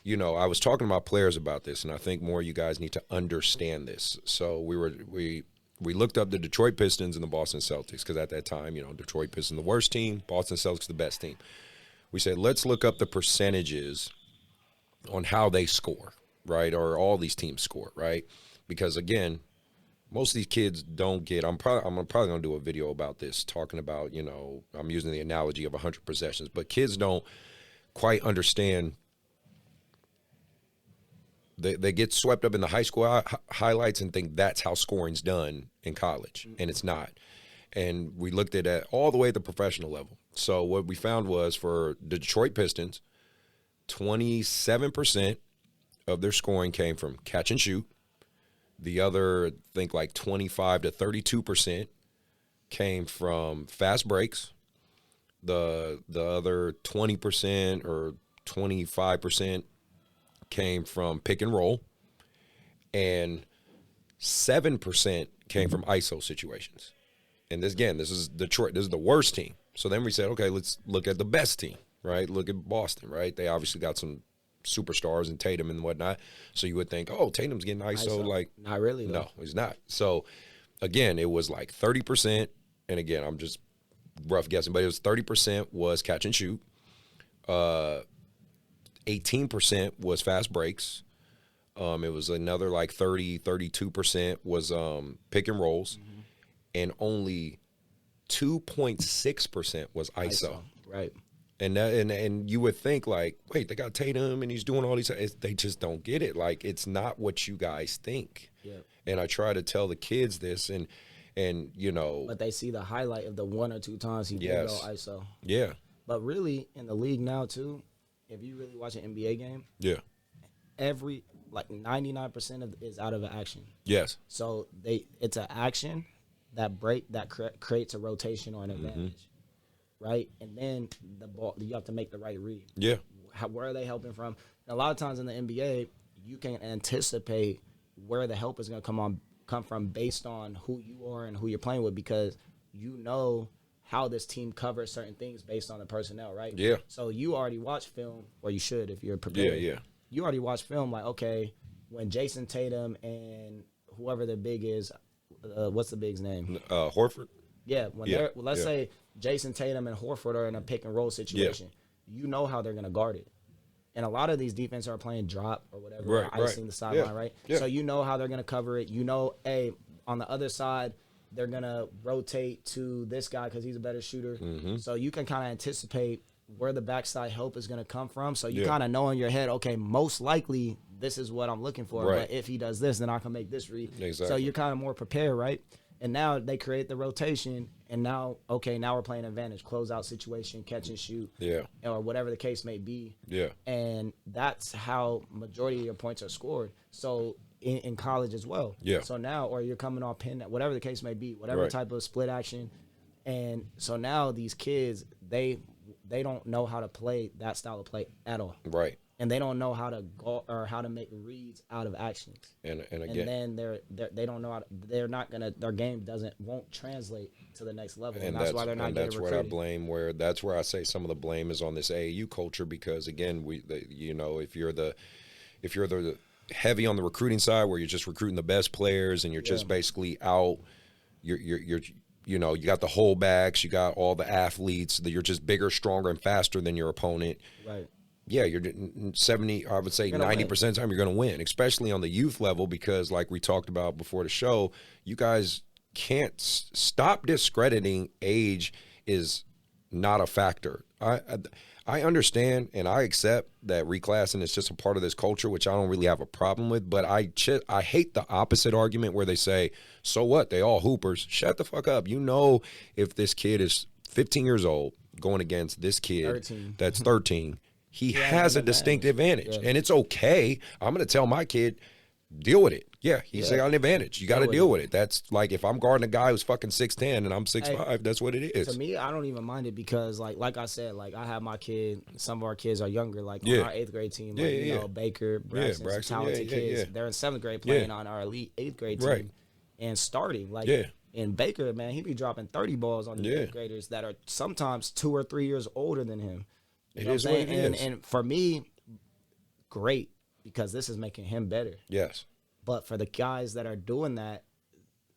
I was talking to my players about this, and I think more you guys need to understand this. So we looked up the Detroit Pistons and the Boston Celtics because at that time, Detroit Pistons the worst team, Boston Celtics the best team. We said let's look up the percentages on how they score, right, or all these teams score, right? Because again, most of these kids don't get. I'm probably gonna do a video about this, talking about I'm using the analogy of 100 possessions, but kids don't quite understand. They get swept up in the high school highlights and think that's how scoring's done in college, and it's not. And we looked at it all the way at the professional level. So what we found was for the Detroit Pistons, 27% of their scoring came from catch and shoot. The other, I think like 25 to 32% came from fast breaks. The other 20% or 25% came from pick and roll, and 7% came from ISO situations. And this is Detroit. This is the worst team. So then we said, okay, let's look at the best team, right? Look at Boston, right? They obviously got some superstars and Tatum and whatnot. So you would think, oh, Tatum's getting ISO. Like, not really, though. No, he's not. So again, it was like 30%. And again, I'm just rough guessing, but it was 30% was catch and shoot. 18% was fast breaks. It was another like 32% was pick and rolls, and only 2.6% was ISO. Right. And you would think like, wait, they got Tatum and he's doing all these. They just don't get it. Like it's not what you guys think. Yeah. And I try to tell the kids this, and But they see the highlight of the one or two times he did go ISO. Yeah. But really, in the league now too, if you really watch an NBA game, Yeah. every 99% of is out of an action. Yes. So it's an action that creates a rotation or an advantage, right? And then the ball, you have to make the right read. Yeah. Where are they helping from? And a lot of times in the NBA, you can anticipate where the help is going to come from based on who you are and who you're playing with, because you know how this team covers certain things based on the personnel, right? Yeah. So you already watch film, or you should if you're prepared. Yeah. You already watch film like, okay, when Jason Tatum and whoever the big is, what's the big's name? Horford. Yeah, let's say Jason Tatum and Horford are in a pick and roll situation. You know how they're going to guard it. And a lot of these defenses are playing drop or whatever, icing the sideline, right? Yeah. So you know how they're going to cover it. You know, hey, on the other side, they're going to rotate to this guy because he's a better shooter. So you can kind of anticipate where the backside help is going to come from. So you Yeah. kind of know in your head, okay, most likely this is what I'm looking for. Right. But if he does this, then I can make this read. Exactly. So you're kind of more prepared, right? And now they create the rotation, and now, okay, now we're playing advantage, closeout situation, catch and shoot, Yeah. or whatever the case may be. Yeah. And that's how majority of your points are scored. So in college as well. Yeah. So now, or you're coming off pin, whatever the case may be, whatever Right. type of split action. And so now these kids, they don't know how to play that style of play at all. Right. And they don't know how to go or how to make reads out of actions. And And again, then they don't know how to, they're not gonna, their game won't translate to the next level. And that's why they're not getting that's what recruited. I blame. That's where I say some of the blame is on this AAU culture, because again, if you're the heavy on the recruiting side, where you're just recruiting the best players and you're just basically out, you're you got the holdbacks, you got all the athletes, that you're just bigger, stronger, and faster than your opponent. Right. Yeah, you're 70, I would say 90% of the time you're going to win, especially on the youth level, because like we talked about before the show, you guys can't stop discrediting age is not a factor. I understand and I accept that reclassing is just a part of this culture, which I don't really have a problem with, but I hate the opposite argument where they say, so what, they all hoopers. Shut the fuck up. If this kid is 15 years old going against this kid 13. that's 13, he has a distinct advantage. Yeah. And it's okay. I'm going to tell my kid, deal with it. Yeah, he's got an advantage. You got to deal with it. That's like if I'm guarding a guy who's fucking 6'10" and I'm 6'5", that's what it is. To me, I don't even mind it because, like I said, like I have my kid. Some of our kids are younger, like on our 8th grade team. Like, you know, Baker, Braxton, some talented kids. They're in 7th grade playing on our elite 8th grade team and starting. Like, and Baker, man, he be dropping 30 balls on the 8th graders that are sometimes 2 or 3 years older than him. You know what I'm saying? And for me, great, because this is making him better. Yes. But for the guys that are doing that,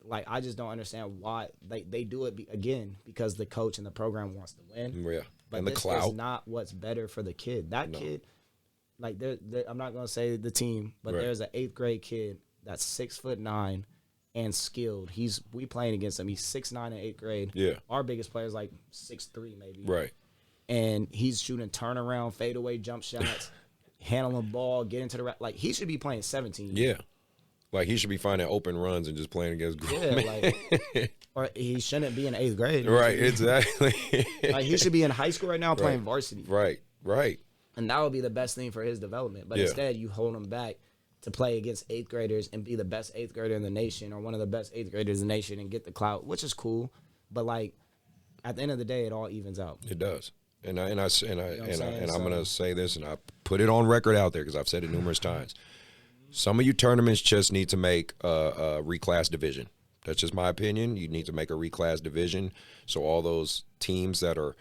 like, I just don't understand why they do it again, because the coach and the program wants to win. Yeah. But and the this clout is not what's better for the kid. That kid, like, I'm not going to say the team, but there's an 8th grade kid that's 6'9" and skilled. We playing against him. He's 6'9" in 8th grade. Yeah. Our biggest player is like 6'3" maybe. Right. And he's shooting turnaround, fadeaway jump shots, handling the ball, get into the rack. Like, he should be playing 17. Yeah. Like, he should be finding open runs and just playing against grown men. Like, or he shouldn't be in 8th grade. Right, exactly. Like, he should be in high school right now playing varsity. Right. And that would be the best thing for his development. But instead, you hold him back to play against 8th graders and be the best 8th grader in the nation, or one of the best 8th graders in the nation, and get the clout, which is cool. But, like, at the end of the day, it all evens out. It does. And I'm gonna say this, and I put it on record out there because I've said it numerous times. Some of you tournaments just need to make a reclass division. That's just my opinion. You need to make a reclass division, so all those teams that are,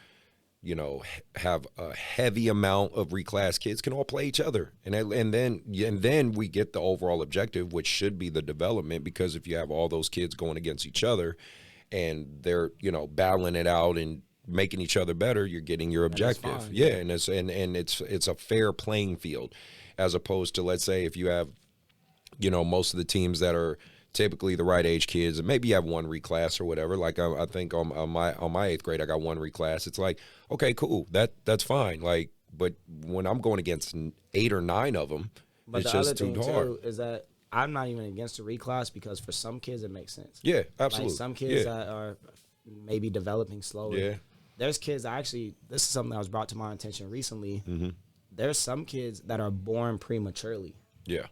have a heavy amount of reclass kids can all play each other, and then we get the overall objective, which should be the development. Because if you have all those kids going against each other, and they're battling it out and making each other better, you're getting your objective. And it's a fair playing field, as opposed to, let's say, if you have most of the teams that are typically the right age kids, and maybe you have one reclass or whatever. Like I think on my 8th grade I got one reclass. It's like, okay, cool, that's fine. Like, but when I'm going against 8 or 9 of them, but it's the just other thing too hard. too is that I'm not even against the reclass, because for some kids it makes sense. Yeah, absolutely. Like, some kids that are maybe developing slower. Yeah. There's kids this is something that was brought to my attention recently. Mm-hmm. There's some kids that are born prematurely. Yeah.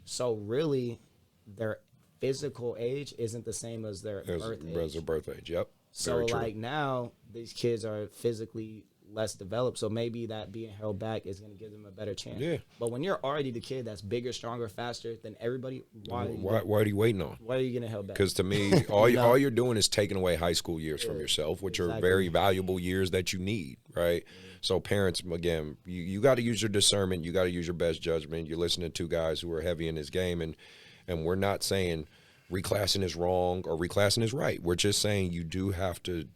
So really, their physical age isn't the same as their birth age. Yep. So like now, these kids are physically less developed. So maybe that being held back is going to give them a better chance. Yeah. But when you're already the kid that's bigger, stronger, faster than everybody, why are you waiting on? Why are you getting held back? Because to me, all you're doing is taking away high school years from yourself, which are very valuable years that you need, right? So parents, again, you got to use your discernment. You got to use your best judgment. You're listening to 2 guys who are heavy in this game, and we're not saying reclassing is wrong or reclassing is right. We're just saying you do have to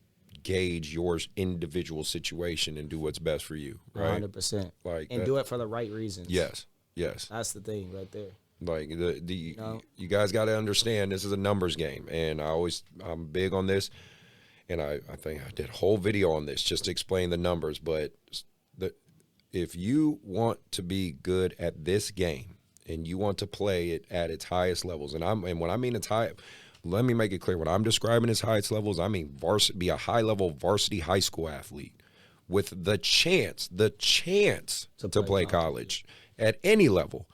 gauge your individual situation and do what's best for you, right? 100%. Like, and do it for the right reasons. Yes. That's the thing right there. Like you guys got to understand, this is a numbers game, and I'm big on this, and I think I did a whole video on this just to explain the numbers. But if you want to be good at this game and you want to play it at its highest levels, and when I mean its high, let me make it clear. When I'm describing its highest levels, I mean be a high-level varsity high school athlete with the chance to play college at any level.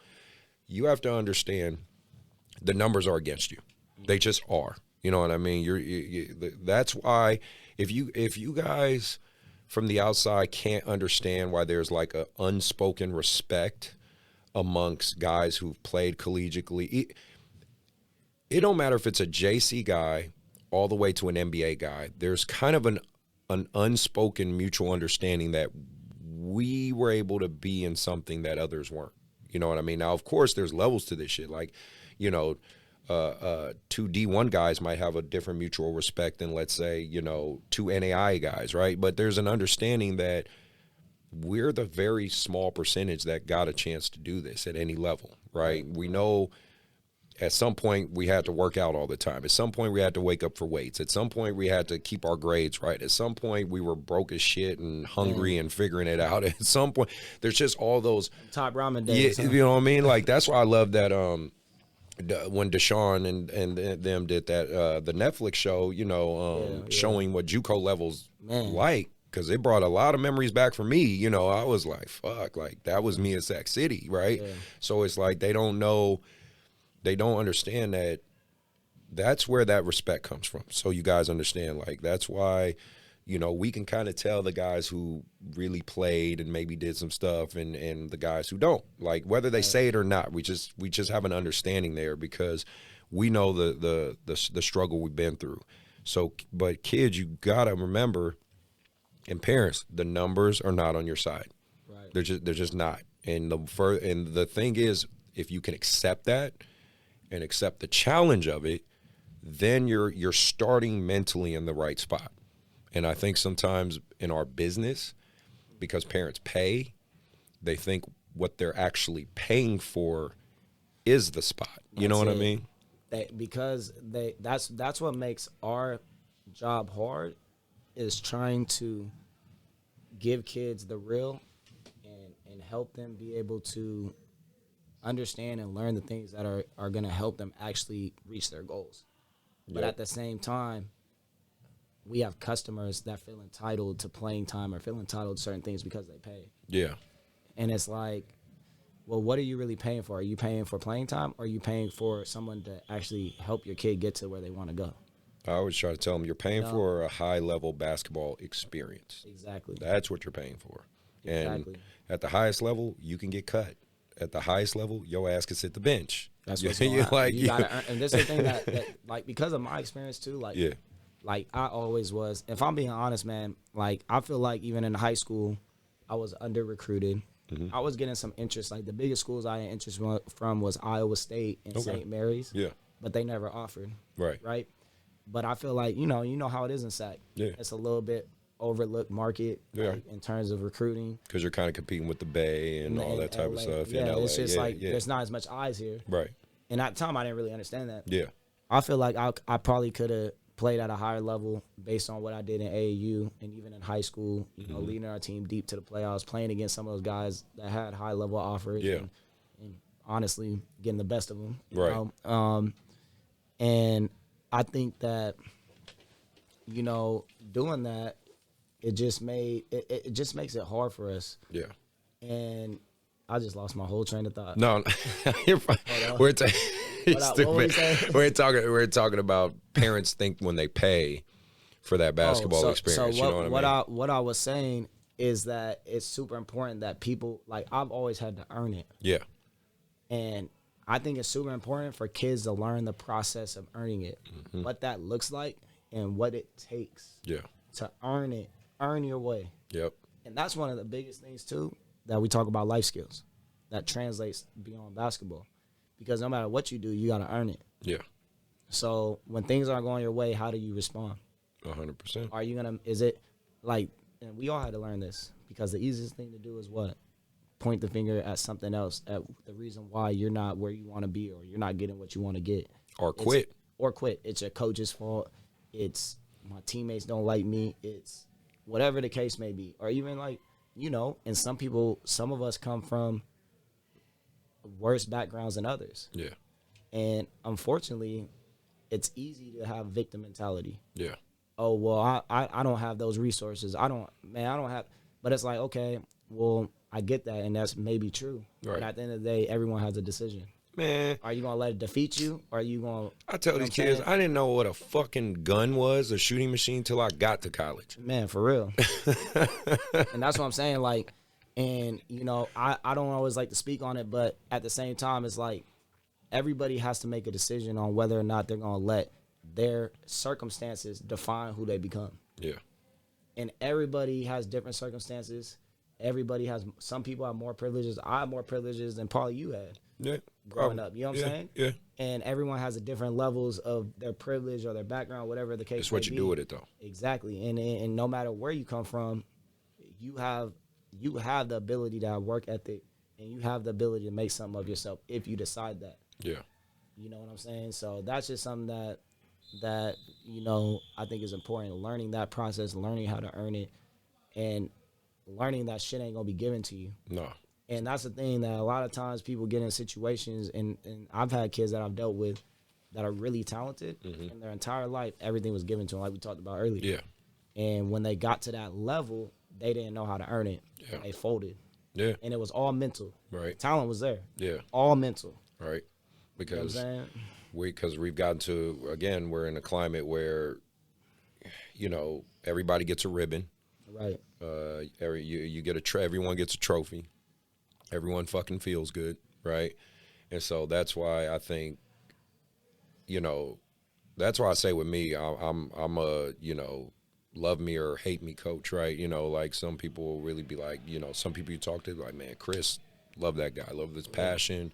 You have to understand the numbers are against you. They just are. You know what I mean? That's why if you guys from the outside can't understand why there's like a unspoken respect amongst guys who've played collegiately. It don't matter if it's a JC guy all the way to an NBA guy. There's kind of an unspoken mutual understanding that we were able to be in something that others weren't. You know what I mean? Now, of course, there's levels to this shit. Like, you know, two D1 guys might have a different mutual respect than, let's say, you know, two NAI guys, right? But there's an understanding that we're the very small percentage that got a chance to do this at any level, right? We know at some point we had to work out all the time. At some point we had to wake up for weights. At some point we had to keep our grades right. At some point we were broke as shit and hungry and figuring it out. At some point there's just all those top ramen days. Yeah, you know what I mean? Like that's why I love that when Deshaun and them did that the Netflix show, you know, showing what JUCO levels like. Because it brought a lot of memories back for me. You know, I was like, fuck, like that was me at Sac City, right? Yeah. So it's like they don't understand that that's where that respect comes from. So you guys understand, like that's why, you know, we can kind of tell the guys who really played and maybe did some stuff and the guys who don't. Like whether they say it or not, we just have an understanding there because we know the struggle we've been through. So, but kids, you gotta remember. And parents, the numbers are not on your side. Right. They're just not. And the thing is, if you can accept that and accept the challenge of it, then you're starting mentally in the right spot. And I think sometimes in our business, because parents pay, they think what they're actually paying for is the spot. You know what I mean? That's what makes our job hard. Is trying to give kids the real and help them be able to understand and learn the things that are going to help them actually reach their goals. But at the same time, we have customers that feel entitled to playing time or feel entitled to certain things because they pay. Yeah. And it's like, well, what are you really paying for? Are you paying for playing time or are you paying for someone to actually help your kid get to where they want to go? I always try to tell them you're paying for a high-level basketball experience. Exactly. That's what you're paying for. Exactly. And at the highest level, you can get cut. At the highest level, your ass can sit the bench. That's what's going on. You gotta earn, and this is the thing that, like, because of my experience, too, like, like, I always was, if I'm being honest, man, like, I feel like even in high school, I was under-recruited. Mm-hmm. I was getting some interest. Like, the biggest schools I had interest from was Iowa State and St. Mary's. Yeah. But they never offered. Right. Right? But I feel like, you know how it is in SAC. Yeah. It's a little bit overlooked market like, in terms of recruiting. Because you're kind of competing with the Bay and all that type of stuff in LA. It's just there's not as much eyes here. Right. And at the time, I didn't really understand that. Yeah. I feel like I probably could have played at a higher level based on what I did in AAU and even in high school, you know, leading our team deep to the playoffs, playing against some of those guys that had high-level offers and honestly getting the best of them. Right. And I think that, you know, doing that, it just makes it hard for us. Yeah. And I just lost my whole train of thought. No, you're fine. We're talking about parents think when they pay for that basketball experience. So you know what I mean? What I was saying is that it's super important that people, like, I've always had to earn it. Yeah. And I think it's super important for kids to learn the process of earning it, what that looks like and what it takes to earn it, earn your way. Yep. And that's one of the biggest things, too, that we talk about life skills that translates beyond basketball. Because no matter what you do, you got to earn it. Yeah. So when things aren't going your way, how do you respond? 100%. Are you going to, is it like, and we all had to learn this because the easiest thing to do is what? Point the finger at something else, at the reason why you're not where you want to be or you're not getting what you want to get. Or quit. It's your coach's fault. It's my teammates don't like me. It's whatever the case may be. Or even like you know, and some of us come from worse backgrounds than others. Yeah. And unfortunately, it's easy to have victim mentality. Yeah. Oh, well, I don't have those resources. I don't have, but it's like, okay, well, I get that, and that's maybe true. Right. But at the end of the day, everyone has a decision. Man, Are you going to let it defeat you, or are you going to... I tell these kids, I didn't know what a fucking gun was, a shooting machine, till I got to college. Man, for real. And that's what I'm saying, like, and, you know, I don't always like to speak on it, but at the same time, it's like everybody has to make a decision on whether or not they're going to let their circumstances define who they become. Yeah. And everybody has different circumstances. Everybody has, some people have more privileges. I have more privileges than probably you had. Yeah. Growing up, you know what I'm saying? Yeah. And everyone has a different levels of their privilege or their background, whatever the case It's what may you be. do with it, though. Exactly. And no matter where you come from, you have the ability to have work ethic, and you have the ability to make something of yourself if you decide that. Yeah. You know what I'm saying? So that's just something that you know, I think is important. Learning that process, learning how to earn it, and learning that shit ain't gonna be given to you. No. And that's the thing that a lot of times people get in situations, and I've had kids that I've dealt with that are really talented, and their entire life, everything was given to them, like we talked about earlier. Yeah. And when they got to that level, they didn't know how to earn it. Yeah. They folded. Yeah. And it was all mental. Right. Talent was there. Yeah. All mental. Right. You know Because what I'm saying? we've gotten to, again, we're in a climate where, you know, everybody gets a ribbon. Right. You get everyone gets a trophy. Everyone fucking feels good, right? And so that's why I think, you know, that's why I say with me, I'm a, you know, love me or hate me coach, right? You know, like some people will really be like, you know, some people you talk to like, man, Chris, love that guy, love his passion.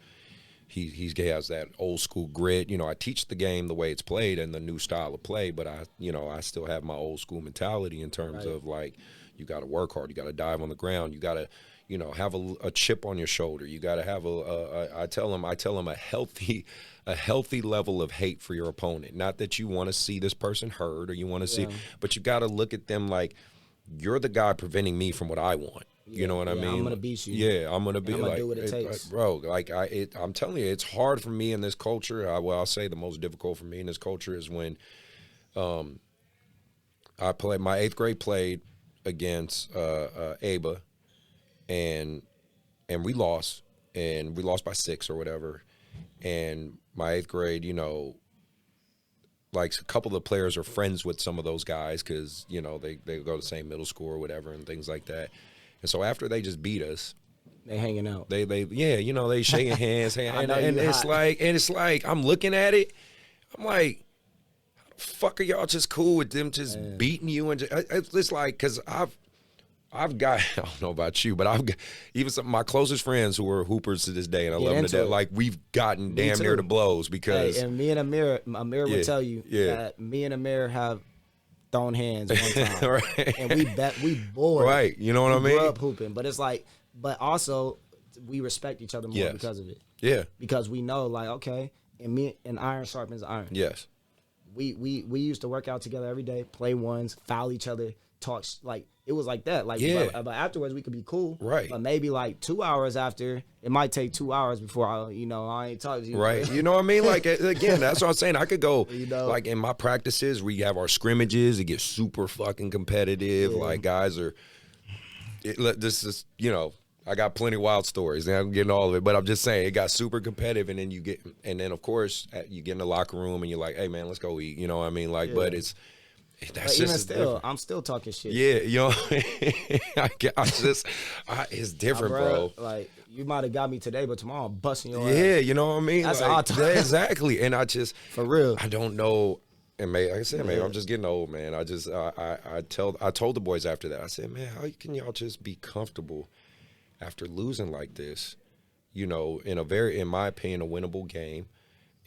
He has that old school grit. You know, I teach the game the way it's played and the new style of play, but I still have my old school mentality in terms of like, you got to work hard, you got to dive on the ground, you got to, you know, have a chip on your shoulder. You got to have I tell them a healthy level of hate for your opponent. Not that you want to see this person hurt or you want to see, but you got to look at them like, you're the guy preventing me from what I want. You know what I mean? I'm gonna beat you. Yeah, I'm gonna be I'm gonna like, do what it takes. bro. Like I'm telling you, it's hard for me in this culture. I'll say the most difficult for me in this culture is when, my 8th grade played against ABA, and we lost by 6 or whatever, and my 8th grade, you know, like a couple of the players are friends with some of those guys because, you know, they go to the same middle school or whatever and things like that. And so after they just beat us, They hanging out. they yeah, you know, they shaking hands, I know and you it's hot. like I'm looking at it, I'm like, how the fuck are y'all just cool with them just beating you? And it's like, because I've got, I don't know about you, but I've got even some of my closest friends who are hoopers to this day, and I love them to into death. it. Like, we've gotten damn near too. to blows because Hey, and me and Amir Yeah, would tell you yeah. that me and Amir have thrown hands one time. Right. And we bored. Right, you know what I We mean? grew up hooping. But it's like, but also we respect each other more Yes. because of it. Yeah. Because we know, like, okay, and iron sharpens iron. Yes. We used to work out together every day, play ones, foul each other, talk, like, it was like that. Like, Yeah. but afterwards we could be cool. Right. But maybe like 2 hours after, it might take 2 hours before I ain't talking to you. Right. You know what I mean? Like, again, that's what I'm saying. I could go, You know? like, in my practices, we have our scrimmages. It gets super fucking competitive. Yeah. Like, guys are, this is, you know, I got plenty of wild stories. And I'm getting all of it. But I'm just saying, it got super competitive. And then, of course, you get in the locker room and you're like, hey, man, let's go eat. You know what I mean? Like, Yeah. but it's, that's But just even as still, different. I'm still talking shit. Yeah, you know, it's different, bro. Like, you might have got me today, but tomorrow I'm busting your Yeah, ass. you know what I mean? That's like, how I talk. yeah, exactly. And For real. I don't know. And maybe, like I said, maybe Yeah. I'm just getting old, man. I told the boys after that, I said, man, how can y'all just be comfortable after losing like this? You know, in my opinion, a winnable game,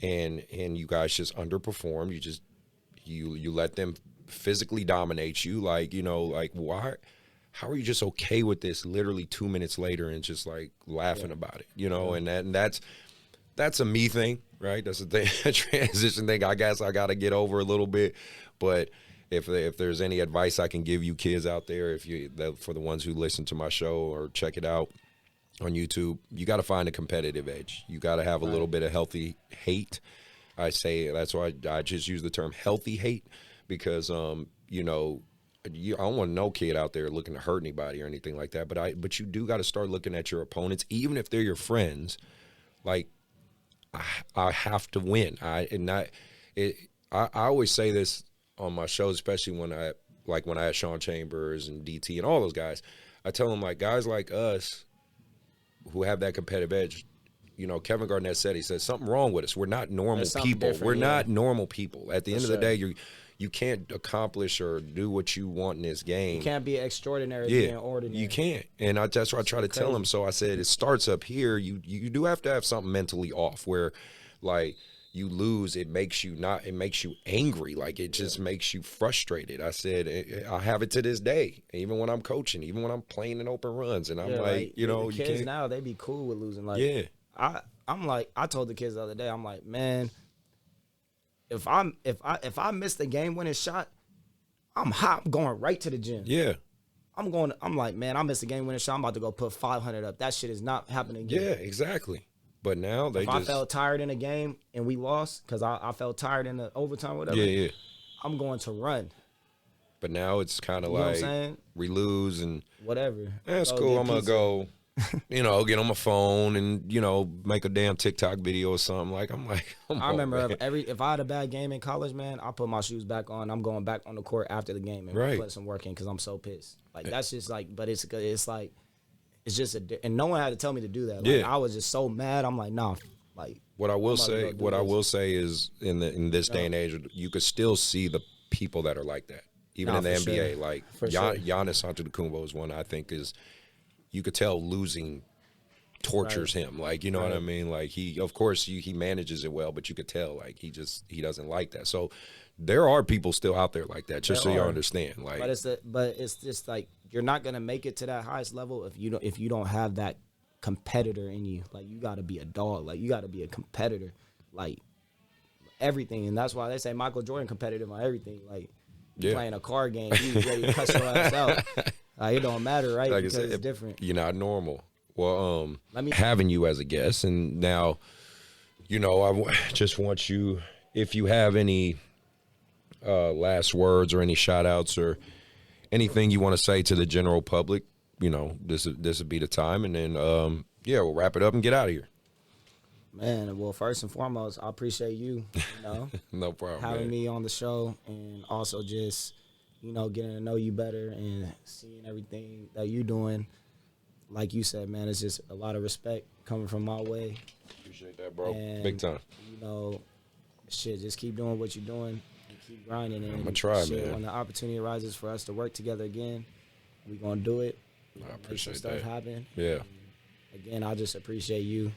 and you guys just underperform. You just you let them physically dominate you. Like, you know, like, why? How are you just okay with this? Literally 2 minutes later, and just like laughing about it, you know? And that's a me thing, right? That's a thing, a transition thing. I guess I got to get over a little bit, but if there's any advice I can give you kids out there, for the ones who listen to my show or check it out on YouTube, you got to find a competitive edge. You got to have a little bit of healthy hate. I say that's why I just use the term healthy hate, because you know, I don't want no kid out there looking to hurt anybody or anything like that. But you do got to start looking at your opponents, even if they're your friends. Like, I have to win. I always say this on my shows, especially when I had Sean Chambers and DT and all those guys. I tell them, like, guys like us who have that competitive edge. You know, Kevin Garnett said, he said, something wrong with us. We're not normal people. We're not normal people. At the end of the day, you can't accomplish or do what you want in this game. You can't be extraordinary being ordinary. You can't. And that's what I try to tell them. So I said, it starts up here. You do have to have something mentally off where, like, you lose, it makes you angry. Like, it just makes you frustrated. I said, I have it to this day, even when I'm coaching, even when I'm playing in open runs. And I'm like, you know, the you kids can't. now, they be cool with losing. Like, I'm like, I told the kids the other day, I'm like, man, if I miss the game winning shot, I'm hot. I'm going right to the gym. Yeah. I'm like, man, I missed the game winning shot. I'm about to go put 500 up. That shit is not happening again. Yeah, exactly. But now if I felt tired in a game and we lost because I felt tired in the overtime or whatever, I'm going to run. But now it's kind of You know like what I'm saying? we lose and whatever. That's cool. I'm gonna go, you know, get on my phone and, you know, make a damn TikTok video or something. Like, I remember if I had a bad game in college, man, I put my shoes back on. I'm going back on the court after the game and put some work in because I'm so pissed. Like, that's just like, but it's like. It's just and no one had to tell me to do that. Like, I was just so mad. I'm like, nah. Like, what I will say is in this day and age, you could still see the people that are like that, even in the NBA. Sure. Like Giannis Antetokounmpo is one I think is, you could tell losing tortures him. Like, you know what I mean? Like, he manages it well, but you could tell like he doesn't like that. So there are people still out there like that. Just so you understand. Like, but it's just like, you're not gonna make it to that highest level if you don't have that competitor in you. Like, you got to be a dog. Like, you got to be a competitor. Like, everything, and that's why they say Michael Jordan competitive on everything. Like, playing a card game, he's ready to cuss your ass out. It don't matter, right? Like because it's different. You're not normal. Well, having you as a guest, and now, you know, I just want you, if you have any last words or any shout outs or anything you want to say to the general public, you know, this would be the time, and then we'll wrap it up and get out of here. Man, well, first and foremost, I appreciate you, you know, no problem, having me on the show, and also just, you know, getting to know you better and seeing everything that you're doing. Like you said, man, it's just a lot of respect coming from my way. Appreciate that, bro. And, big time. You know, shit, just keep doing what you're doing. Keep grinding, and I'm gonna try, shit, man. when the opportunity arises for us to work together again, we gonna do it. I appreciate stuff that. happen. Yeah. And again, I just appreciate you.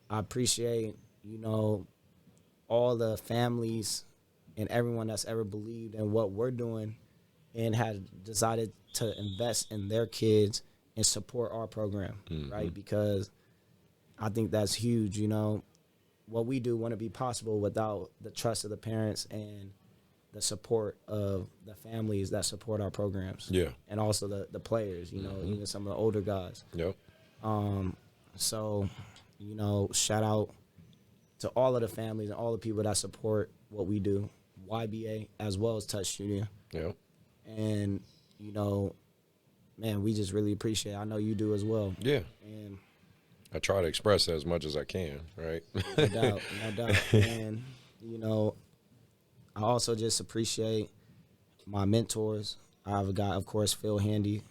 I appreciate, you know, all the families and everyone that's ever believed in what we're doing and had decided to invest in their kids and support our program, right? Because I think that's huge, you know. What we do wouldn't be possible without the trust of the parents and the support of the families that support our programs. Yeah. And also the players, you know, even some of the older guys. Yep. So, you know, shout out to all of the families and all the people that support what we do, YBA as well as Touch Studio. Yep. And, you know, man, we just really appreciate it. I know you do as well. Yeah. And I try to express as much as I can, right? no doubt. And, you know, I also just appreciate my mentors. I have a guy, of course, Phil Handy.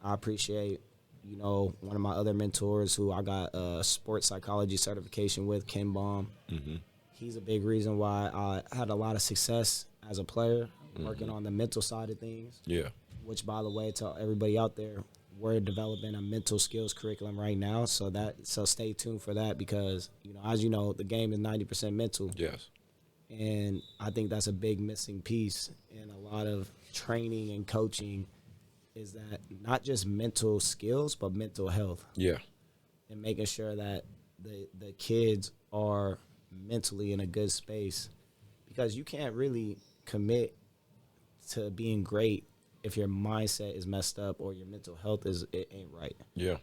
I appreciate, you know, one of my other mentors who I got a sports psychology certification with, Ken Baum. He's a big reason why I had a lot of success as a player, working on the mental side of things. Yeah. Which, by the way, to everybody out there, we're developing a mental skills curriculum right now, so stay tuned for that because, you know, as you know, the game is 90% mental. Yes. And I think that's a big missing piece in a lot of training and coaching is that not just mental skills, but mental health. Yeah. And making sure that the kids are mentally in a good space because you can't really commit to being great if your mindset is messed up or your mental health it ain't right. Yeah.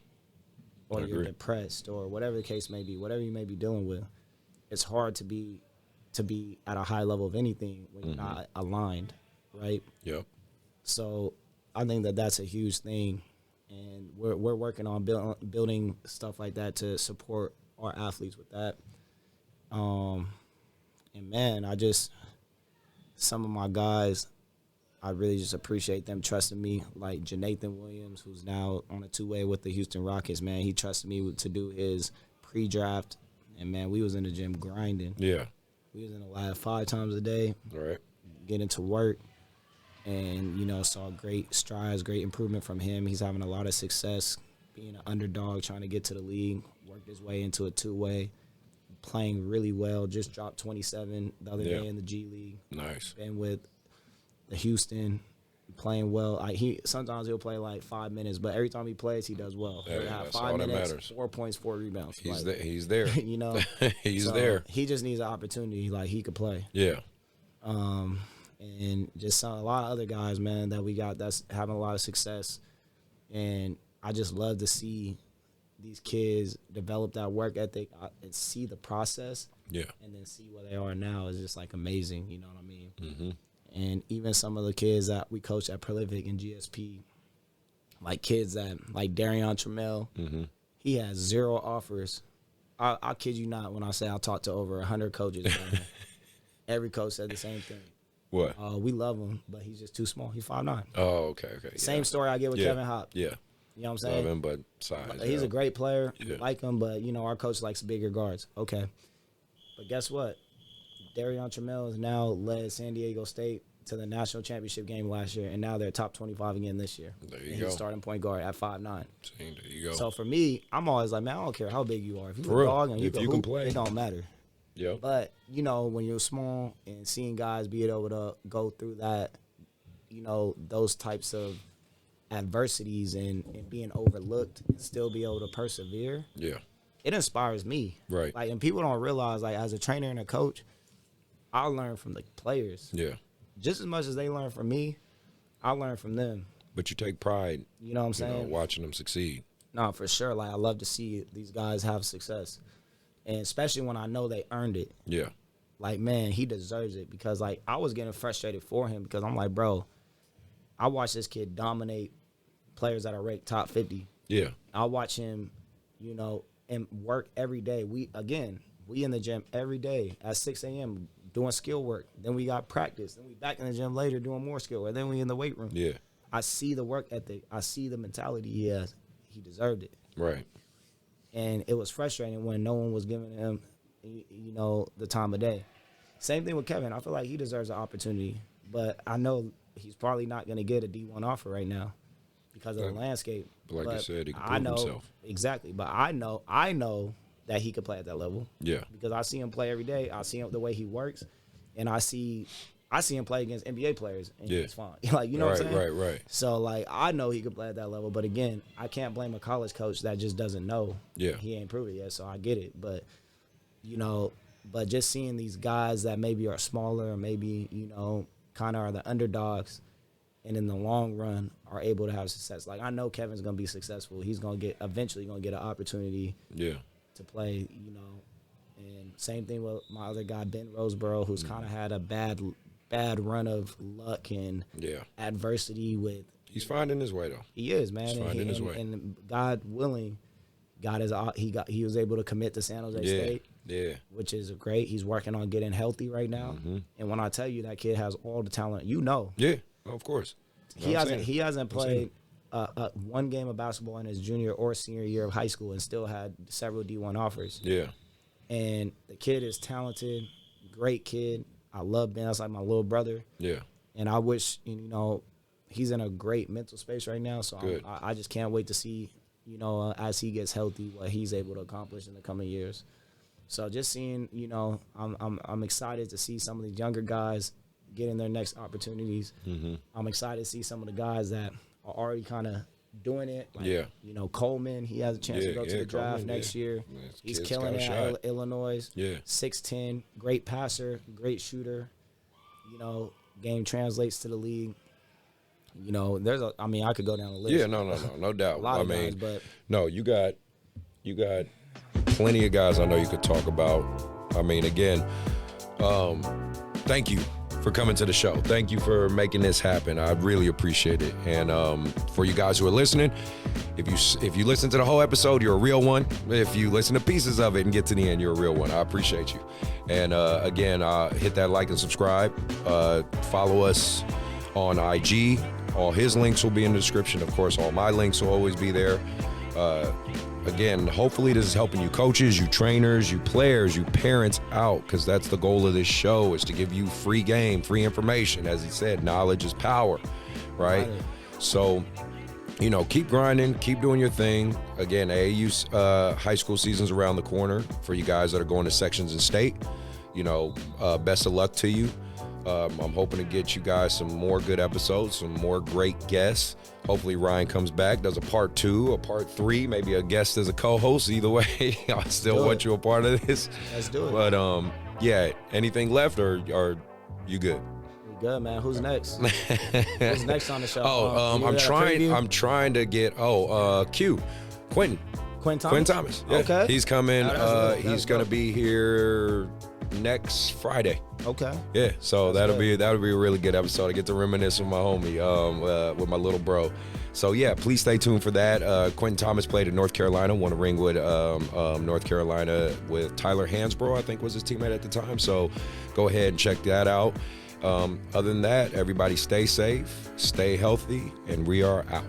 Or I you're agree. depressed or whatever the case may be, whatever you may be dealing with. It's hard to be at a high level of anything when you're not aligned, right? Yep. So I think that's a huge thing, and we're working on building stuff like that to support our athletes with that. And man, some of my guys, I really just appreciate them trusting me. Like Janathan Williams, who's now on a two-way with the Houston Rockets, man, he trusted me to do his pre-draft, and man, we was in the gym grinding. Yeah. We was in the lab 5 times a day, All right. getting to work, and, saw great strides, great improvement from him. He's having a lot of success being an underdog, trying to get to the league, worked his way into a two-way, playing really well, just dropped 27 the other day in the G League. Nice. Been with the Houston, playing well. Sometimes he'll play like 5 minutes, but every time he plays, he does well. Yeah, He'll have that's 5 all that minutes, matters. 4 points, 4 rebounds. He's like, there. He's there. He's so there. He just needs an opportunity. Like, he could play. Yeah. And just a lot of other guys, man, that we got that's having a lot of success. And I just love to see these kids develop that work ethic and see the process. Yeah. And then see where they are now is just like amazing. You know what I mean? Mm-hmm. And even some of the kids that we coach at Prolific and GSP, like kids like Darion Trammell, he has 0 offers. I kid you not when I say I talked to over 100 coaches. Every coach said the same thing. What? We love him, but he's just too small. He's 5'9". Oh, okay. Same story I get with Kevin Hop. Yeah. You know what I'm saying? Love him, but size. He's a great player. Yeah. Like him, but, our coach likes bigger guards. Okay. But guess what? Darion Trammell has now led San Diego State to the national championship game last year, and now they're top 25 again this year. There you and go. He's starting point guard at 5'9". There you go. So for me, I'm always like, man, I don't care how big you are. If you're For a real. dog and you If can you can hoop, play. it don't matter. Yep. But, when you're small and seeing guys be able to go through that, those types of adversities and being overlooked and still be able to persevere, Yeah. it inspires me. Right. Like, and people don't realize, like, as a trainer and a coach, I learn from the players. Yeah. Just as much as they learn from me, I learn from them. But you take pride, You know what I'm saying? watching them succeed. No, for sure. Like, I love to see these guys have success. And especially when I know they earned it. Yeah. Like, man, he deserves it. Because, like, I was getting frustrated for him because I'm like, bro, I watched this kid dominate players that are ranked top 50. Yeah. I watch him, and work every day. We in the gym every day at 6 a.m. doing skill work. Then we got practice. Then we back in the gym later doing more skill work. Then we in the weight room. Yeah. I see the work ethic. I see the mentality he has. He deserved it. Right. And it was frustrating when no one was giving him, the time of day. Same thing with Kevin. I feel like he deserves an opportunity. But I know he's probably not going to get a D1 offer right now because of the landscape. But like you said, he can I prove know, himself. Exactly. But I know that he could play at that level. Yeah. Because I see him play every day. I see him the way he works. And I see him play against NBA players, and it's fine. Like, you know what I'm saying? Right. So, like, I know he could play at that level. But, again, I can't blame a college coach that just doesn't know. Yeah. He ain't proved it yet, so I get it. But, but just seeing these guys that maybe are smaller or maybe, kind of are the underdogs and in the long run are able to have success. Like, I know Kevin's going to be successful. He's going to eventually going to get an opportunity to play, And same thing with my other guy, Ben Roseborough, who's kind of had a bad run of luck and adversity with. He's finding his way though. He is, man. He's finding his way. And God willing, he was able to commit to San Jose State. Yeah. Which is great. He's working on getting healthy right now. And when I tell you that kid has all the talent, Yeah, of course. He hasn't played one game of basketball in his junior or senior year of high school and still had several D1 offers. Yeah. And the kid is talented, great kid. I love Ben. That's like my little brother. Yeah. And I wish, he's in a great mental space right now. So I just can't wait to see, as he gets healthy, what he's able to accomplish in the coming years. So just seeing, I'm excited to see some of these younger guys getting their next opportunities. Mm-hmm. I'm excited to see some of the guys that are already kind of doing it. Like, Coleman, he has a chance to go to the draft next year. He's killing it at Illinois. Yeah. 6'10", great passer, great shooter. game translates to the league. You know, I could go down the list. Yeah, no doubt. A lot of guys, but no, you got plenty of guys I know you could talk about. I mean, again, thank you for coming to the show. Thank you for making this happen. I really appreciate it. And for you guys who are listening, if you listen to the whole episode, you're a real one. If you listen to pieces of it and get to the end, you're a real one. I appreciate you. And again, hit that like and subscribe. Follow us on IG. All his links will be in the description. Of course, all my links will always be there. Again, hopefully this is helping you coaches, you trainers, you players, you parents out, because that's the goal of this show, is to give you free game, free information. As he said, knowledge is power, right? So, you know, keep grinding, keep doing your thing. Again, AAU's high school season's around the corner for you guys that are going to sections and state. You know, best of luck to you. I'm hoping to get you guys some more good episodes, some more great guests. Hopefully Ryan comes back, does a part 2, a part 3, maybe a guest as a co-host. Either way, I still want you a part of this. Let's do it. But yeah, anything left, or you good? We good, man. Who's next? Who's next on the show? I'm trying to get Quentin Thomas. Yeah. Okay. He's coming. That's He's gonna be here next Friday. Okay. Yeah, so that'll good. be a really good episode. I get to reminisce with my homie, with my little bro. So yeah, please stay tuned for that. Quentin Thomas played at North Carolina, won a ring with North Carolina with Tyler Hansbrough, I think was his teammate at the time. So go ahead and check that out. Other than that, everybody stay safe, stay healthy, and we are out.